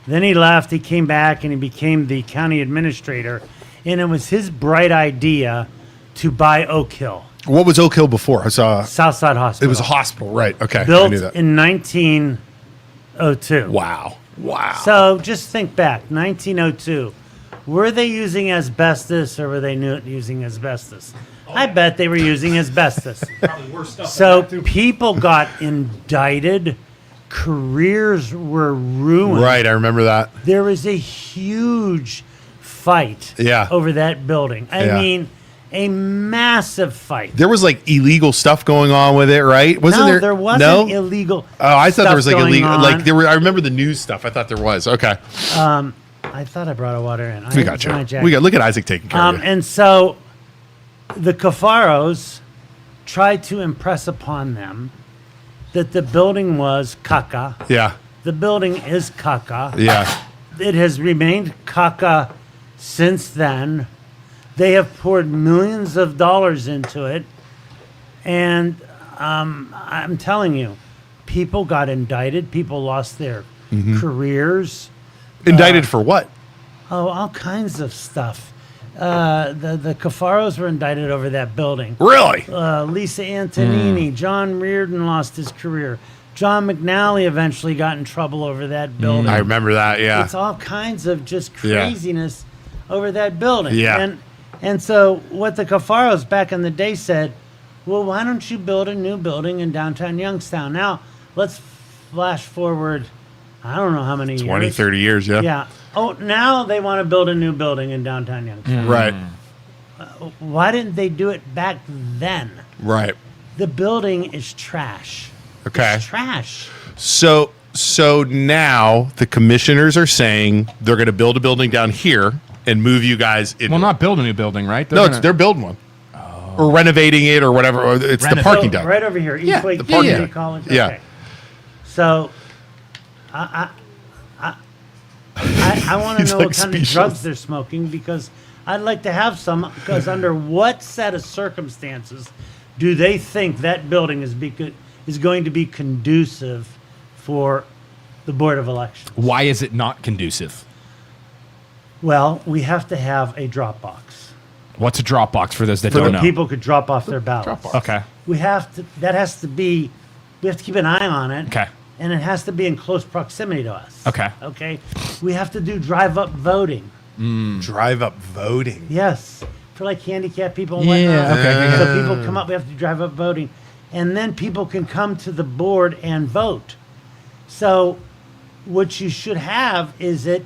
Speaker 7: Then he left. He came back and he became the county administrator. And it was his bright idea to buy Oak Hill,
Speaker 2: What was Oak Hill before? I saw
Speaker 7: Southside Hospital.
Speaker 2: it was a hospital, right? Okay, I
Speaker 7: built
Speaker 2: knew that.
Speaker 7: in 1902.
Speaker 2: Wow.
Speaker 7: So just think back, 1902. Were they using asbestos or were they using asbestos? I bet they were using asbestos. So people got indicted. Careers were ruined.
Speaker 2: Right, I remember that.
Speaker 7: There was a huge fight
Speaker 2: Yeah.
Speaker 7: over that building. I
Speaker 2: Yeah.
Speaker 7: mean, a massive fight.
Speaker 2: There was like illegal stuff going on with it, right? Wasn't
Speaker 7: no,
Speaker 2: there?
Speaker 7: wasn't
Speaker 2: no?
Speaker 7: illegal.
Speaker 2: Oh, I thought there was like
Speaker 7: stuff
Speaker 2: illegal.
Speaker 7: going
Speaker 2: Like
Speaker 7: on.
Speaker 2: there were. I remember the news stuff. I thought there was. Okay,
Speaker 7: I thought I brought a water in.
Speaker 2: we got you. We got. Look at Isaac taking care of you.
Speaker 7: And so the Cafaros tried to impress upon them that the building was caca.
Speaker 2: Yeah,
Speaker 7: The building is caca.
Speaker 2: yeah.
Speaker 7: It has remained caca since then. They have poured millions of dollars into it. And I'm telling you, people got indicted. People lost their careers.
Speaker 2: Indicted for what?
Speaker 7: Oh, all kinds of stuff. The Cafaros were indicted over that building.
Speaker 2: Really?
Speaker 7: Lisa Antonini, John Reardon lost his career. John McNally eventually got in trouble over that building.
Speaker 2: I remember that. Yeah.
Speaker 7: It's all kinds of just
Speaker 2: Yeah.
Speaker 7: craziness over that building.
Speaker 2: Yeah.
Speaker 7: And so what the Cafaros back in the day said, well, why don't you build a new building in downtown Youngstown? Now, let's flash forward, I don't know how many
Speaker 2: 20,
Speaker 7: years.
Speaker 2: 30 years. Yeah.
Speaker 7: Yeah. Oh, now they want to build a new building in downtown Youngstown.
Speaker 2: Right.
Speaker 7: Why didn't they do it back then?
Speaker 2: Right.
Speaker 7: The building is trash.
Speaker 2: Okay.
Speaker 7: It's trash.
Speaker 2: So now the commissioners are saying they're going to build a building down here and move you guys in.
Speaker 1: Well, not build a new building, right?
Speaker 2: They're building one. Or renovating it or whatever. Or it's the parking
Speaker 7: So,
Speaker 2: deck.
Speaker 7: right over here.
Speaker 1: Yeah,
Speaker 7: Eastway
Speaker 1: the parking
Speaker 7: Community
Speaker 1: deck.
Speaker 7: College.
Speaker 2: Yeah.
Speaker 7: Okay. So, I want to
Speaker 2: He's
Speaker 7: know
Speaker 2: like
Speaker 7: what kind
Speaker 2: speechless.
Speaker 7: of drugs they're smoking because I'd like to have some. Because under what set of circumstances do they think that building is going to be conducive for the Board of Elections?
Speaker 1: Why is it not conducive?
Speaker 7: Well, we have to have a drop box.
Speaker 1: What's a Dropbox for those that
Speaker 7: So
Speaker 1: don't
Speaker 7: that
Speaker 1: know?
Speaker 7: people could drop off their ballots.
Speaker 1: Okay.
Speaker 7: We have to keep an eye on it.
Speaker 1: Okay.
Speaker 7: And it has to be in close proximity to us.
Speaker 1: Okay.
Speaker 7: Okay. We have to do drive-up voting.
Speaker 2: Drive up voting.
Speaker 7: Yes. For like handicapped people and whatnot.
Speaker 1: Yeah, okay.
Speaker 7: So people come up, we have to drive up voting. And then people can come to the board and vote. So what you should have is it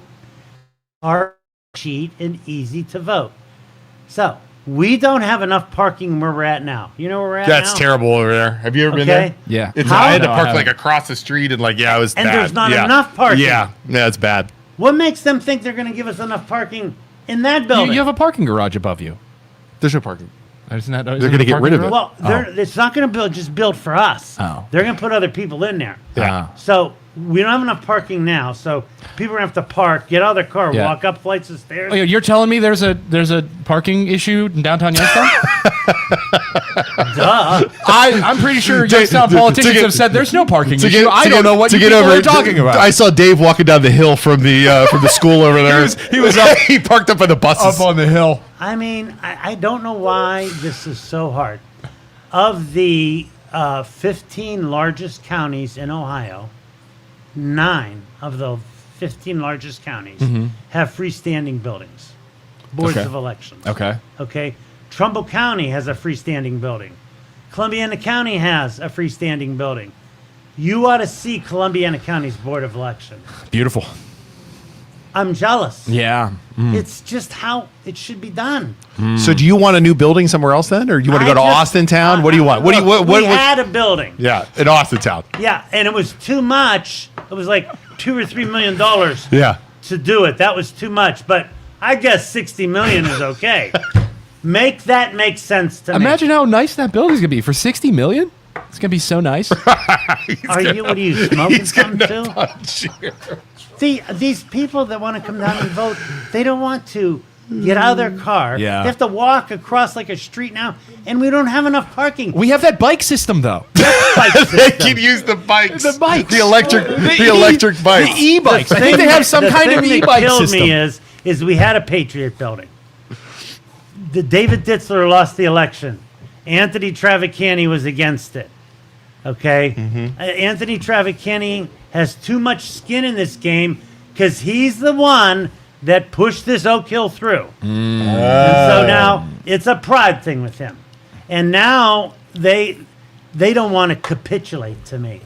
Speaker 7: our cheap and easy to vote. So we don't have enough parking where we're at now. You know where we're at
Speaker 2: That's
Speaker 7: now?
Speaker 2: terrible over there. Have you ever been
Speaker 7: Okay.
Speaker 2: there?
Speaker 1: Yeah.
Speaker 2: It's,
Speaker 7: How?
Speaker 2: I had to
Speaker 1: No, I
Speaker 2: park
Speaker 1: haven't.
Speaker 2: like across the street and like, yeah, it was
Speaker 7: And
Speaker 2: bad.
Speaker 7: there's not
Speaker 2: Yeah.
Speaker 7: enough parking.
Speaker 2: Yeah. Yeah, it's bad.
Speaker 7: What makes them think they're going to give us enough parking in that building?
Speaker 1: You have a parking garage above you.
Speaker 2: There's no parking.
Speaker 1: Isn't that,
Speaker 2: They're gonna get rid of it.
Speaker 7: Well, it's not going to just build for us.
Speaker 1: Oh.
Speaker 7: They're going to put other people in there.
Speaker 2: Yeah.
Speaker 7: So we don't have enough parking now. So people are going to have to park, get out of their car,
Speaker 1: Yeah.
Speaker 7: walk up flights of stairs.
Speaker 1: Oh, you're telling me there's a parking issue in downtown Youngstown?
Speaker 7: Duh.
Speaker 1: I'm pretty sure Youngstown
Speaker 2: to
Speaker 1: politicians
Speaker 2: get-
Speaker 1: have said there's no parking
Speaker 2: To
Speaker 1: issue.
Speaker 2: get-
Speaker 1: I
Speaker 2: to
Speaker 1: don't
Speaker 2: get-
Speaker 1: know what
Speaker 2: to
Speaker 1: you
Speaker 2: get
Speaker 1: people
Speaker 2: over
Speaker 1: are talking about.
Speaker 2: I saw Dave walking down the hill from the school over there.
Speaker 1: he was up-
Speaker 2: he parked up on the buses.
Speaker 1: up on the hill.
Speaker 7: I mean, I don't know why this is so hard. Of the 15 largest counties in Ohio, 9 of the 15 largest counties have freestanding buildings, boards
Speaker 1: Okay.
Speaker 7: of elections.
Speaker 1: Okay.
Speaker 7: Okay. Trumbull County has a freestanding building. Columbiana County has a freestanding building. You ought to see Columbiana County's Board of Elections.
Speaker 1: Beautiful.
Speaker 7: I'm jealous.
Speaker 1: Yeah.
Speaker 7: It's just how it should be done.
Speaker 2: So do you want a new building somewhere else then, or you want to go to Austin Town? What do you want? What do you
Speaker 7: Look,
Speaker 2: what?
Speaker 7: we had a building.
Speaker 2: Yeah, in Austin Town.
Speaker 7: Yeah, and it was too much. It was like $2 or $3 million
Speaker 2: Yeah.
Speaker 7: to do it. That was too much, but I guess 60 million is okay. Make that make sense to
Speaker 1: Imagine how nice that building's gonna be for $60 million. It's gonna be so nice.
Speaker 7: me. What are you smoking something too? See, these people that want to come down and vote, they don't want to get out of their car.
Speaker 1: Yeah.
Speaker 7: They have to walk across like a street now, and we don't have enough parking.
Speaker 1: We have that bike system though.
Speaker 7: Bike
Speaker 2: They
Speaker 7: system.
Speaker 2: can use the bikes.
Speaker 1: The bikes.
Speaker 2: The electric bikes.
Speaker 1: The e-bikes. I think they have some
Speaker 7: the
Speaker 1: kind of
Speaker 7: thing that
Speaker 1: e-bike
Speaker 7: killed
Speaker 1: system.
Speaker 7: me is we had a Patriot building. The David Ditzler lost the election. Anthony Travacani was against it. Okay? Anthony Travacani has too much skin in this game because he's the one that pushed this Oak Hill through. And so now it's a pride thing with him. And now they don't want to capitulate to me.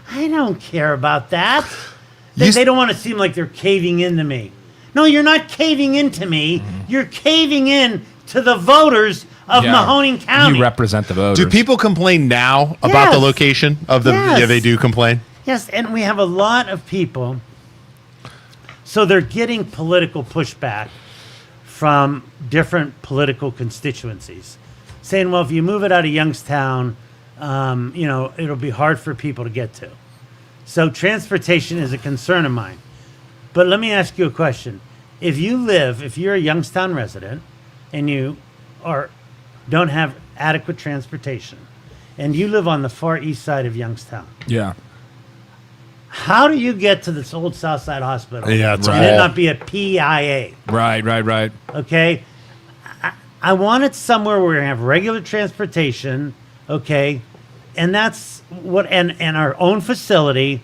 Speaker 7: I don't care about that. They don't want to seem like they're caving into me. No, you're not caving into me. You're caving in to the voters of Mahoning County.
Speaker 1: You represent the voters.
Speaker 2: Do people complain now about the
Speaker 7: Yes.
Speaker 2: location of the?
Speaker 7: Yes.
Speaker 2: Yeah, they do complain.
Speaker 7: Yes, and we have a lot of people. So they're getting political pushback from different political constituencies, saying, "Well, if you move it out of Youngstown, it'll be hard for people to get to." So transportation is a concern of mine. But let me ask you a question: if you're a Youngstown resident, and you don't have adequate transportation, and you live on the far east side of Youngstown.
Speaker 1: Yeah.
Speaker 7: How do you get to this old Southside Hospital?
Speaker 2: Yeah, it's
Speaker 7: and it
Speaker 2: all-
Speaker 7: not be a PIA?
Speaker 1: Right.
Speaker 7: Okay, I want it somewhere where we're gonna have regular transportation. Okay, and that's what and our own facility,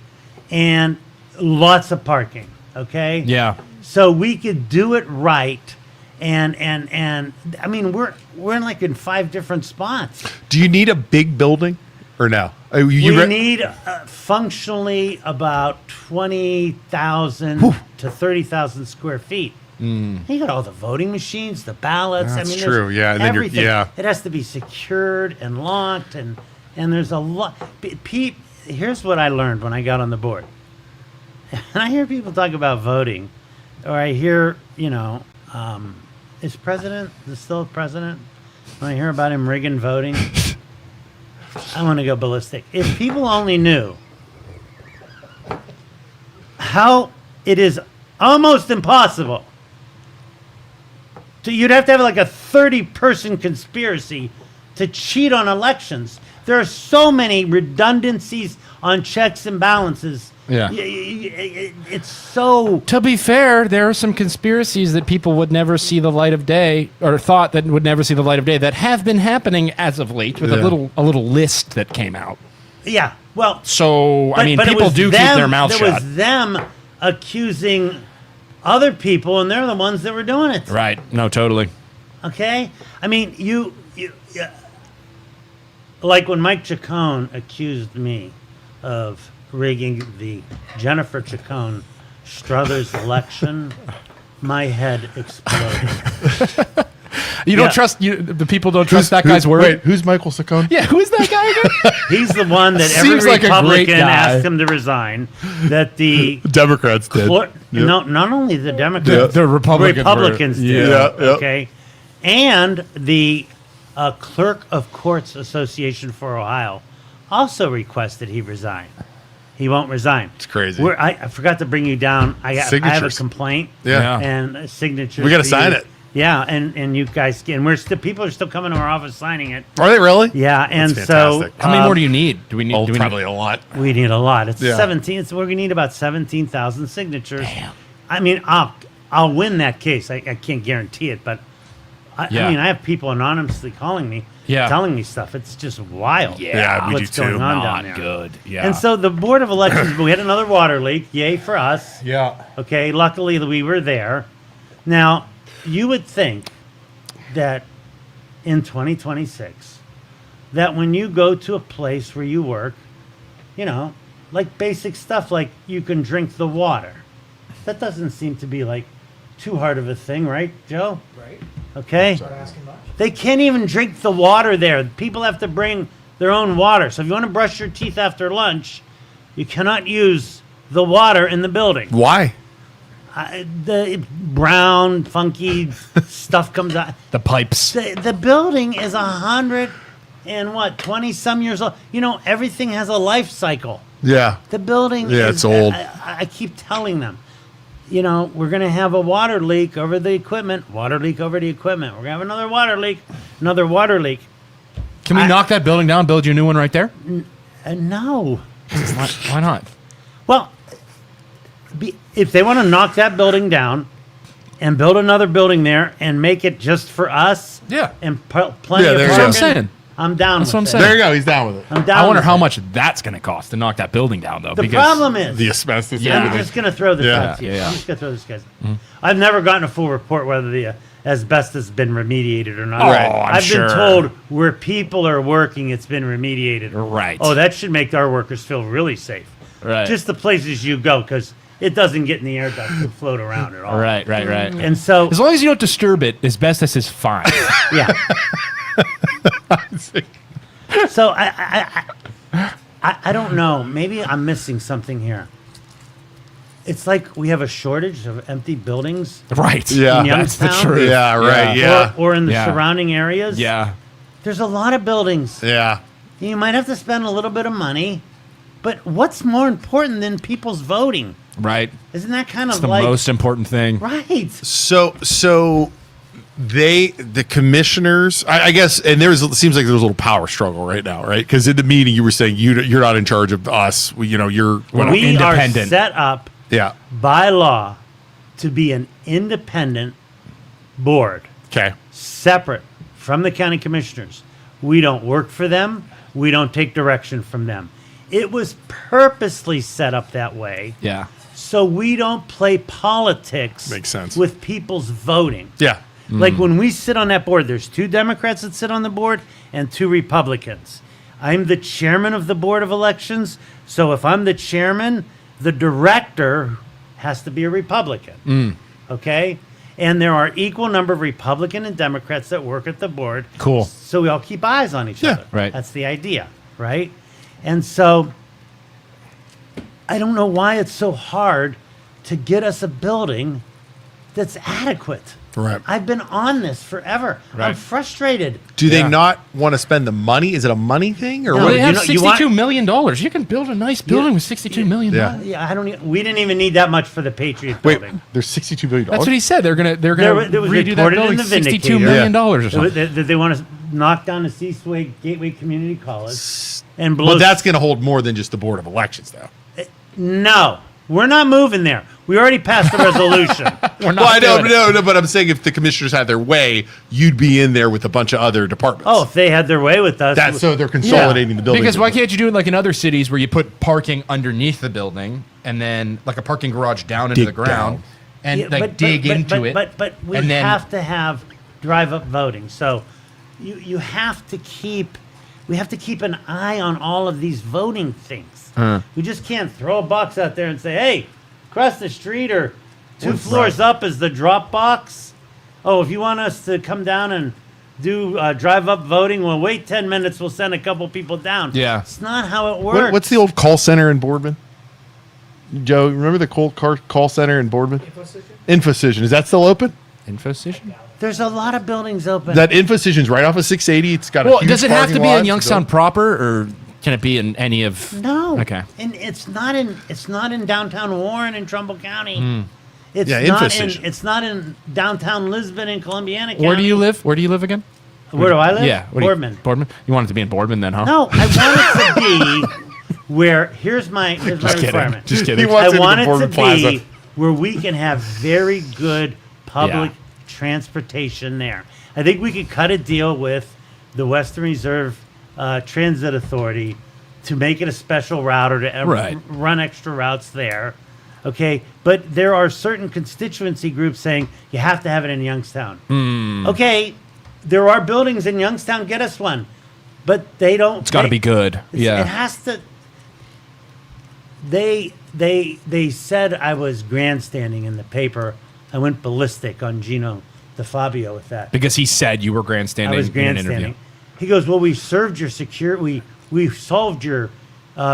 Speaker 7: and lots of parking. Okay.
Speaker 1: Yeah.
Speaker 7: So we could do it right, and I mean we're in like in 5 different spots.
Speaker 2: Do you need a big building or no?
Speaker 7: We need functionally about 20,000 to 30,000 square feet. You got all the voting machines, the ballots.
Speaker 2: That's
Speaker 7: I mean,
Speaker 2: true,
Speaker 7: there's
Speaker 2: yeah, and then you're-
Speaker 7: everything.
Speaker 2: yeah.
Speaker 7: It has to be secured and locked, and there's a lot. Pete, here's what I learned when I got on the board. And I hear people talk about voting, or I hear, is still president? When I hear about him rigging voting, I want to go ballistic. If people only knew how it is almost impossible you'd have to have like a 30-person conspiracy to cheat on elections. There are so many redundancies on checks and balances.
Speaker 1: Yeah.
Speaker 7: It's so...
Speaker 1: To be fair, there are some conspiracies that people would never see the light of day, or thought that would never see the light of day, that have been happening as of late with a little list that came out.
Speaker 7: Yeah, well...
Speaker 1: So, I mean,
Speaker 7: but it
Speaker 1: people
Speaker 7: was
Speaker 1: do keep their mouth
Speaker 7: there
Speaker 1: shut.
Speaker 7: was them accusing other people, and they're the ones that were doing it.
Speaker 1: Right. No, totally.
Speaker 7: Okay? I mean, you like when Mike Chacon accused me of rigging the Jennifer Chacon Struthers election, my head exploded.
Speaker 1: You don't
Speaker 7: Yeah.
Speaker 1: trust the people don't trust that guy's word.
Speaker 2: Wait, who's Michael Saccone?
Speaker 1: Yeah, who is that guy again?
Speaker 7: He's the one that every
Speaker 1: Seems like a great
Speaker 7: Republican
Speaker 1: guy.
Speaker 7: asked him to resign. That the
Speaker 2: Democrats did.
Speaker 7: no, not only the Democrats,
Speaker 1: The Republicans were-
Speaker 7: Republicans did.
Speaker 2: Yeah, yeah.
Speaker 7: Okay, and the Clerk of Courts Association for Ohio also requested he resign. He won't resign. It's
Speaker 2: crazy.
Speaker 7: I forgot to bring you down. I have a
Speaker 2: Signatures.
Speaker 7: complaint.
Speaker 2: Yeah.
Speaker 7: And a signature.
Speaker 2: We gotta
Speaker 7: for
Speaker 2: sign
Speaker 7: you.
Speaker 2: it.
Speaker 7: Yeah, and you guys and we're still people are still coming to our office signing it.
Speaker 2: Are they really?
Speaker 7: Yeah, and
Speaker 2: That's
Speaker 7: so
Speaker 2: fantastic.
Speaker 1: How many more do you need? Do we need?
Speaker 2: Oh,
Speaker 1: do we
Speaker 2: probably
Speaker 1: need
Speaker 2: a lot.
Speaker 7: we need a lot. It's
Speaker 2: Yeah.
Speaker 7: 17. We're gonna need about 17,000 signatures. Damn. I mean, I'll win that case. I can't guarantee it, but I mean, I have people anonymously calling me, telling me stuff. It's just wild.
Speaker 2: Yeah, we
Speaker 7: what's
Speaker 2: do
Speaker 7: going
Speaker 2: too.
Speaker 7: on
Speaker 1: Not
Speaker 7: down there?
Speaker 1: good. Yeah.
Speaker 7: And so the Board of Elections, we had another water leak. Yay for us.
Speaker 2: Yeah.
Speaker 7: Okay, luckily we were there. Now, you would think that in 2026, that when you go to a place where you work, like basic stuff like you can drink the water. That doesn't seem to be like too hard of a thing, right, Joe?
Speaker 3: Right.
Speaker 7: Okay.
Speaker 3: Start asking much.
Speaker 7: They can't even drink the water there. People have to bring their own water. So if you want to brush your teeth after lunch, you cannot use the water in the building.
Speaker 2: Why?
Speaker 7: The brown, funky stuff comes out.
Speaker 1: the pipes.
Speaker 7: The building is 20 some years old. Everything has a life cycle.
Speaker 2: Yeah.
Speaker 7: The building
Speaker 2: Yeah,
Speaker 7: is,
Speaker 2: it's old.
Speaker 7: I keep telling them, we're going to have a water leak over the equipment, water leak over the equipment. We're going to have another water leak.
Speaker 1: Can we knock that building down, build you a new one right there?
Speaker 7: No.
Speaker 1: Why not?
Speaker 7: Well, if they want to knock that building down and build another building there and make it just for us,
Speaker 1: Yeah.
Speaker 7: and plenty
Speaker 2: Yeah,
Speaker 7: of
Speaker 2: there you
Speaker 1: That's what I'm
Speaker 7: parking,
Speaker 1: saying.
Speaker 7: I'm down
Speaker 1: That's
Speaker 7: with
Speaker 1: what I'm
Speaker 7: it.
Speaker 1: saying.
Speaker 2: There you go. He's down with it.
Speaker 7: I'm down
Speaker 1: I wonder
Speaker 7: with
Speaker 1: how
Speaker 7: it.
Speaker 1: much that's going to cost to knock that building down, though.
Speaker 7: The
Speaker 1: because
Speaker 7: problem is,
Speaker 2: The asbestos.
Speaker 1: Yeah.
Speaker 2: and
Speaker 7: I'm
Speaker 2: everything.
Speaker 7: just going to throw this
Speaker 2: Yeah.
Speaker 7: out to you.
Speaker 1: Yeah.
Speaker 7: I'm just going to throw this guys. I've never gotten a full report whether the asbestos has been remediated or not.
Speaker 1: Oh, I'm
Speaker 7: I've
Speaker 1: sure.
Speaker 7: been told where people are working, it's been remediated.
Speaker 1: Right.
Speaker 7: Oh, that should make our workers feel really safe.
Speaker 1: Right.
Speaker 7: Just the places you go, because it doesn't get in the air ducts to float around at all.
Speaker 1: Right.
Speaker 7: And so,
Speaker 1: As long as you don't disturb it, asbestos is fine.
Speaker 7: yeah. So I don't know. Maybe I'm missing something here. It's like we have a shortage of empty buildings
Speaker 1: Right.
Speaker 2: Yeah.
Speaker 7: in
Speaker 1: That's the
Speaker 7: Youngstown.
Speaker 1: truth.
Speaker 2: Yeah, right. Yeah.
Speaker 7: Or in the
Speaker 1: Yeah.
Speaker 7: surrounding areas.
Speaker 1: Yeah.
Speaker 7: There's a lot of buildings.
Speaker 2: Yeah.
Speaker 7: You might have to spend a little bit of money, but what's more important than people's voting?
Speaker 1: Right.
Speaker 7: Isn't that kind
Speaker 1: It's
Speaker 7: of
Speaker 1: the
Speaker 7: like
Speaker 1: most important thing.
Speaker 7: right?
Speaker 2: So the commissioners, I guess, and it seems like there's a little power struggle right now, right? Because in the meeting you were saying you're not in charge of us. You're
Speaker 7: We
Speaker 1: independent.
Speaker 7: are set up
Speaker 2: yeah.
Speaker 7: by law to be an independent board,
Speaker 2: Okay.
Speaker 7: separate from the county commissioners. We don't work for them. We don't take direction from them. It was purposely set up that way.
Speaker 1: Yeah.
Speaker 7: So we don't play politics
Speaker 2: Makes sense.
Speaker 7: with people's voting.
Speaker 2: Yeah.
Speaker 7: Like when we sit on that board, there's 2 Democrats that sit on the board and 2 Republicans. I'm the chairman of the Board of Elections. So if I'm the chairman, the director has to be a Republican. Okay? And there are equal number of Republican and Democrats that work at the board.
Speaker 1: Cool.
Speaker 7: So we all keep eyes on each other.
Speaker 1: right.
Speaker 7: That's the idea, right? And so I don't know why it's so hard to get us a building that's adequate.
Speaker 2: Right.
Speaker 7: I've been on this forever. I'm
Speaker 1: Right.
Speaker 7: frustrated.
Speaker 2: Do they not want to spend the money? Is it a money thing or
Speaker 7: No,
Speaker 2: what?
Speaker 1: They have
Speaker 7: you want-
Speaker 1: $62 million. You can build a nice building with $62 million.
Speaker 2: Yeah.
Speaker 7: Yeah, I don't. We didn't even need that much for the Patriot
Speaker 2: Wait,
Speaker 7: building.
Speaker 2: there's $62 billion.
Speaker 1: That's what he said. They're gonna
Speaker 7: There was
Speaker 1: redo that
Speaker 7: reported in
Speaker 1: building.
Speaker 7: the
Speaker 1: $62
Speaker 7: Vindicator.
Speaker 1: million or
Speaker 7: That
Speaker 1: something.
Speaker 7: they want to knock down the Seaway Gateway Community College and blow.
Speaker 2: Well, that's going to hold more than just the Board of Elections, though.
Speaker 7: No, we're not moving there. We already passed the resolution.
Speaker 1: We're not
Speaker 2: Well, I know,
Speaker 1: doing it.
Speaker 2: no, but I'm saying if the commissioners had their way, you'd be in there with a bunch of other departments.
Speaker 7: Oh, if they had their way with us,
Speaker 2: That's so they're consolidating the building.
Speaker 1: Because why can't you do it like in other cities where you put parking underneath the building and then like a parking garage down into
Speaker 2: Dig
Speaker 1: the ground
Speaker 2: down.
Speaker 1: and
Speaker 7: Yeah,
Speaker 1: like dig into it?
Speaker 7: But we
Speaker 1: and then
Speaker 7: have to have drive-up voting. So you have to keep. We have to keep an eye on all of these voting things. We just can't throw a box out there and say, "Hey, across the street or 2 floors up is the drop box." Oh, if you want us to come down and do drive-up voting, we'll wait 10 minutes. We'll send a couple people down.
Speaker 1: Yeah.
Speaker 7: It's not how it works.
Speaker 2: What's the old call center in Boardman? Joe, remember the call center in Boardman? Infocision. Is that still open?
Speaker 1: Infocision?
Speaker 7: There's a lot of buildings open.
Speaker 2: That Infocision's right off of 680. It's got a
Speaker 1: Well,
Speaker 2: huge
Speaker 1: does it have to
Speaker 2: parking
Speaker 1: be
Speaker 2: lot.
Speaker 1: in Youngstown proper or can it be in any of
Speaker 7: No.
Speaker 1: Okay.
Speaker 7: And it's not in downtown Warren in Trumbull County. It's
Speaker 2: Yeah,
Speaker 7: not
Speaker 2: Infocision.
Speaker 7: it's not in downtown Lisbon in Columbiana County.
Speaker 1: Where do you live? Where do you live again?
Speaker 7: Where do I live?
Speaker 1: Yeah. what do you-
Speaker 7: Boardman.
Speaker 1: Boardman? You want it to be in Boardman then, huh?
Speaker 7: No, I want it to be where here's my requirement.
Speaker 1: Just
Speaker 2: He
Speaker 1: kidding.
Speaker 2: wants
Speaker 7: I
Speaker 2: it
Speaker 7: want
Speaker 2: in
Speaker 7: it
Speaker 2: the
Speaker 7: to
Speaker 2: Boardman
Speaker 7: be
Speaker 2: Plaza.
Speaker 7: where we can have very good public
Speaker 1: Yeah.
Speaker 7: transportation there. I think we could cut a deal with the Western Reserve Transit Authority to make it a special route or to
Speaker 1: Right.
Speaker 7: run extra routes there. Okay, but there are certain constituency groups saying you have to have it in Youngstown. Okay, there are buildings in Youngstown. Get us one, but they don't.
Speaker 1: It's got to be good.
Speaker 7: It has to. They said I was grandstanding in the paper. I went ballistic on Gino DeFabio with that.
Speaker 1: Because he said you were grandstanding
Speaker 7: I was
Speaker 1: in an interview.
Speaker 7: grandstanding. He goes, "Well, we served your security. We solved your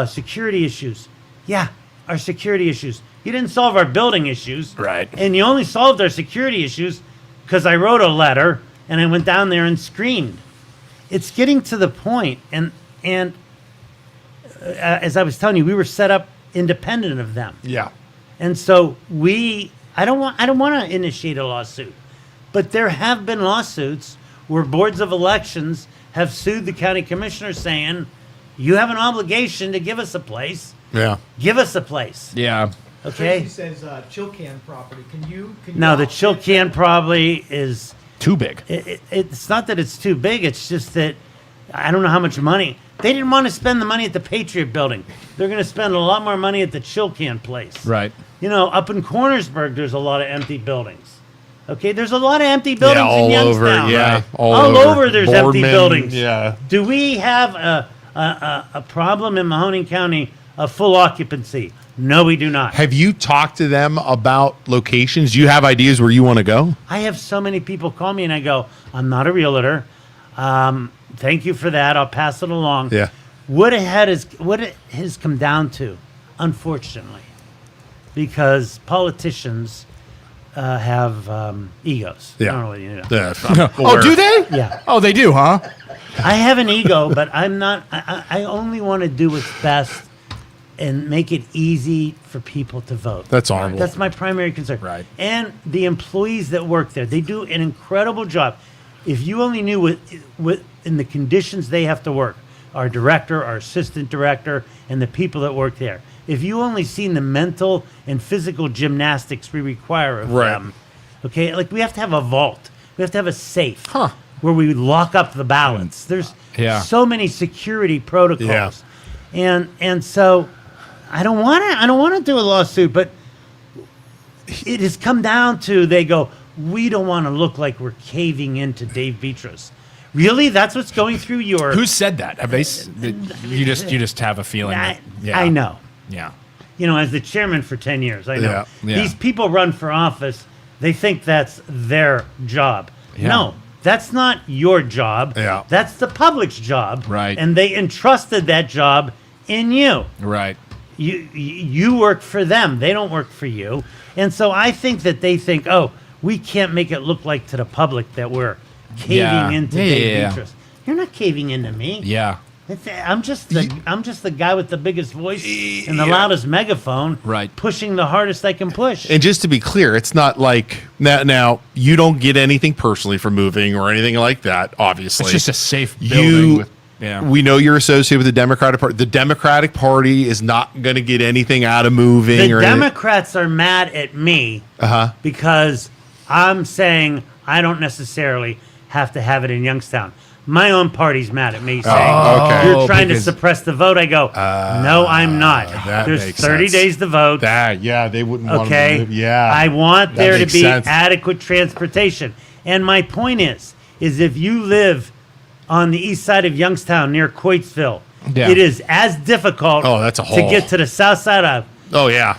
Speaker 7: security issues. Yeah, our security issues. You didn't solve our building issues,
Speaker 1: Right.
Speaker 7: And you only solved our security issues because I wrote a letter and I went down there and screamed. It's getting to the point, and as I was telling you, we were set up independent of them,
Speaker 2: Yeah.
Speaker 7: and so I don't want to initiate a lawsuit, but there have been lawsuits where boards of elections have sued the county commissioner saying, "You have an obligation to give us a place.
Speaker 2: Yeah.
Speaker 7: Give us a place."
Speaker 1: Yeah.
Speaker 7: Okay.
Speaker 3: Tracy says Chilcan property. Can you
Speaker 7: Now the
Speaker 3: outfit
Speaker 7: Chilcan probably is.
Speaker 1: Too big.
Speaker 7: It's not that it's too big. It's just that I don't know how much money they didn't want to spend the money at the Patriot Building. They're going to spend a lot more money at the Chilcan place.
Speaker 1: Right.
Speaker 7: You know, up in Cornersburg, there's a lot of empty buildings. Okay, there's a lot of empty buildings
Speaker 2: all
Speaker 7: in Youngstown.
Speaker 2: over. Yeah.
Speaker 7: Right?
Speaker 2: All
Speaker 7: over there's empty
Speaker 2: Boardman,
Speaker 7: buildings.
Speaker 2: Yeah.
Speaker 7: Do we have a problem in Mahoning County of full occupancy? No, we do not.
Speaker 2: Have you talked to them about locations? Do you have ideas where you want to go?
Speaker 7: I have so many people call me and I go, "I'm not a realtor. Thank you for that. I'll pass it along."
Speaker 2: Yeah.
Speaker 7: What it has come down to, unfortunately, because politicians have egos. I
Speaker 2: Yeah.
Speaker 7: don't know what you know.
Speaker 2: Yeah.
Speaker 1: Oh, do they?
Speaker 7: Yeah.
Speaker 1: Oh, they do, huh?
Speaker 7: I have an ego, but I'm not. I only want to do what's best and make it easy for people to vote.
Speaker 2: That's honorable.
Speaker 7: That's my primary concern.
Speaker 1: Right.
Speaker 7: And the employees that work there, they do an incredible job. If you only knew what in the conditions they have to work, our director, our assistant director, and the people that work there. If you only seen the mental and physical gymnastics we require of them, okay, like we have to have a vault, we have to have a safe where we lock up the ballots. There's so many security protocols, and so I don't want to do a lawsuit, but it has come down to they go, we don't want to look like we're caving into Dave Betras. Really? That's what's going through your...
Speaker 1: Who said that? Have they? You just have a feeling.
Speaker 7: I know.
Speaker 1: Yeah.
Speaker 7: You know, as the chairman for 10 years, I know.
Speaker 1: Yeah.
Speaker 7: These people run for office. They think that's their job.
Speaker 1: Yeah.
Speaker 7: No, that's not your job.
Speaker 2: Yeah.
Speaker 7: That's the public's job.
Speaker 1: Right.
Speaker 7: And they entrusted that job in you.
Speaker 1: Right.
Speaker 7: You work for them. They don't work for you. And so I think that they think, oh, we can't make it look like to the public that we're caving into Dave Betras. You're not caving into me.
Speaker 1: Yeah.
Speaker 7: I'm just the guy with the biggest voice and the loudest megaphone,
Speaker 1: Right.
Speaker 7: pushing the hardest I can push.
Speaker 2: And just to be clear, it's not like now you don't get anything personally for moving or anything like that. Obviously,
Speaker 1: It's just a safe building.
Speaker 2: We know you're associated with the Democratic Party. The Democratic Party is not going to get anything out of moving.
Speaker 7: The
Speaker 2: or
Speaker 7: Democrats are mad at me because I'm saying I don't necessarily have to have it in Youngstown. My own party's mad at me saying,
Speaker 2: okay.
Speaker 7: you're trying to
Speaker 1: because-
Speaker 7: suppress the vote. I go, no, I'm not.
Speaker 2: that
Speaker 7: There's
Speaker 2: makes
Speaker 7: 30
Speaker 2: sense.
Speaker 7: days to vote.
Speaker 2: they wouldn't want to
Speaker 7: Okay.
Speaker 2: move. Yeah.
Speaker 7: I want
Speaker 2: That
Speaker 7: there to
Speaker 2: makes
Speaker 7: be
Speaker 2: sense.
Speaker 7: adequate transportation. And my point is if you live on the east side of Youngstown near Coatesville,
Speaker 1: Yeah.
Speaker 7: it is as difficult
Speaker 2: that's a
Speaker 7: to
Speaker 2: haul.
Speaker 7: get to the south side of
Speaker 2: Oh yeah.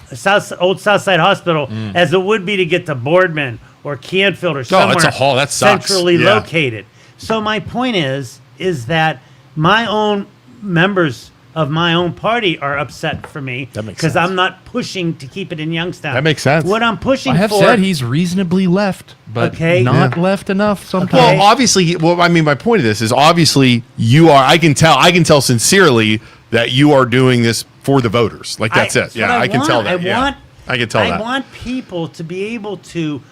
Speaker 7: Old Southside Hospital as it would be to get to Boardman or Canfield or somewhere
Speaker 2: it's a haul. That sucks.
Speaker 7: centrally
Speaker 2: Yeah.
Speaker 7: located. So my point is that my own members of my own party are upset for me
Speaker 2: That makes
Speaker 7: because
Speaker 2: sense.
Speaker 7: I'm not pushing to keep it in Youngstown.
Speaker 2: That makes sense.
Speaker 7: What I'm pushing
Speaker 1: I have
Speaker 7: for,
Speaker 1: said he's reasonably left, but not left enough sometimes.
Speaker 7: Okay.
Speaker 2: Well, obviously, I mean, my point of this is obviously you are. I can tell sincerely that you are doing this for the voters. Like that's it. Yeah, I can tell that. I can tell that.
Speaker 7: I want people to be able to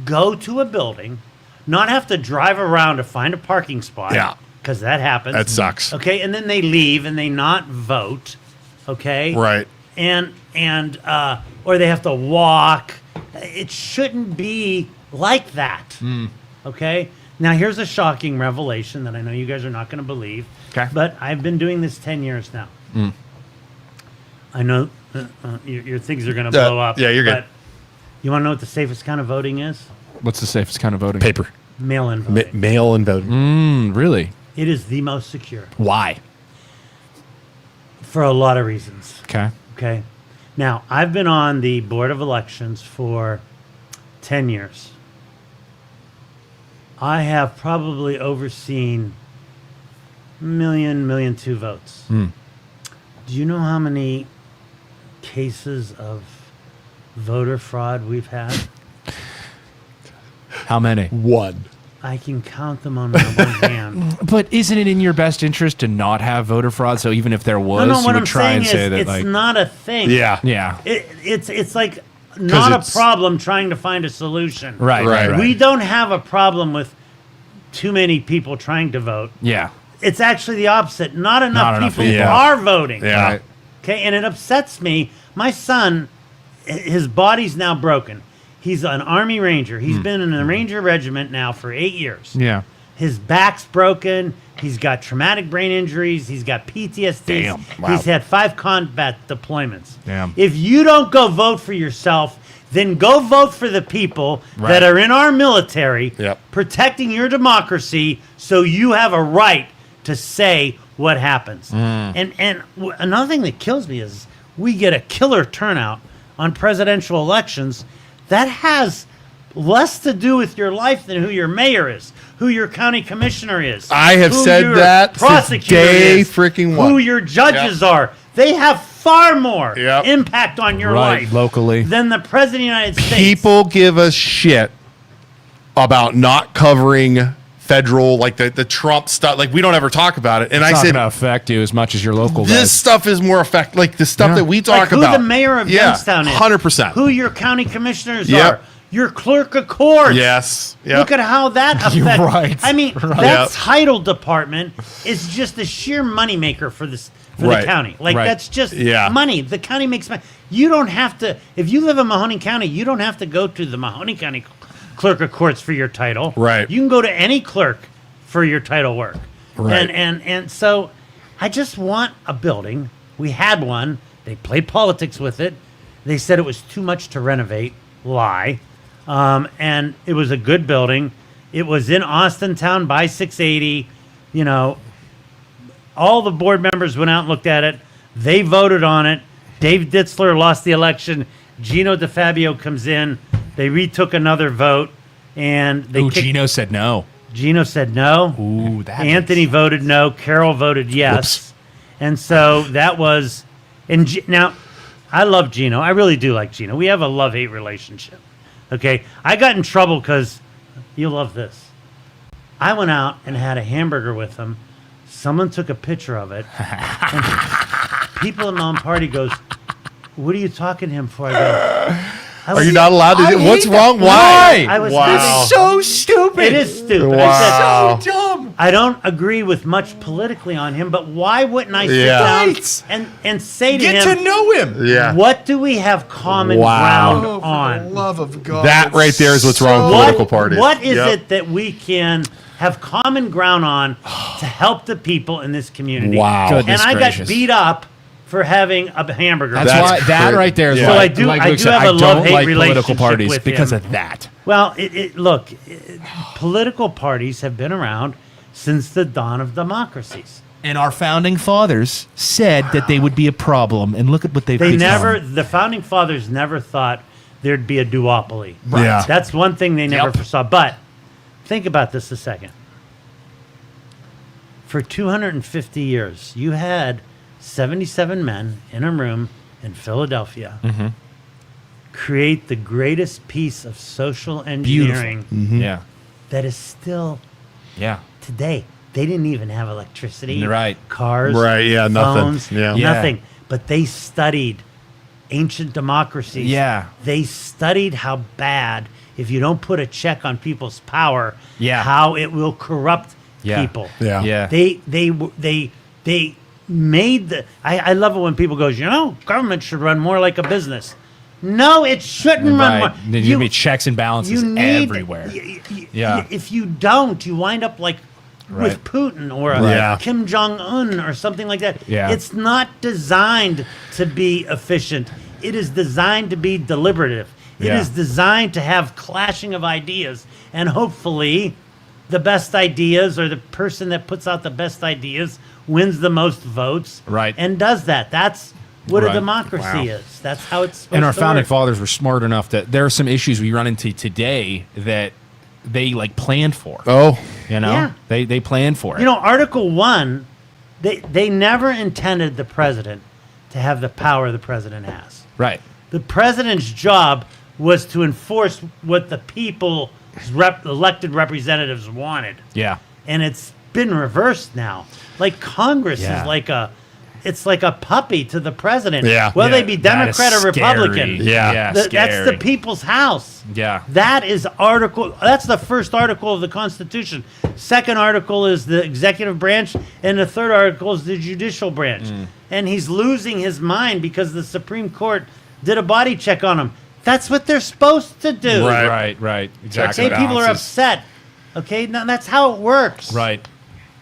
Speaker 7: go to a building, not have to drive around to find a parking spot.
Speaker 2: Yeah.
Speaker 7: Because that happens.
Speaker 2: That sucks.
Speaker 7: Okay, and then they leave and they not vote. Okay.
Speaker 2: Right.
Speaker 7: And or they have to walk. It shouldn't be like that. Okay. Now here's a shocking revelation that I know you guys are not going to believe.
Speaker 1: Okay.
Speaker 7: But I've been doing this 10 years now. I know your things are going to blow up.
Speaker 2: yeah, you're good.
Speaker 7: But you want to know what the safest kind of voting is?
Speaker 1: What's the safest kind of voting?
Speaker 2: Paper,
Speaker 7: Mail-in voting.
Speaker 2: mail and voting.
Speaker 1: Really?
Speaker 7: It is the most secure
Speaker 1: Why?
Speaker 7: for a lot of reasons.
Speaker 1: Okay.
Speaker 7: Okay. Now, I've been on the Board of Elections for 10 years. I have probably overseen million two votes. Do you know how many cases of voter fraud we've had?
Speaker 1: How many?
Speaker 2: One.
Speaker 7: I can count them on my one hand.
Speaker 1: But isn't it in your best interest to not have voter fraud? So even if there was,
Speaker 7: No,
Speaker 1: you
Speaker 7: what
Speaker 1: would
Speaker 7: I'm
Speaker 1: try
Speaker 7: saying
Speaker 1: and
Speaker 7: is
Speaker 1: say that,
Speaker 7: it's
Speaker 1: like,
Speaker 7: not a thing.
Speaker 2: Yeah.
Speaker 1: yeah,
Speaker 7: It's like not a
Speaker 2: it's-
Speaker 7: problem trying to find a solution.
Speaker 1: right,
Speaker 2: Right.
Speaker 1: right.
Speaker 7: We don't have a problem with too many people trying to vote.
Speaker 1: Yeah,
Speaker 7: It's actually the opposite. Not enough
Speaker 1: enough
Speaker 7: people
Speaker 1: people.
Speaker 2: Yeah.
Speaker 7: are voting.
Speaker 2: Yeah.
Speaker 1: Right.
Speaker 7: Okay, and it upsets me. My son, his body's now broken. He's an Army Ranger. He's been in the Ranger Regiment now for 8 years.
Speaker 1: yeah.
Speaker 7: His back's broken. He's got traumatic brain injuries. He's got PTSD.
Speaker 2: Damn. Wow.
Speaker 7: He's had 5 combat deployments.
Speaker 1: Damn.
Speaker 7: If you don't go vote for yourself, then go vote for the people that are in our military
Speaker 2: Yep.
Speaker 7: protecting your democracy so you have a right to say what happens. Another thing that kills me is we get a killer turnout on presidential elections. That has less to do with your life than who your mayor is, who your county commissioner is.
Speaker 2: I have
Speaker 7: who
Speaker 2: said
Speaker 7: your
Speaker 2: that since
Speaker 7: prosecutor
Speaker 2: day
Speaker 7: is,
Speaker 2: freaking one.
Speaker 7: who your judges are. They have far more
Speaker 2: Yep.
Speaker 7: impact on your
Speaker 1: Right,
Speaker 7: life
Speaker 1: locally.
Speaker 7: than the president of the United States.
Speaker 2: People give us shit about not covering federal, like the Trump stuff. Like we don't ever talk about it. And
Speaker 1: It's
Speaker 2: I
Speaker 1: not
Speaker 2: said,
Speaker 1: going to affect you as much as your local
Speaker 2: this
Speaker 1: guys.
Speaker 2: stuff is more like the stuff that we talk
Speaker 7: Like who
Speaker 2: about.
Speaker 7: the mayor of
Speaker 2: Yeah,
Speaker 7: Youngstown is.
Speaker 2: 100%.
Speaker 7: Who your county commissioners
Speaker 2: Yep.
Speaker 7: are. Your clerk of court.
Speaker 2: Yes. Yep.
Speaker 7: Look at how that affects.
Speaker 1: You're right.
Speaker 7: I mean,
Speaker 1: Right.
Speaker 7: that
Speaker 2: Yep.
Speaker 7: title department is just a sheer moneymaker for this for
Speaker 2: Right.
Speaker 7: the county. Like
Speaker 1: Right.
Speaker 7: that's just
Speaker 2: Yeah.
Speaker 7: money. The county makes money. You don't have to. If you live in Mahoning County, you don't have to go to the Mahoning County clerk of courts for your title.
Speaker 2: Right.
Speaker 7: You can go to any clerk for your title work.
Speaker 2: Right.
Speaker 7: And so, I just want a building. We had one. They played politics with it. They said it was too much to renovate. Lie. And it was a good building. It was in Austintown by 680. You know, all the board members went out and looked at it. They voted on it. Dave Ditzler lost the election. Gino DeFabio comes in. They retook another vote, and they
Speaker 1: Ooh,
Speaker 7: kicked-
Speaker 1: Gino said no.
Speaker 7: Gino said no.
Speaker 1: Ooh, that
Speaker 7: Anthony voted no. Carol voted yes.
Speaker 2: Whoops.
Speaker 7: And so that was. Now, I love Gino. I really do like Gino. We have a love-hate relationship. Okay? I got in trouble because you'll love this. I went out and had a hamburger with him. Someone took a picture of it. And people in non-party goes, "What are you talking to him for?" I go,
Speaker 2: Are you not allowed to do What's wrong? Why?
Speaker 7: I was
Speaker 2: Wow.
Speaker 1: So stupid.
Speaker 7: It is stupid.
Speaker 2: Wow.
Speaker 7: I said,
Speaker 1: dumb.
Speaker 7: I don't agree with much politically on him, but why wouldn't I sit
Speaker 2: Yeah.
Speaker 7: down
Speaker 1: Right.
Speaker 7: and say to
Speaker 1: Get
Speaker 7: him,
Speaker 1: to know him.
Speaker 2: Yeah.
Speaker 7: what do we have common
Speaker 2: Wow.
Speaker 7: ground on?
Speaker 1: Love of God.
Speaker 2: That right there is what's wrong with
Speaker 7: What,
Speaker 2: political parties.
Speaker 7: what is
Speaker 2: Yep.
Speaker 7: it that we can have common ground on to help the people in this community?
Speaker 2: Wow.
Speaker 1: Goodness
Speaker 7: And I
Speaker 1: gracious.
Speaker 7: got beat up for having a hamburger.
Speaker 1: That's
Speaker 2: That's
Speaker 1: why that
Speaker 2: great.
Speaker 1: right there is
Speaker 2: Yeah.
Speaker 1: why
Speaker 2: So
Speaker 7: I do-
Speaker 1: like
Speaker 7: I
Speaker 1: Luke
Speaker 7: do
Speaker 1: said,
Speaker 7: have a
Speaker 1: I don't
Speaker 7: love-hate
Speaker 1: like political
Speaker 7: relationship
Speaker 1: parties
Speaker 7: with
Speaker 1: because
Speaker 7: him.
Speaker 1: of that.
Speaker 7: Well, look, political parties have been around since the dawn of democracies.
Speaker 8: And our founding fathers said that they would be a problem, and look at what they've
Speaker 7: They
Speaker 8: become.
Speaker 7: never, the founding fathers never thought there'd be a duopoly.
Speaker 2: Yeah.
Speaker 7: That's one thing they never
Speaker 1: Yep.
Speaker 7: foresaw. But think about this a second. For 250 years, you had 77 men in a room in Philadelphia create the greatest piece of social engineering
Speaker 1: Yeah.
Speaker 7: that is still
Speaker 1: Yeah.
Speaker 7: today. They didn't even have electricity,
Speaker 1: Right.
Speaker 7: cars,
Speaker 2: Right, yeah, nothing.
Speaker 7: phones,
Speaker 2: Yeah.
Speaker 1: Yeah.
Speaker 7: nothing. But they studied ancient democracies.
Speaker 1: Yeah.
Speaker 7: They studied how bad, if you don't put a check on people's power,
Speaker 1: Yeah.
Speaker 7: how it will corrupt
Speaker 1: Yeah.
Speaker 7: people.
Speaker 2: Yeah.
Speaker 1: Yeah.
Speaker 7: They made the. I love it when people goes, government should run more like a business. No, it shouldn't run more.
Speaker 1: Right. There's gonna be checks and balances
Speaker 7: you need,
Speaker 1: everywhere.
Speaker 7: Yeah. If you don't, you wind up like
Speaker 1: Right.
Speaker 7: with Putin or
Speaker 2: Right.
Speaker 7: Kim Jong Un or something like that.
Speaker 1: Yeah.
Speaker 7: It's not designed to be efficient. It is designed to be deliberative. It
Speaker 1: Yeah.
Speaker 7: is designed to have clashing of ideas, and hopefully, the best ideas or the person that puts out the best ideas wins the most votes.
Speaker 1: Right.
Speaker 7: And does that. That's what a
Speaker 1: Right.
Speaker 7: democracy
Speaker 2: Wow.
Speaker 7: is. That's how it's supposed
Speaker 1: And our
Speaker 7: to
Speaker 1: founding
Speaker 7: work.
Speaker 1: fathers were smart enough that there are some issues we run into today that they like planned for.
Speaker 2: Oh.
Speaker 1: You know,
Speaker 7: Yeah.
Speaker 1: they planned for it.
Speaker 7: You know, Article 1, they never intended the president to have the power the president has.
Speaker 1: right?
Speaker 7: The president's job was to enforce what the people's elected representatives wanted.
Speaker 1: Yeah,
Speaker 7: And it's been reversed now. Like Congress
Speaker 1: Yeah.
Speaker 7: is like it's like a puppy to the president.
Speaker 2: Yeah.
Speaker 7: Whether
Speaker 1: Yeah,
Speaker 7: they be
Speaker 1: that is
Speaker 7: Democrat or Republican.
Speaker 1: scary.
Speaker 2: Yeah.
Speaker 7: That's the
Speaker 1: scary.
Speaker 7: people's house.
Speaker 1: Yeah.
Speaker 7: That's the first article of the Constitution. Second article is the executive branch, and the third article is the judicial branch. And he's losing his mind because the Supreme Court did a body check on him. That's what they're supposed to do.
Speaker 2: Right.
Speaker 1: right. Exactly.
Speaker 7: Okay, people are
Speaker 2: balances.
Speaker 7: upset. Okay, now that's how it works.
Speaker 1: Right.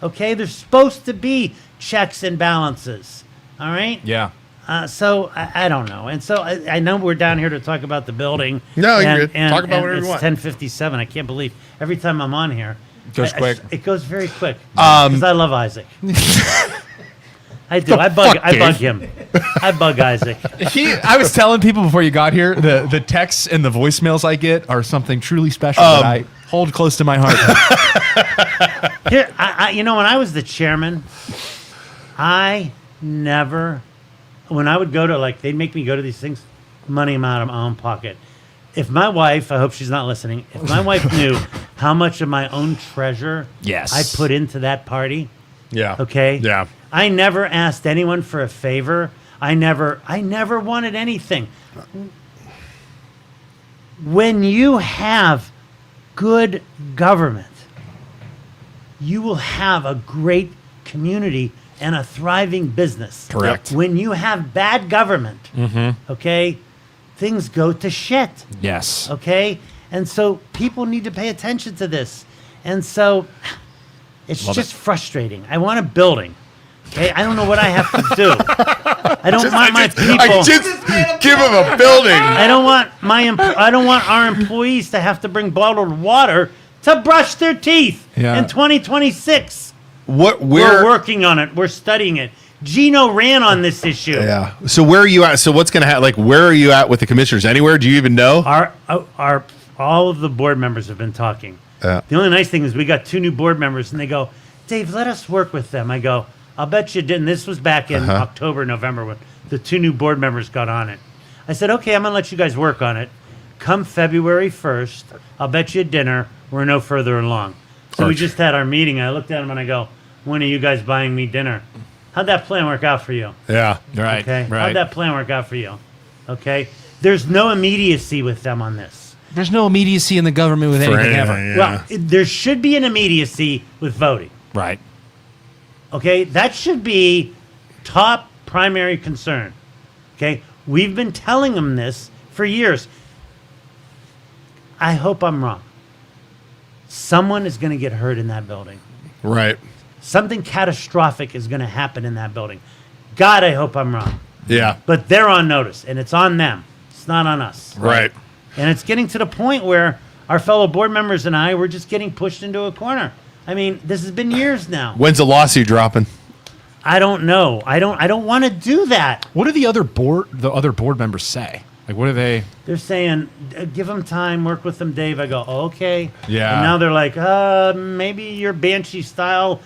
Speaker 7: Okay, there's supposed to be checks and balances. All right?
Speaker 1: Yeah.
Speaker 7: So I don't know, and so I know we're down here to talk about the building.
Speaker 2: No, you're
Speaker 7: and,
Speaker 2: good. Talk about whatever you
Speaker 7: it's
Speaker 2: want.
Speaker 7: 10:57. I can't believe every time I'm on here,
Speaker 1: It goes quick.
Speaker 7: It goes very quick because I love Isaac. I do. I bug him. I bug Isaac.
Speaker 8: I was telling people before you got here, the texts and the voicemails I get are something truly special that I hold close to my heart.
Speaker 7: Here, when I was the chairman, I never, when I would go to they'd make me go to these things, money out of my own pocket. If my wife, I hope she's not listening, if my wife knew how much of my own treasure
Speaker 8: Yes.
Speaker 7: I put into that party.
Speaker 2: Yeah.
Speaker 7: Okay.
Speaker 2: Yeah.
Speaker 7: I never asked anyone for a favor. I never wanted anything. When you have good government, you will have a great community and a thriving business.
Speaker 8: Correct.
Speaker 7: When you have bad government, okay, things go to shit.
Speaker 8: Yes.
Speaker 7: Okay? And so people need to pay attention to this. And so it's just frustrating. I want a building. Okay? I don't know what I have to do. I don't want my people.
Speaker 2: I just give him a building.
Speaker 7: I don't want our employees to have to bring bottled water to brush their teeth
Speaker 8: Yeah.
Speaker 7: in 2026.
Speaker 2: We're
Speaker 7: We're working on it. We're studying it. Gino ran on this issue.
Speaker 2: Yeah. So where are you at? So what's going to happen? Like, where are you at with the commissioners? Anywhere? Do you even know?
Speaker 7: Our all of the board members have been talking.
Speaker 2: Yeah.
Speaker 7: The only nice thing is we got 2 new board members, and they go, Dave, let us work with them. I go, I'll bet you didn't. This was back in October, November when the 2 new board members got on it. I said, okay, I'm going to let you guys work on it. Come February 1st, I'll bet you dinner. We're no further along. So we just had our meeting. I looked at them and I go, when are you guys buying me dinner? How'd that plan work out for you?
Speaker 2: Yeah.
Speaker 8: Right.
Speaker 7: Okay. How'd
Speaker 8: Right.
Speaker 7: that plan work out for you? Okay. There's no immediacy with them on this.
Speaker 8: There's no immediacy in the government with anything ever.
Speaker 2: anything, yeah.
Speaker 7: Well, there should be an immediacy with voting.
Speaker 8: Right.
Speaker 7: Okay, that should be top primary concern. Okay, we've been telling them this for years. I hope I'm wrong. Someone is going to get hurt in that building.
Speaker 2: Right.
Speaker 7: Something catastrophic is going to happen in that building. God, I hope I'm wrong.
Speaker 2: Yeah.
Speaker 7: But they're on notice, and it's on them. It's not on us.
Speaker 2: Right.
Speaker 7: And it's getting to the point where our fellow board members and I were just getting pushed into a corner. I mean, this has been years now.
Speaker 2: When's the lawsuit dropping?
Speaker 7: I don't know. I don't want to do that.
Speaker 8: What do the other board members say? Like, what do they?
Speaker 7: They're saying, give them time, work with them, Dave. I go, okay.
Speaker 8: Yeah.
Speaker 7: And now they're like, maybe your Banshee style,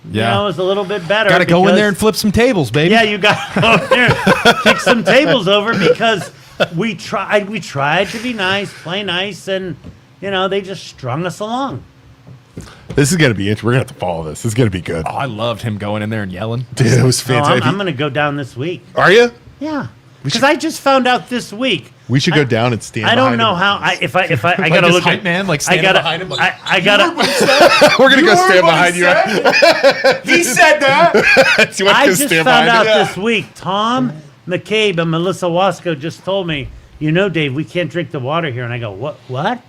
Speaker 8: Yeah.
Speaker 7: is a little bit better.
Speaker 8: Got to go in
Speaker 7: because-
Speaker 8: there and flip some tables, baby.
Speaker 7: Yeah, you got to go in there and kick some tables over because we tried to be nice, play nice, and, they just strung us along.
Speaker 2: This is going to be interesting. We're going to have to follow this. This is going to be good.
Speaker 8: Oh, I loved him going in there and yelling.
Speaker 2: Dude, it was
Speaker 7: Oh,
Speaker 2: fantastic.
Speaker 7: I'm going to go down this week.
Speaker 2: Are you?
Speaker 7: Yeah. Because I just found out this week.
Speaker 2: We should go down and stand
Speaker 7: I don't
Speaker 2: behind
Speaker 7: know
Speaker 2: him.
Speaker 7: how. If I
Speaker 8: Like
Speaker 7: gotta
Speaker 8: this
Speaker 7: look
Speaker 8: hype
Speaker 7: at
Speaker 8: man, like
Speaker 7: I
Speaker 8: standing
Speaker 7: gotta.
Speaker 8: behind him. Like,
Speaker 7: I gotta.
Speaker 2: We're going to go stand behind you.
Speaker 8: He said that.
Speaker 2: Do you want
Speaker 7: I
Speaker 2: to go
Speaker 7: just
Speaker 2: stand
Speaker 7: found
Speaker 2: behind
Speaker 7: out
Speaker 2: you?
Speaker 7: this week. Tom McCabe and Melissa Wasco just told me, Dave, we can't drink the water here. And I go, what?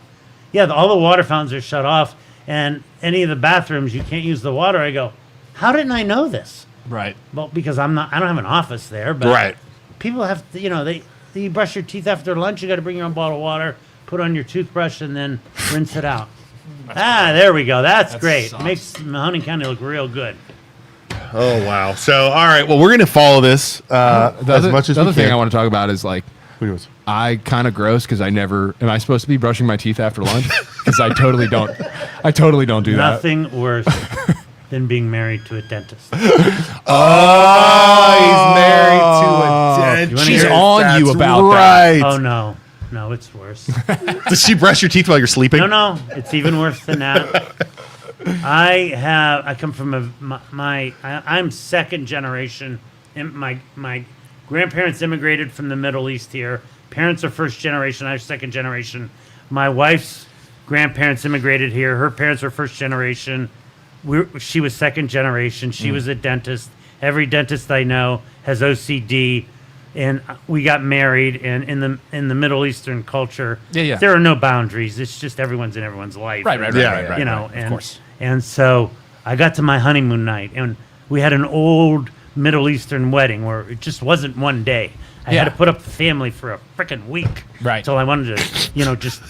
Speaker 7: Yeah, all the water fountains are shut off, and any of the bathrooms you can't use the water. I go, how didn't I know this?
Speaker 8: Right.
Speaker 7: Well, because I don't have an office there, but
Speaker 2: Right.
Speaker 7: people have to, you brush your teeth after lunch. You got to bring your own bottle of water, put on your toothbrush, and then rinse it out. There we go. That's great.
Speaker 8: sucks.
Speaker 7: Makes Mahoning County look real good.
Speaker 2: Oh, wow. So, all right. Well, we're going to follow this as much as
Speaker 8: the
Speaker 2: we
Speaker 8: other
Speaker 2: can.
Speaker 8: thing I want to talk about is like,
Speaker 2: Who knows?
Speaker 8: I kind of gross because I never. Am I supposed to be brushing my teeth after lunch? Because I totally don't. I totally don't do that.
Speaker 7: Nothing worse than being married to a dentist.
Speaker 2: Oh, he's married to a dentist.
Speaker 8: She's on you about that.
Speaker 2: right.
Speaker 7: Oh, no. No, it's worse.
Speaker 2: Does she brush your teeth while you're sleeping?
Speaker 7: No, it's even worse than that. I come from I'm second generation. My grandparents immigrated from the Middle East here. Parents are first generation. I'm second generation. My wife's grandparents immigrated here. Her parents were first generation. She was second generation. She was a dentist. Every dentist I know has OCD. And we got married, and in the Middle Eastern culture,
Speaker 8: Yeah.
Speaker 7: there are no boundaries. It's just everyone's in everyone's life.
Speaker 8: Right.
Speaker 2: Yeah,
Speaker 7: You know,
Speaker 8: right,
Speaker 7: and
Speaker 8: of course.
Speaker 7: and so I got to my honeymoon night, and we had an old Middle Eastern wedding where it just wasn't one day. I had to put up the family for a freaking week,
Speaker 8: Right.
Speaker 7: Until I wanted to, just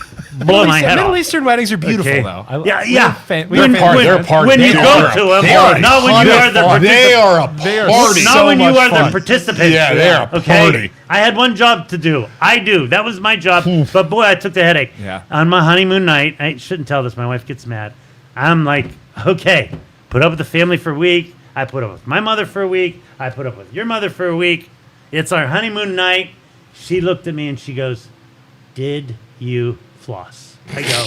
Speaker 7: blow my head
Speaker 8: Middle
Speaker 7: off.
Speaker 8: Eastern weddings are beautiful,
Speaker 7: Okay.
Speaker 8: though.
Speaker 7: Yeah.
Speaker 8: When
Speaker 7: When you go to them, not when you are the
Speaker 2: They are a
Speaker 8: They are
Speaker 2: party.
Speaker 7: not
Speaker 8: so
Speaker 7: when you
Speaker 8: much
Speaker 7: are
Speaker 8: fun.
Speaker 7: the participant.
Speaker 2: Yeah, they are a party.
Speaker 7: I had one job to do. That was my job. But boy, I took the headache.
Speaker 8: Yeah.
Speaker 7: On my honeymoon night, I shouldn't tell this. My wife gets mad. I'm like, okay, put up with the family for a week. I put up with my mother for a week. I put up with your mother for a week. It's our honeymoon night. She looked at me and she goes, "Did you floss?" I go,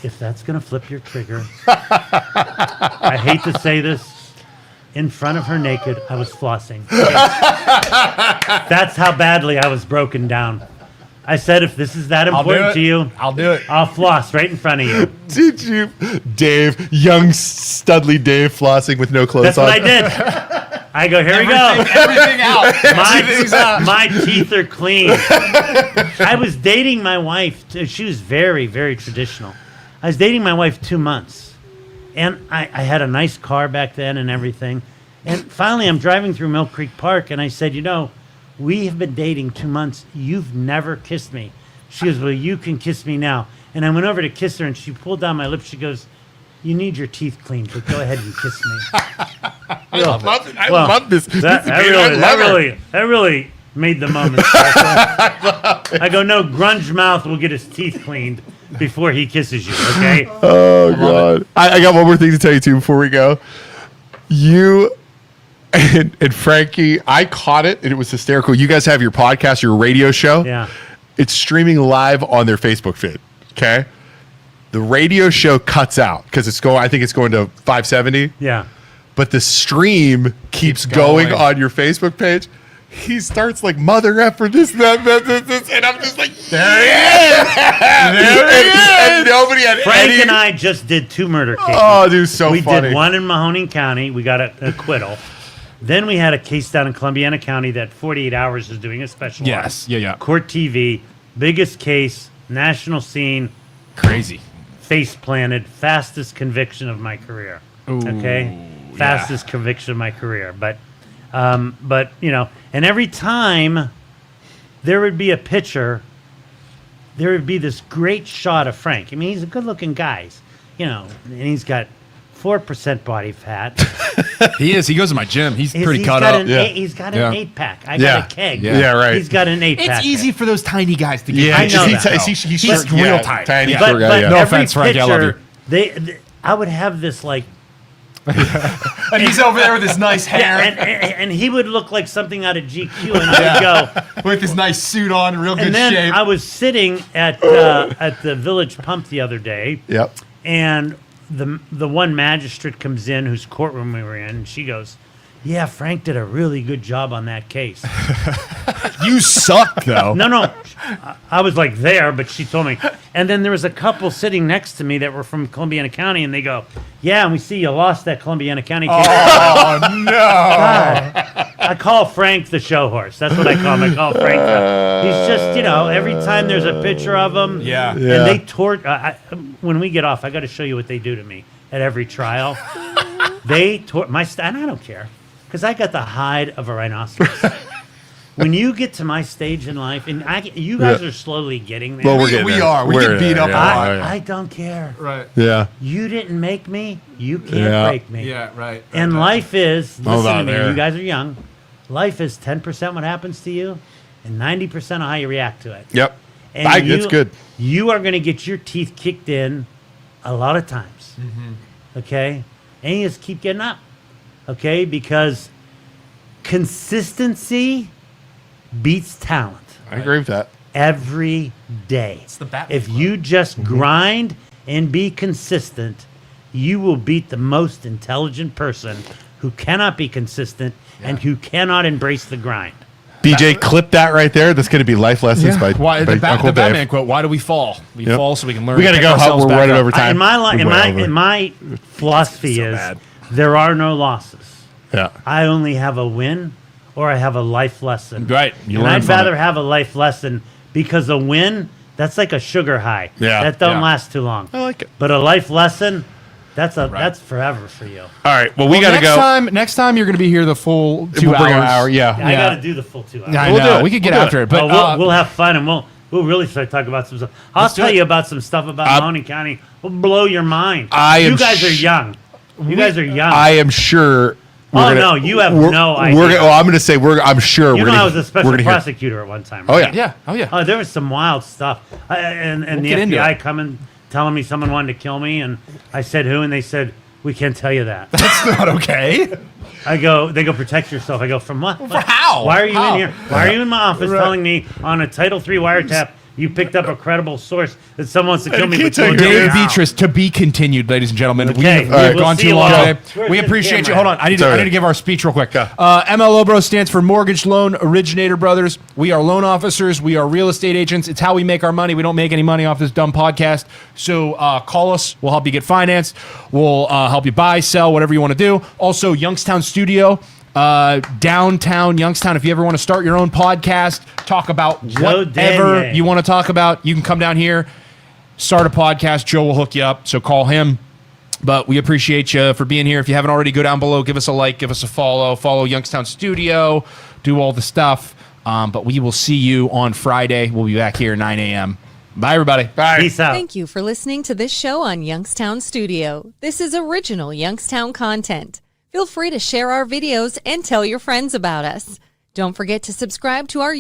Speaker 7: if that's going to flip your trigger, I hate to say this, in front of her naked, I was flossing. That's how badly I was broken down. I said, if this is that important to you,
Speaker 8: I'll do it.
Speaker 7: I'll floss right in front of you.
Speaker 2: Did you, Dave, young studly Dave, flossing with no clothes
Speaker 7: That's
Speaker 2: on?
Speaker 7: what I did. I go, here we go.
Speaker 8: Everything out.
Speaker 7: My teeth are clean. I was dating my wife. She was very, very traditional. I was dating my wife 2 months. And I had a nice car back then and everything. And finally, I'm driving through Mill Creek Park, and I said, we have been dating 2 months. You've never kissed me. She goes, well, you can kiss me now. And I went over to kiss her, and she pulled down my lips. She goes, you need your teeth cleaned, but go ahead and kiss me.
Speaker 2: I love it. I love this.
Speaker 7: That really made the moment special. I go, no, Grunge Mouth will get his teeth cleaned before he kisses you, okay?
Speaker 2: Oh, God. I got one more thing to tell you, too, before we go. You and Frankie, I caught it, and it was hysterical. You guys have your podcast, your radio show.
Speaker 7: Yeah.
Speaker 2: It's streaming live on their Facebook feed, okay? The radio show cuts out because I think it's going to 570.
Speaker 7: Yeah.
Speaker 2: But the stream keeps going on your Facebook page. He starts like mother effer this, that, and I'm just like, there he is. And nobody had
Speaker 7: Frank
Speaker 2: any.
Speaker 7: and I just did 2 murder cases.
Speaker 2: Oh, dude, so
Speaker 7: we
Speaker 2: funny.
Speaker 7: did one in Mahoning County. We got an acquittal. Then we had a case down in Columbiana County that 48 Hours is doing a special.
Speaker 8: Yes.
Speaker 7: on.
Speaker 8: Yeah.
Speaker 7: Court TV, biggest case, national scene,
Speaker 8: Crazy.
Speaker 7: face planted, fastest conviction of my career. Okay, fastest conviction of my career. But and every time there would be a picture, there would be this great shot of Frank. I mean, he's a good-looking guy, and he's got 4% body fat.
Speaker 8: He is. He goes to my gym. He's pretty cut
Speaker 7: got
Speaker 8: up.
Speaker 7: He's got an 8-pack. I got a keg.
Speaker 2: Yeah, right.
Speaker 7: He's got an 8-pack.
Speaker 8: It's easy for those tiny guys to get.
Speaker 2: Yeah,
Speaker 7: I know that.
Speaker 2: he's
Speaker 8: He's real tight.
Speaker 2: Tiny
Speaker 7: But,
Speaker 2: short guy,
Speaker 7: but
Speaker 2: yeah.
Speaker 8: No
Speaker 7: every
Speaker 8: offense, Frank, I love
Speaker 7: picture, I would have this like,
Speaker 8: And he's over there with his nice hair,
Speaker 7: and he would look like something out of GQ, and I would go.
Speaker 8: with his nice suit on, real good
Speaker 7: And then
Speaker 8: shape.
Speaker 7: I was sitting at the Village Pump the other day,
Speaker 2: Yep.
Speaker 7: and the one magistrate comes in whose courtroom we were in, and she goes, "Yeah, Frank did a really good job on that case."
Speaker 8: You suck, though.
Speaker 7: No, I was like there, but she told me. And then there was a couple sitting next to me that were from Columbiana County, and they go, "Yeah, and we see you lost that Columbiana County case."
Speaker 8: Oh no!
Speaker 7: God. I call Frank the show horse. That's what I call him. I call Frank. He's just, every time there's a picture of him.
Speaker 8: Yeah.
Speaker 7: And they when we get off, I got to show you what they do to me at every trial. They my and I don't care because I got the hide of a rhinoceros. When you get to my stage in life, and you guys are slowly getting there.
Speaker 2: Well, we're getting
Speaker 8: We
Speaker 2: there.
Speaker 8: are. We
Speaker 2: We're
Speaker 8: get beat
Speaker 2: there,
Speaker 8: up a
Speaker 2: yeah,
Speaker 8: lot.
Speaker 2: yeah.
Speaker 7: I don't care.
Speaker 8: Right.
Speaker 2: Yeah.
Speaker 7: You didn't make me. You can't
Speaker 2: Yeah.
Speaker 7: break me.
Speaker 8: Yeah. Right.
Speaker 7: And life is, listen
Speaker 2: about
Speaker 7: to me,
Speaker 2: there.
Speaker 7: you guys are young. Life is 10% what happens to you and 90% of how you react to it.
Speaker 2: Yep.
Speaker 7: And
Speaker 2: It's good.
Speaker 7: You are going to get your teeth kicked in a lot of times. Okay? And you just keep getting up. Okay? Because consistency beats talent
Speaker 2: I agree with that.
Speaker 7: every day.
Speaker 8: It's the Batman
Speaker 7: If you just grind and be consistent, you will beat the most intelligent person who cannot be consistent and who cannot embrace the grind.
Speaker 2: BJ, clip that right there. That's going to be life lessons by
Speaker 8: Why
Speaker 2: by
Speaker 8: the
Speaker 2: Uncle Dave.
Speaker 8: Batman quote? Why do we fall? We
Speaker 2: Yep.
Speaker 8: fall so we can learn.
Speaker 2: We got to
Speaker 8: pick
Speaker 2: go.
Speaker 8: ourselves
Speaker 2: We're
Speaker 8: back
Speaker 2: running
Speaker 8: up.
Speaker 2: over time.
Speaker 7: In my philosophy
Speaker 8: So
Speaker 7: is
Speaker 8: bad.
Speaker 7: there are no losses.
Speaker 2: Yeah.
Speaker 7: I only have a win or I have a life lesson.
Speaker 8: Right. You
Speaker 7: And
Speaker 8: learn
Speaker 7: I'd
Speaker 8: from
Speaker 7: rather
Speaker 8: it.
Speaker 7: have a life lesson because a win, that's like a sugar high.
Speaker 2: Yeah.
Speaker 7: That don't
Speaker 8: Yeah.
Speaker 7: last too long.
Speaker 2: I like it.
Speaker 7: But a life lesson, that's forever for you.
Speaker 2: All right. Well, we got to
Speaker 8: next
Speaker 2: go.
Speaker 8: Next time you're going to be here the full 2
Speaker 2: We'll bring an
Speaker 8: hours.
Speaker 2: hour. Yeah.
Speaker 7: I got to do the full 2 hours.
Speaker 8: I
Speaker 2: We'll do
Speaker 8: know.
Speaker 2: it.
Speaker 8: We could get
Speaker 2: We'll do
Speaker 8: after
Speaker 2: it.
Speaker 8: it, but
Speaker 7: we'll have fun and we'll really start talking about some stuff. I'll tell you about some stuff about Mahoning County. We'll blow your mind. You guys are young. You guys are young.
Speaker 2: I am sure.
Speaker 7: You have no idea.
Speaker 2: I'm going to say I'm sure.
Speaker 7: You
Speaker 2: we're
Speaker 7: know,
Speaker 2: gonna,
Speaker 7: I was a special
Speaker 2: we're gonna hear-
Speaker 7: prosecutor at one time.
Speaker 2: Oh
Speaker 7: right?
Speaker 2: yeah.
Speaker 8: Yeah. Oh yeah.
Speaker 7: Oh, there was some wild stuff. And the
Speaker 8: get into
Speaker 7: FBI
Speaker 8: it.
Speaker 7: coming, telling me someone wanted to kill me, and I said who, and they said we can't tell you that.
Speaker 8: That's not okay.
Speaker 7: They go protect yourself. I go from what?
Speaker 8: For how?
Speaker 7: Why are you
Speaker 8: How?
Speaker 7: in here? Why are you in my office telling me on a Title III wiretap You picked up a credible source that someone wants to kill me.
Speaker 2: can't
Speaker 7: but you'll
Speaker 2: take
Speaker 7: do it
Speaker 8: Dave
Speaker 7: now.
Speaker 8: Betras, to be continued, ladies and gentlemen.
Speaker 7: Okay.
Speaker 8: We
Speaker 7: All right.
Speaker 8: have
Speaker 7: We'll
Speaker 8: gone
Speaker 7: see
Speaker 8: too
Speaker 7: you
Speaker 8: long
Speaker 7: all.
Speaker 8: today.
Speaker 7: Where's
Speaker 8: We
Speaker 7: the
Speaker 8: appreciate you.
Speaker 7: camera?
Speaker 8: Hold on. I need to give our speech real quick. MLO Bros stands for Mortgage Loan Originator Brothers. We are loan officers. We are real estate agents. It's how we make our money. We don't make any money off this dumb podcast. So call us. We'll help you get financed. We'll help you buy, sell, whatever you want to do. Also, Youngstown Studio. Downtown Youngstown. If you ever want to start your own podcast, talk about whatever
Speaker 7: Danier.
Speaker 8: you want to talk about, you can come down here, start a podcast. Joe will hook you up, so call him. But we appreciate you for being here. If you haven't already, go down below, give us a like, give us a follow Youngstown Studio, do all the stuff. But we will see you on Friday. We'll be back here 9 a.m. Bye, everybody.
Speaker 2: Bye.
Speaker 7: Peace out.
Speaker 9: Thank you for listening to this show on Youngstown Studio. This is original Youngstown content. Feel free to share our videos and tell your friends about us. Don't forget to subscribe to our